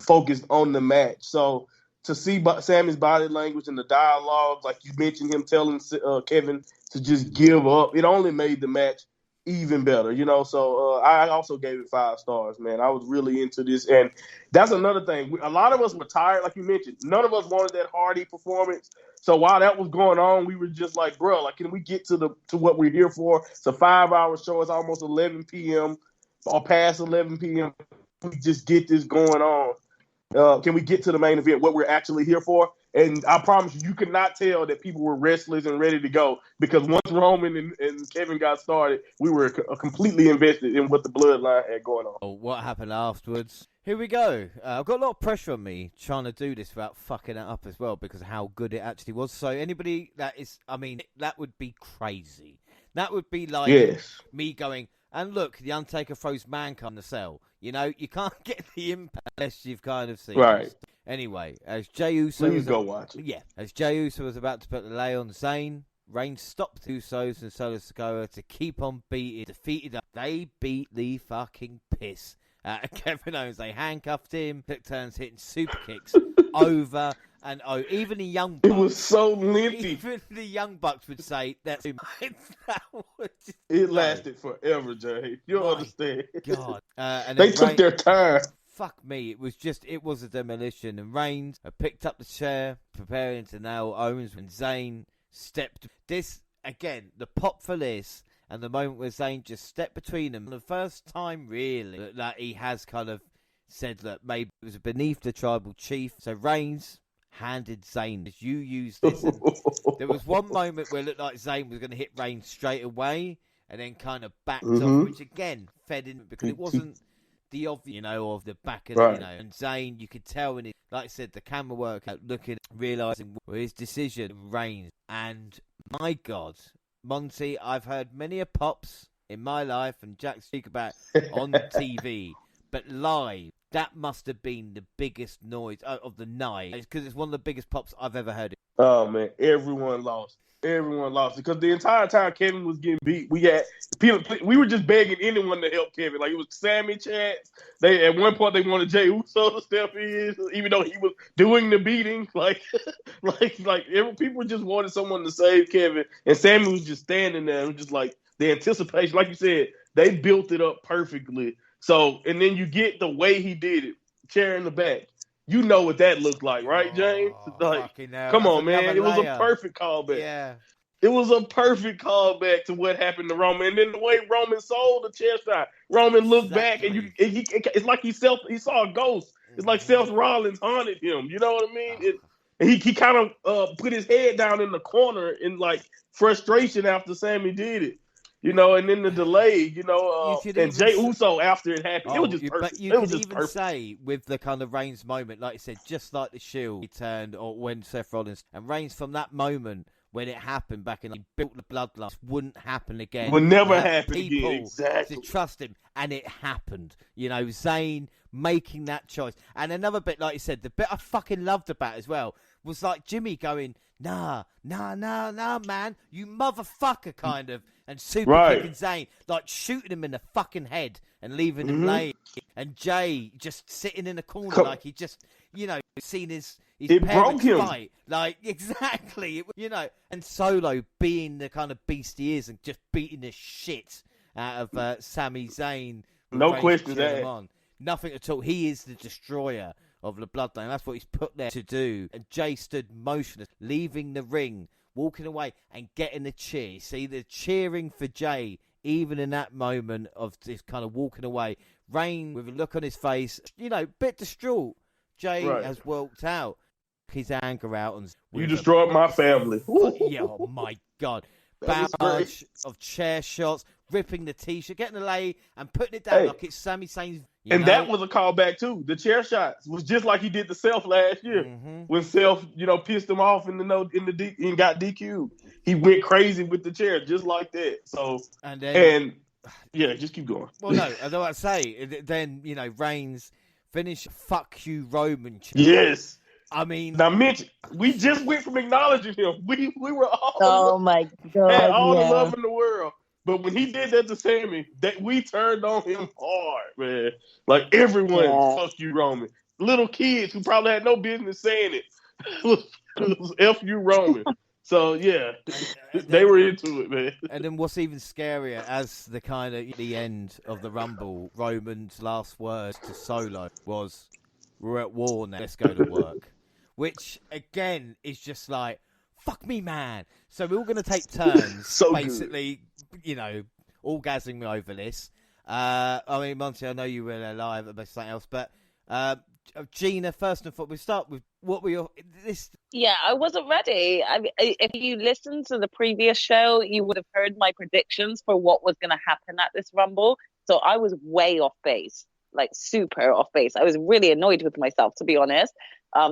focused on the match. So to see Sammy's body language and the dialogue, like you mentioned, him telling Kevin to just give up, it only made the match even better, So I also gave it 5 stars, man. I was really into this, and that's another thing. A lot of us were tired, like you mentioned. None of us wanted that Hardy performance. So while that was going on, we were just like, bro, like, can we get to what we're here for? It's a 5-hour show. It's almost 11 p.m. or past 11 p.m. We just get this going on. Can we get to the main event, what we're actually here for? And I promise you could not tell that people were restless and ready to go, because once Roman and Kevin got started, we were completely invested in what the bloodline had going on. Oh, what happened afterwards? Here we go. I've got a lot of pressure on me trying to do this without fucking it up as well, because of how good it actually was. So anybody that would be crazy. That would be like me going, and look, The Undertaker throws Mankind in the cell. You can't get the impact unless you've kind of seen right. This. Anyway, as Jey Uso watch it. Yeah, as Jey Uso was about to put the lay on Zayn, Reigns stopped the Usos and Solo Sikoa to keep on beating. Defeated them. They beat the fucking piss out of Kevin Owens. They handcuffed him, took turns hitting super kicks over and over. Even the Young Bucks. It was so lengthy. Even the Young Bucks would say, that's too much. It lasted forever, Jay. You don't understand. God. And they took their time. Fuck me, it was a demolition. And Reigns picked up the chair, preparing to nail Owens when Zayn stepped. This, again, the pop for this, and the moment where Zayn just stepped between them. The first time, really, that he has kind of said that maybe it was beneath the tribal chief. So Reigns handed Zayn, as you used this. And there was one moment where it looked like Zayn was going to hit Reigns straight away, and then kind of backed off, which again fed in because it wasn't the obvious, of the back of right. And Zayn, you could tell in it, like I said, the camera work, looking, realising his decision Reigns. And my God, Monty, I've heard many a pops in my life, and Jack speak about on TV, but live, that must have been the biggest noise of the night, because it's one of the biggest pops I've ever heard. Oh man, everyone lost. Everyone lost because the entire time Kevin was getting beat, we were just begging anyone to help Kevin. Like, it was Sammy chats. They at one point they wanted Jey Uso to step in, even though he was doing the beating. People just wanted someone to save Kevin, and Sammy was just standing there. It was just like the anticipation, like you said, they built it up perfectly. So, and then you get the way he did it, chair in the back. You know what that looked like, right, James? Come on, man. It was a perfect callback. Yeah. It was a perfect callback to what happened to Roman. And then the way Roman sold the chair shot. Roman looked back, and it's like he saw a ghost. It's like Seth Rollins haunted him. You know what I mean? He kind of put his head down in the corner in, like, frustration after Sammy did it. And then the delay, and Jey Uso after it happened. It was just perfect. But you could even say, with the kind of Reigns moment, like you said, just like the Shield, he turned, or when Seth Rollins, and Reigns from that moment, when it happened back in, he built the bloodline, wouldn't happen again. Would never happen again. Exactly. To trust him, and it happened. Zayn making that choice. And another bit, like you said, the bit I fucking loved about as well, was like Jimmy going, nah, man, you motherfucker, kind of, and super kicking Zayn, like shooting him in the fucking head and leaving him laying, and Jey just sitting in the corner like he just, seen his parents fight, like, exactly, and Solo being the kind of beast he is and just beating the shit out of Sami Zayn. with No Reigns questions cheering him asked. on. Nothing at all. He is the destroyer of the Bloodline. That's what he's put there to do. And Jay stood motionless, leaving the ring, walking away and getting the cheer. See, the cheering for Jay, even in that moment of this kind of walking away. Reigns, with a look on his face, bit distraught. Jay has walked out. His anger out. And You destroyed my family. Yeah, oh my God. Barrage of chair shots, ripping the t-shirt, getting the lay and putting it down like it's Sami Zayn's. That was a callback too. The chair shots was just like he did to Self last year when Self, pissed him off and got DQ'd. He went crazy with the chair just like that. So just keep going. Well, no, as I say, then Reigns finished "fuck you, Roman." Yes. I mean, now Mitch, we just went from acknowledging him. We were all my God, had all the love in the world. But when he did that to Sammy, that we turned on him hard, man. Like everyone, fuck you, Roman. Little kids who probably had no business saying it. It was F you, Roman. So yeah, they were into it, man. And then what's even scarier, as the end of the Rumble, Roman's last words to Solo was, "We're at war now. Let's go to work." Which again is just like, fuck me, man. So we're all going to take turns, basically, orgasming me over this. I mean, Monty, I know you were alive about something else, but Gina, first and foremost, we start with what were your this. Yeah, I wasn't ready. I mean, if you listened to the previous show, you would have heard my predictions for what was going to happen at this Rumble. So I was way off base, like super off base. I was really annoyed with myself, to be honest,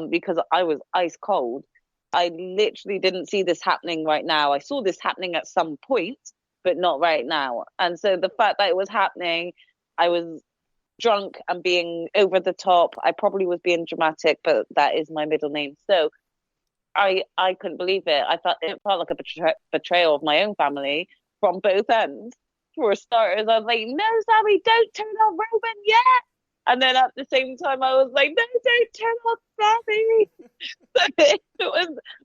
because I was ice cold. I literally didn't see this happening right now. I saw this happening at some point, but not right now. And so the fact that it was happening, I was drunk and being over the top. I probably was being dramatic, but that is my middle name. So I couldn't believe it. It felt like a betrayal of my own family from both ends. For starters, I was like, no, Sammy, don't turn on Roman yet. And then at the same time, I was like, no, don't turn on Sammy.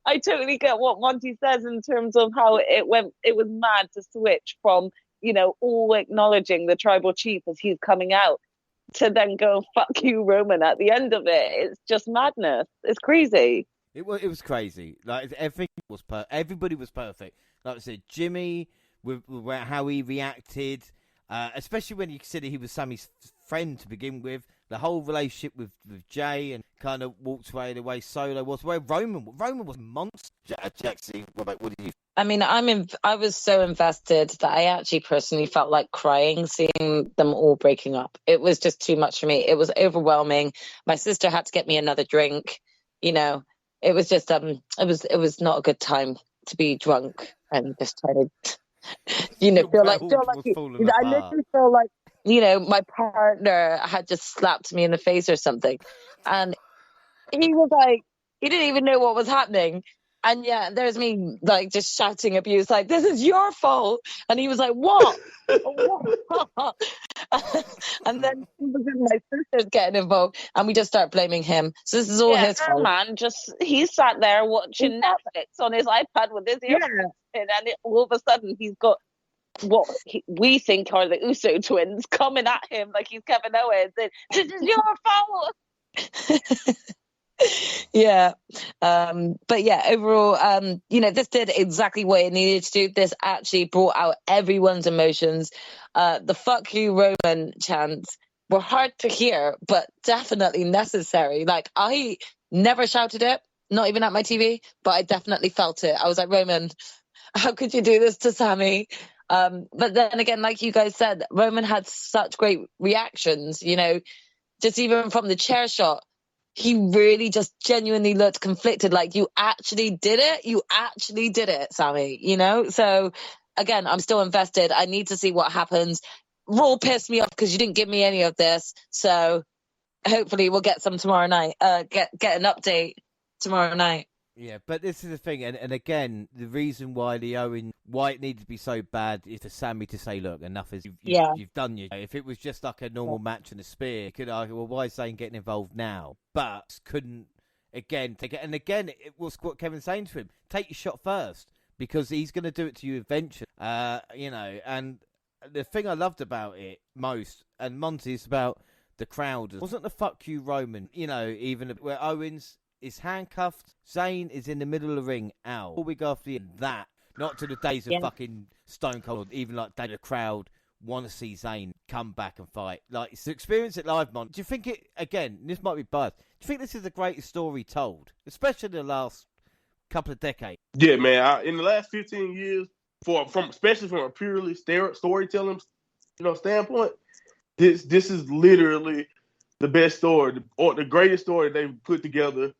I totally get what Monty says in terms of how it went. It was mad to switch from, all acknowledging the tribal chief as he's coming out to then go, fuck you, Roman, at the end of it. It's just madness. It's crazy. It was crazy. Like, everything was everybody was perfect. Like I said, Jimmy, with how he reacted, especially when you consider he was Sammy's friend to begin with. The whole relationship with Jay, and kind of walked away the way Solo was. Where Roman was a monster. Jaxie, what did you? I mean, I was so invested that I actually personally felt like crying seeing them all breaking up. It was just too much for me. It was overwhelming. My sister had to get me another drink. It was just it was not a good time to be drunk and just trying to feel like I literally feel like my partner had just slapped me in the face or something, and he was like, he didn't even know what was happening. And yeah, there's me like just shouting abuse, like, this is your fault. And he was like, what? And then my sister's getting involved, and we just start blaming him. So this is all his fault. Man, he sat there watching Netflix on his iPad with his earphones in, and all of a sudden he's got what we think are the Uso twins coming at him like he's Kevin Owens. And, this is your fault. Yeah. But yeah, overall, this did exactly what it needed to do. This actually brought out everyone's emotions. The fuck you Roman chants were hard to hear, but definitely necessary. Like, I never shouted it, not even at my TV, but I definitely felt it. I was like, Roman, how could you do this to Sammy? But then again, like you guys said, Roman had such great reactions, just even from the chair shot. He really just genuinely looked conflicted. Like, you actually did it. You actually did it, Sammy, So, again, I'm still invested. I need to see what happens. Raw pissed me off because you didn't give me any of this. So, hopefully we'll get some tomorrow night. Get an update tomorrow night. Yeah, but this is the thing, and again, the reason why it needed to be so bad is for Sammy to say, look, enough is you've done your. If it was just like a normal match and a spear, you could argue, well, why is Zayn getting involved now? But couldn't again take it, and again, it was what Kevin's saying to him: take your shot first, because he's going to do it to you eventually. And the thing I loved about it most, and Monty, is about the crowd. It wasn't the fuck you Roman, even where Owens is handcuffed, Zayn is in the middle of the ring, out. All we go after that, not to the days of fucking Stone Cold, even like the crowd want to see Zayn come back and fight. Like, to experience it live, Mon. Do you think it, again, this might be biased, do you think this is the greatest story told? Especially in the last couple of decades. Yeah, man. In the last 15 years, especially from a purely storytelling, standpoint, this is literally the best story, or the greatest story they've put together,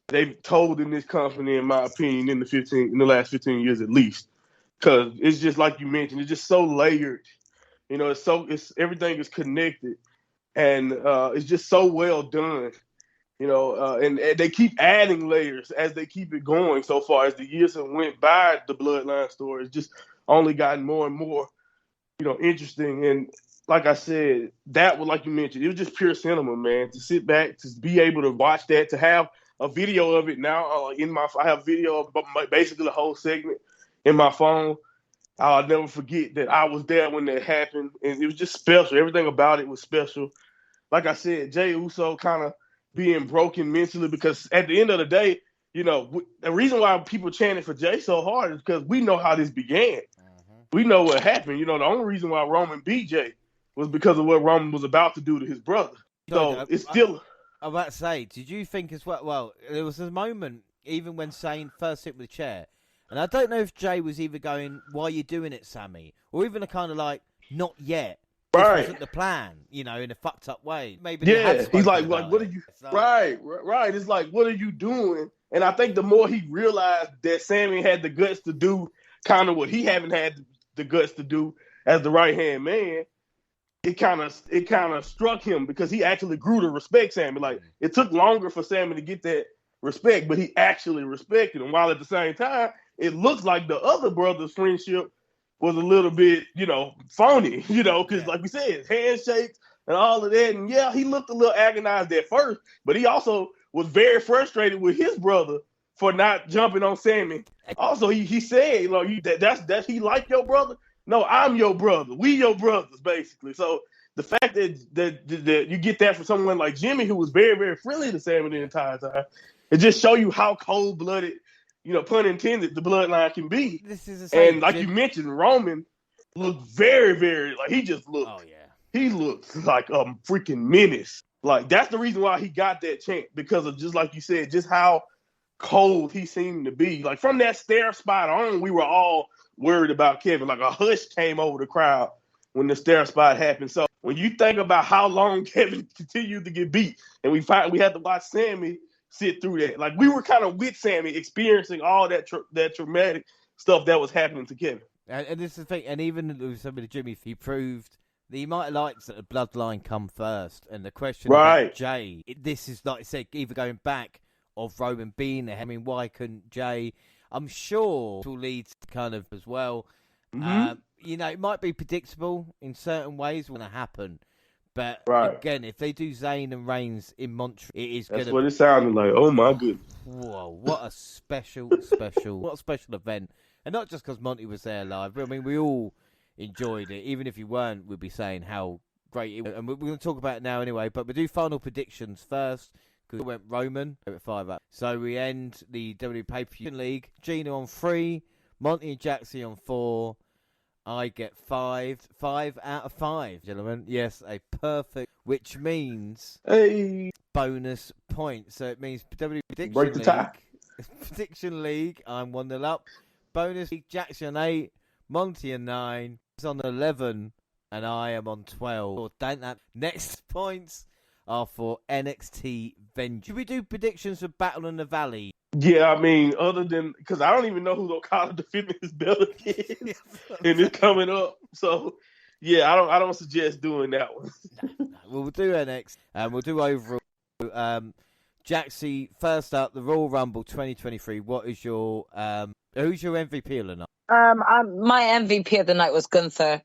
they've told in this company, in my opinion, in the last 15 years at least. Because it's just like you mentioned, it's just so layered. It's everything is connected, and it's just so well done. And they keep adding layers as they keep it going. So far as the years have went by, the Bloodline story has just only gotten more and more, interesting. And like I said, that was, like you mentioned, it was just pure cinema, man. To sit back, to be able to watch that, to have a video of it now I have video of basically the whole segment in my phone. I'll never forget that I was there when that happened, and it was just special. Everything about it was special. Like I said, Jey Uso kind of being broken mentally, because at the end of the day, the reason why people chanted for Jey so hard is because we know how this began. Mm-hmm. We know what happened. The only reason why Roman beat Jey was because of what Roman was about to do to his brother. So it's still... I'm about to say, did you think as well, there was a moment, even when Zayn first hit with the chair, and I don't know if Jey was either going, why are you doing it, Sammy? Or even a kind of like, not yet. This wasn't the plan, in a fucked up way. Maybe he's like, what are you... Right. It's like, what are you doing? And I think the more he realized that Sammy had the guts to do kind of what he haven't had the guts to do as the right-hand man, it kind of struck him, because he actually grew to respect Sammy. Like, it took longer for Sammy to get that respect, but he actually respected him. While at the same time, it looks like the other brother's friendship was a little bit, phony, because like we said, handshakes and all of that. And yeah, he looked a little agonized at first, but he also was very frustrated with his brother for not jumping on Sammy. Also, he said, that's he like your brother? No, I'm your brother. We your brothers, basically. So the fact that you get that from someone like Jimmy, who was very, very friendly to Sammy the entire time, it just show you how cold-blooded, pun intended, the bloodline can be. This is the same. And like you mentioned, Roman looked very, very, he just looked. Oh, yeah. He looked like a freaking menace. Like, that's the reason why he got that chant, because of, just like you said, just how cold he seemed to be. Like, from that stair spot on, we were all worried about Kevin. Like, a hush came over the crowd when the stair spot happened. So when you think about how long Kevin continued to get beat, and we had to watch Sammy sit through that. Like, we were kind of with Sammy, experiencing all that traumatic stuff that was happening to Kevin. And this is the thing, and even with somebody, Jimmy, he proved that he might have liked that the bloodline come first. And the question about Jey, this is, like I said, either going back of Roman being there. I mean, why couldn't Jey? I'm sure it will lead to kind of as well. Mm-hmm. It might be predictable in certain ways when it happen. But again, if they do Zayn and Reigns in Montreal, it is That's what it sounded like. Oh my goodness! Whoa, what a special event! And not just because Monty was there live. But I mean, we all enjoyed it. Even if you weren't, we'd be saying how great it was. And we're going to talk about it now anyway. But we do final predictions first, because we went Roman at 5 up. So we end the WWE Pay-Per-View League. Gina on 3, Monty and Jaxie on 4. I get 5 out of 5, gentlemen. Yes, a perfect, which means bonus point. So it means WWE Prediction League, I'm 1-0 up. Bonus League, Jaxie on 8, Monty on 9, is on 11, and I am on 12. Next points are for NXT Vengeance. Should we do predictions for Battle in the Valley? Yeah, I mean, other than, because I don't even know who's Okada defending his belt is, and it's coming up. So, yeah, I don't suggest doing that one. No. We'll do NXT, and we'll do overall. Jaxie, first up, the Royal Rumble 2023. What is your who's your MVP of the night? My MVP of the night was Gunther.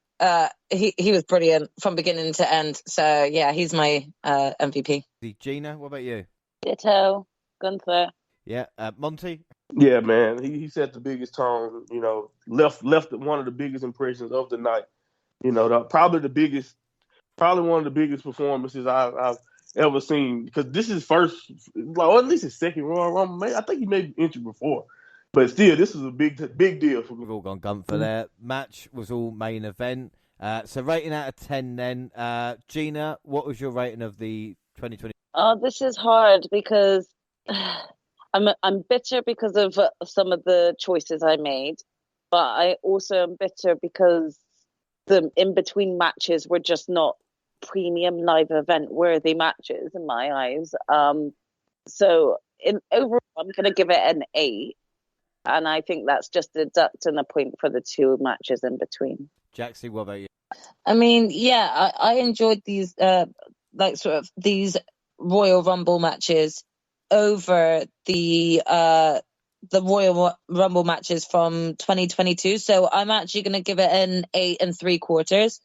He was brilliant from beginning to end. So yeah, he's my MVP. Gina, what about you? Ditto, Gunther. Yeah, Monty. Yeah, man, he set the biggest tone. Left one of the biggest impressions of the night. Probably one of the biggest performances I've ever seen. Because this is first, or at least his second Royal Rumble. I think he may be injured before, but still, this is a big deal for me. We've all gone Gunther there. Match was all main event. So rating out of 10 then. Gina, what was your rating of the 2020? Oh, this is hard because I'm bitter because of some of the choices I made, but I also am bitter because the in-between matches were just not premium live event worthy matches in my eyes. So overall, I'm going to give it an 8. And I think that's just deducting a point for the 2 matches in between. Jaxie, what about you? I mean, yeah, I enjoyed these these Royal Rumble matches over the Royal Rumble matches from 2022. So I'm actually going to give it an 8 3/4.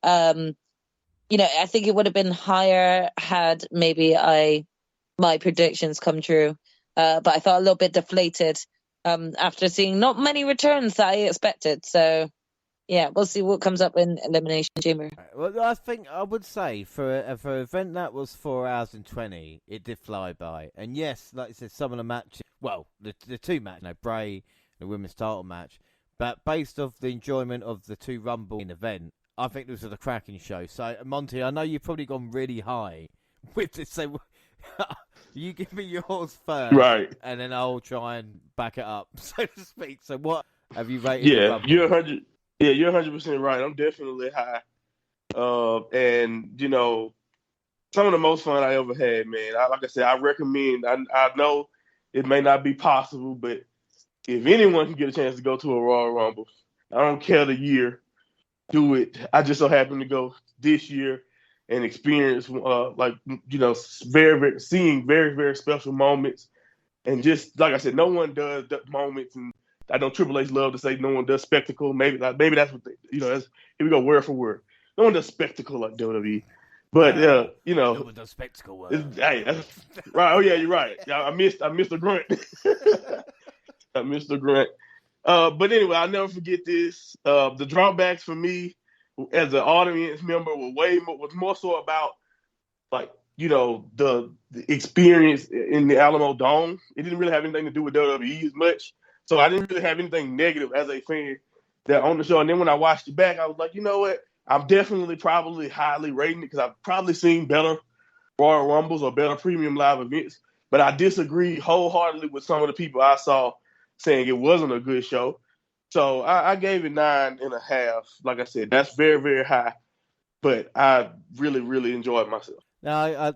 I think it would have been higher had maybe my predictions come true. But I felt a little bit deflated after seeing not many returns that I expected. So, yeah, we'll see what comes up in Elimination Chamber. Well, I think I would say for an event that was 4 hours and 20, it did fly by. And yes, like I said, some of the matches, well, the 2 matches, Bray, the women's title match, but based off the enjoyment of the 2 Rumble in event, I think this was a cracking show. So, Monty, I know you've probably gone really high with this. So, you give me yours first, right? And then I'll try and back it up, so to speak. So, what have you rated? Yeah, you're 100. Yeah, you're 100% right. I'm definitely high. And some of the most fun I ever had, man. Like I said, I recommend. I know it may not be possible, but if anyone can get a chance to go to a Royal Rumble, I don't care the year, do it. I just so happen to go this year and experience, seeing very, very special moments. And just like I said, no one does moments, and I know Triple H love to say no one does spectacle. Maybe that's what here we go word for word. No one does spectacle like WWE, but no one does spectacle. Hey, that's right. Oh yeah, you're right. I missed the grunt. I missed the grunt. But anyway, I'll never forget this. The drawbacks for me as an audience member was more so about the experience in the Alamo Dome. It didn't really have anything to do with WWE as much. So I didn't really have anything negative as a fan that on the show. And then when I watched it back, I was like, you know what? I'm definitely probably highly rating it because I've probably seen better Royal Rumbles or better premium live events. But I disagree wholeheartedly with some of the people I saw saying it wasn't a good show. So I gave it 9.5. Like I said, that's very, very high. But I really, really enjoyed myself. No,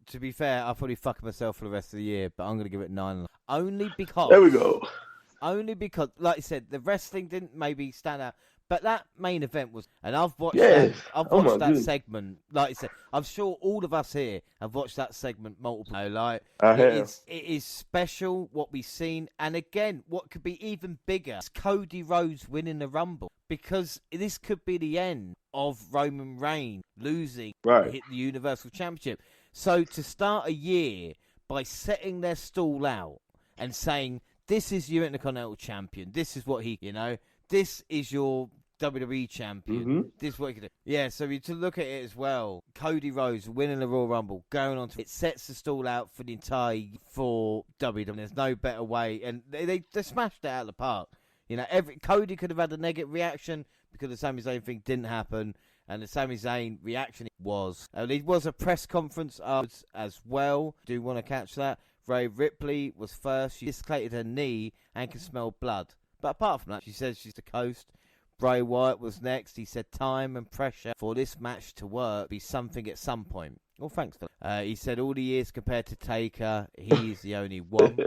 to be fair, I'll probably fuck myself for the rest of the year, but I'm going to give it 9. Only because... There we go. Only because, like I said, the wrestling didn't maybe stand out, but that main event was... And I've watched that segment. Like I said, I'm sure all of us here have watched that segment multiple times. It is special what we've seen. And again, what could be even bigger is Cody Rhodes winning the Rumble. Because this could be the end of Roman Reigns losing the Universal Championship. So to start a year by setting their stall out and saying, this is your Intercontinental Champion, this is what this is your WWE Champion, this is what he can do. Yeah, so to look at it as well, Cody Rhodes winning the Royal Rumble, going on to it sets the stall out for the entire for WWE. There's no better way, and they smashed it out of the park. Cody could have had a negative reaction because the Sami Zayn thing didn't happen, and the Sami Zayn reaction was. There was a press conference as well. Do you want to catch that? Rhea Ripley was first. She dislocated her knee and can smell blood. But apart from that, she says she's the coast. Bray Wyatt was next. He said time and pressure for this match to work be something at some point. Well, thanks for that. He said all the years compared to Taker, he's the only one.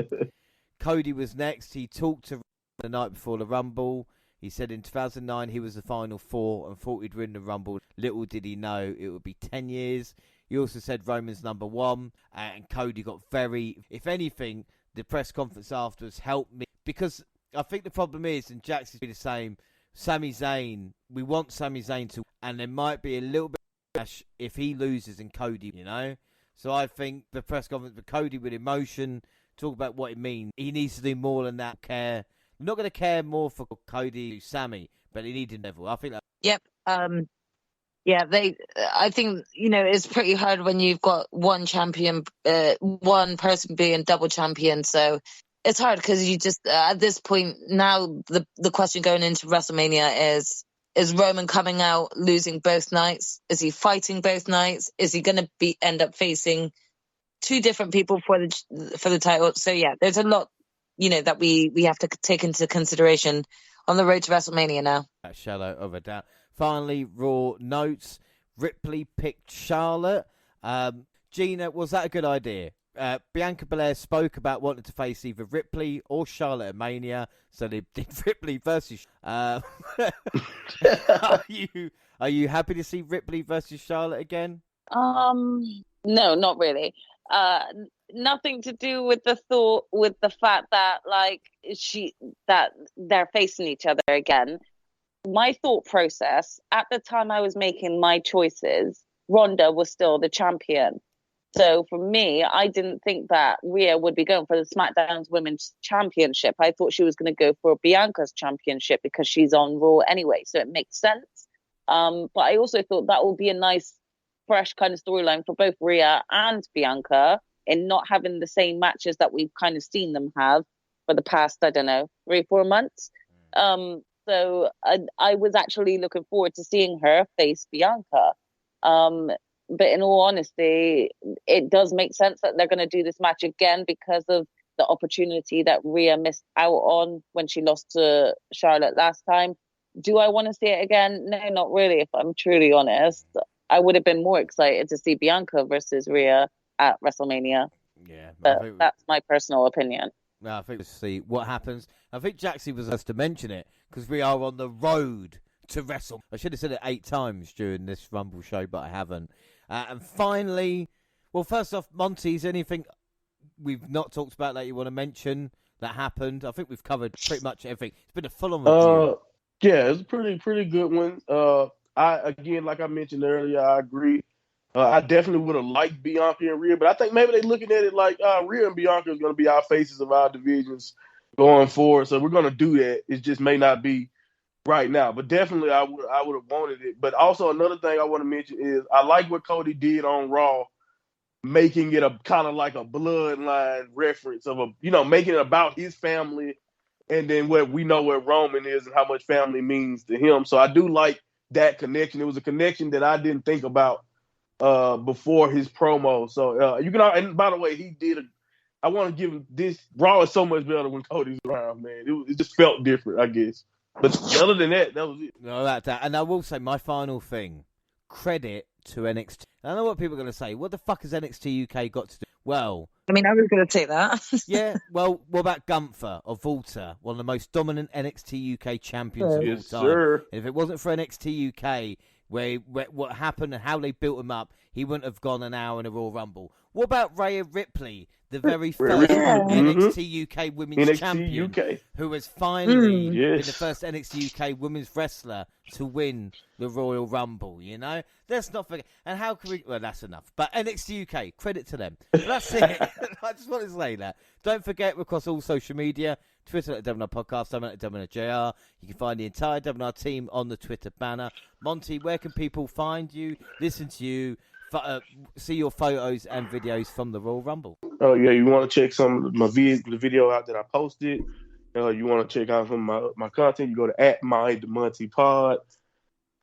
Cody was next. He talked to the night before the Rumble. He said in 2009 he was the Final Four and thought he'd win the Rumble. Little did he know it would be 10 years. He also said Roman's number 1, and Cody got if anything, the press conference afterwards helped me. Because I think the problem is, and Jaxie's be the same, Sami Zayn, we want Sami Zayn to, and there might be a little bit of clash if he loses and Cody, So I think the press conference with Cody with emotion, talk about what it means. He needs to do more than that. I'm not going to care more for Cody Sami, but he needed level. I think that. Yep, Yeah, I think, it's pretty hard when you've got one champion, one person being double champion. So it's hard because you just, at this point now, the question going into WrestleMania is Roman coming out losing both nights? Is he fighting both nights? Is he going to end up facing two different people for the title? So yeah, there's a lot, that we have to take into consideration on the road to WrestleMania now. A shadow of a doubt. Finally, Raw notes. Ripley picked Charlotte. Gina, was that a good idea? Bianca Belair spoke about wanting to face either Ripley or Charlotte at Mania, so they did Ripley versus. Are you happy to see Ripley versus Charlotte again? No, not really. Nothing to do with the fact that that they're facing each other again. My thought process at the time I was making my choices, Ronda was still the champion. So for me, I didn't think that Rhea would be going for the SmackDown's Women's Championship. I thought she was going to go for Bianca's championship because she's on Raw anyway. So it makes sense. But I also thought that would be a nice, fresh kind of storyline for both Rhea and Bianca in not having the same matches that we've kind of seen them have for the past, 3-4 months. So I was actually looking forward to seeing her face Bianca. But in all honesty, it does make sense that they're going to do this match again because of the opportunity that Rhea missed out on when she lost to Charlotte last time. Do I want to see it again? No, not really, if I'm truly honest. I would have been more excited to see Bianca versus Rhea at WrestleMania. Yeah, but that's my personal opinion. No, I think we'll see what happens. I think Jaxie was asked to mention it because we are on the road to Wrestle. I should have said it 8 times during this Rumble show, but I haven't. And finally, well, first off, Monty, is anything we've not talked about that you want to mention that happened? I think we've covered pretty much everything. It's been a full-on review. Yeah, it's a pretty good one. Like I mentioned earlier, I agree. I definitely would have liked Bianca and Rhea, but I think maybe they're looking at it like Rhea and Bianca is going to be our faces of our divisions going forward. So we're going to do that. It just may not be right now, but definitely I would have wanted it. But also another thing I want to mention is I like what Cody did on Raw, making it a kind of like a bloodline reference of making it about his family, and then what we know what Roman is and how much family means to him. So I do like that connection. It was a connection that I didn't think about before his promo. So you can, and by the way, I want to give him this. Raw is so much better when Cody's around, man. It just felt different, I guess. But other than that, that was it. No, that. And I will say my final thing, credit to NXT. I know what people are going to say. What the fuck has NXT UK got to do? Well, I mean, I was going to say that. Yeah, well, what about Gunther or Walter, one of the most dominant NXT UK champions of all time? Sir. And if it wasn't for NXT UK, where what happened and how they built him up, he wouldn't have gone an hour in a Royal Rumble. What about Rhea Ripley, the very first NXT UK Women's Champion, who has finally been the first NXT UK Women's Wrestler to win the Royal Rumble, Let's not forget. And how can we... Well, that's enough. But NXT UK, credit to them. That's it. I just want to say that. Don't forget, we're across all social media. Twitter at WNR Podcast, I'm at WNR JR. You can find the entire WNR team on the Twitter banner. Monty, where can people find you, listen to you, see your photos and videos from the Royal Rumble? Oh, yeah, you want to check some of the video out that I posted. You want to check out some of my content, you go to @MindMontyPod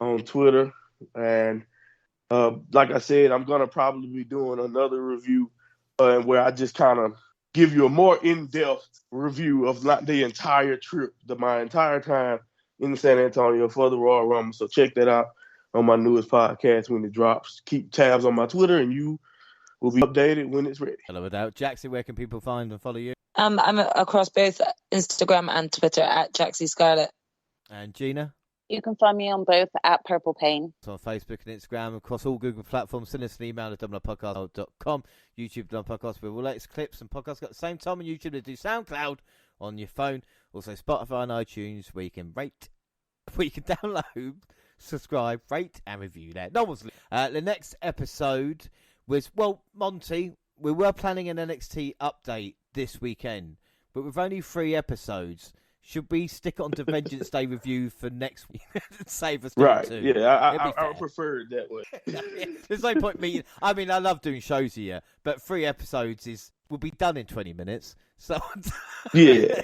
on Twitter. And like I said, I'm going to probably be doing another review where I just kind of give you a more in-depth review of the entire trip, my entire time in San Antonio for the Royal Rumble. So check that out on my newest podcast when it drops. Keep tabs on my Twitter, and you will be updated when it's ready. Hello, without Jaxie, where can people find and follow you? I'm across both Instagram and Twitter at Jaxie Scarlett. And Gina? You can find me on both at Purple Pain. So on Facebook and Instagram, across all Google platforms. Send us an email at WNRpodcast.com, YouTube Podcast with all latest clips and podcasts at the same time on YouTube. They do SoundCloud on your phone. Also Spotify and iTunes, where you can download, subscribe, rate, and review there. No one's the next episode was, Monty, we were planning an NXT update this weekend, but with only 3 episodes, should we stick it onto Vengeance Day review for next week? Save us doing Right. 2. Yeah, I fair. would prefer it that way. There's no point me. I mean, I love doing shows here, but 3 episodes will be done in 20 minutes. So Yeah.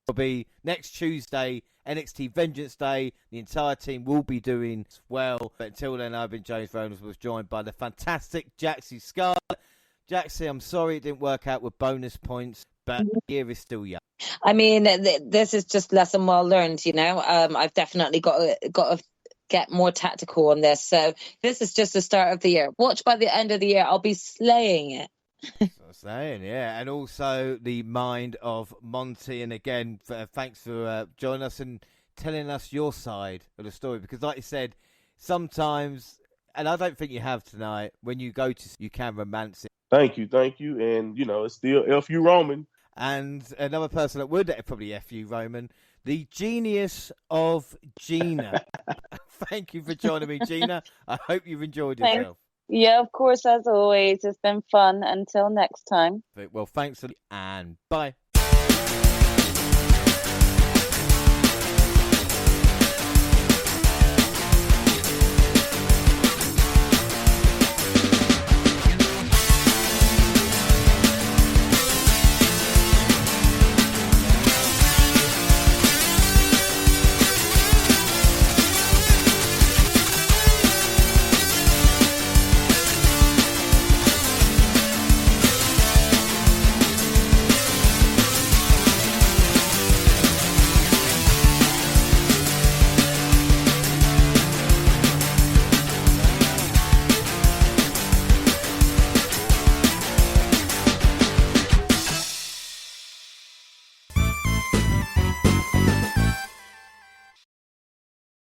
it'll be next Tuesday, NXT Vengeance Day. The entire team will be doing well. But until then, I've been James Reynolds, was joined by the fantastic Jaxie Scarlett. Jaxie, I'm sorry it didn't work out with bonus points, but the year is still young. I mean, this is just lesson well learned, you know. I've definitely got to get more tactical on this. So this is just the start of the year. Watch by the end of the year, I'll be slaying it. That's what I'm saying, yeah. And also the mind of Monty. And again, thanks for joining us and telling us your side of the story. Because like you said, sometimes, and I don't think you have tonight, when you go to, you can romance it. Thank you. And, it's still F.U. Roman. And another person that would probably F.U. Roman, the genius of Gina. Thank you for joining me, Gina. I hope you've enjoyed yourself. Yeah, of course, as always. It's been fun. Until next time. Well, thanks and bye.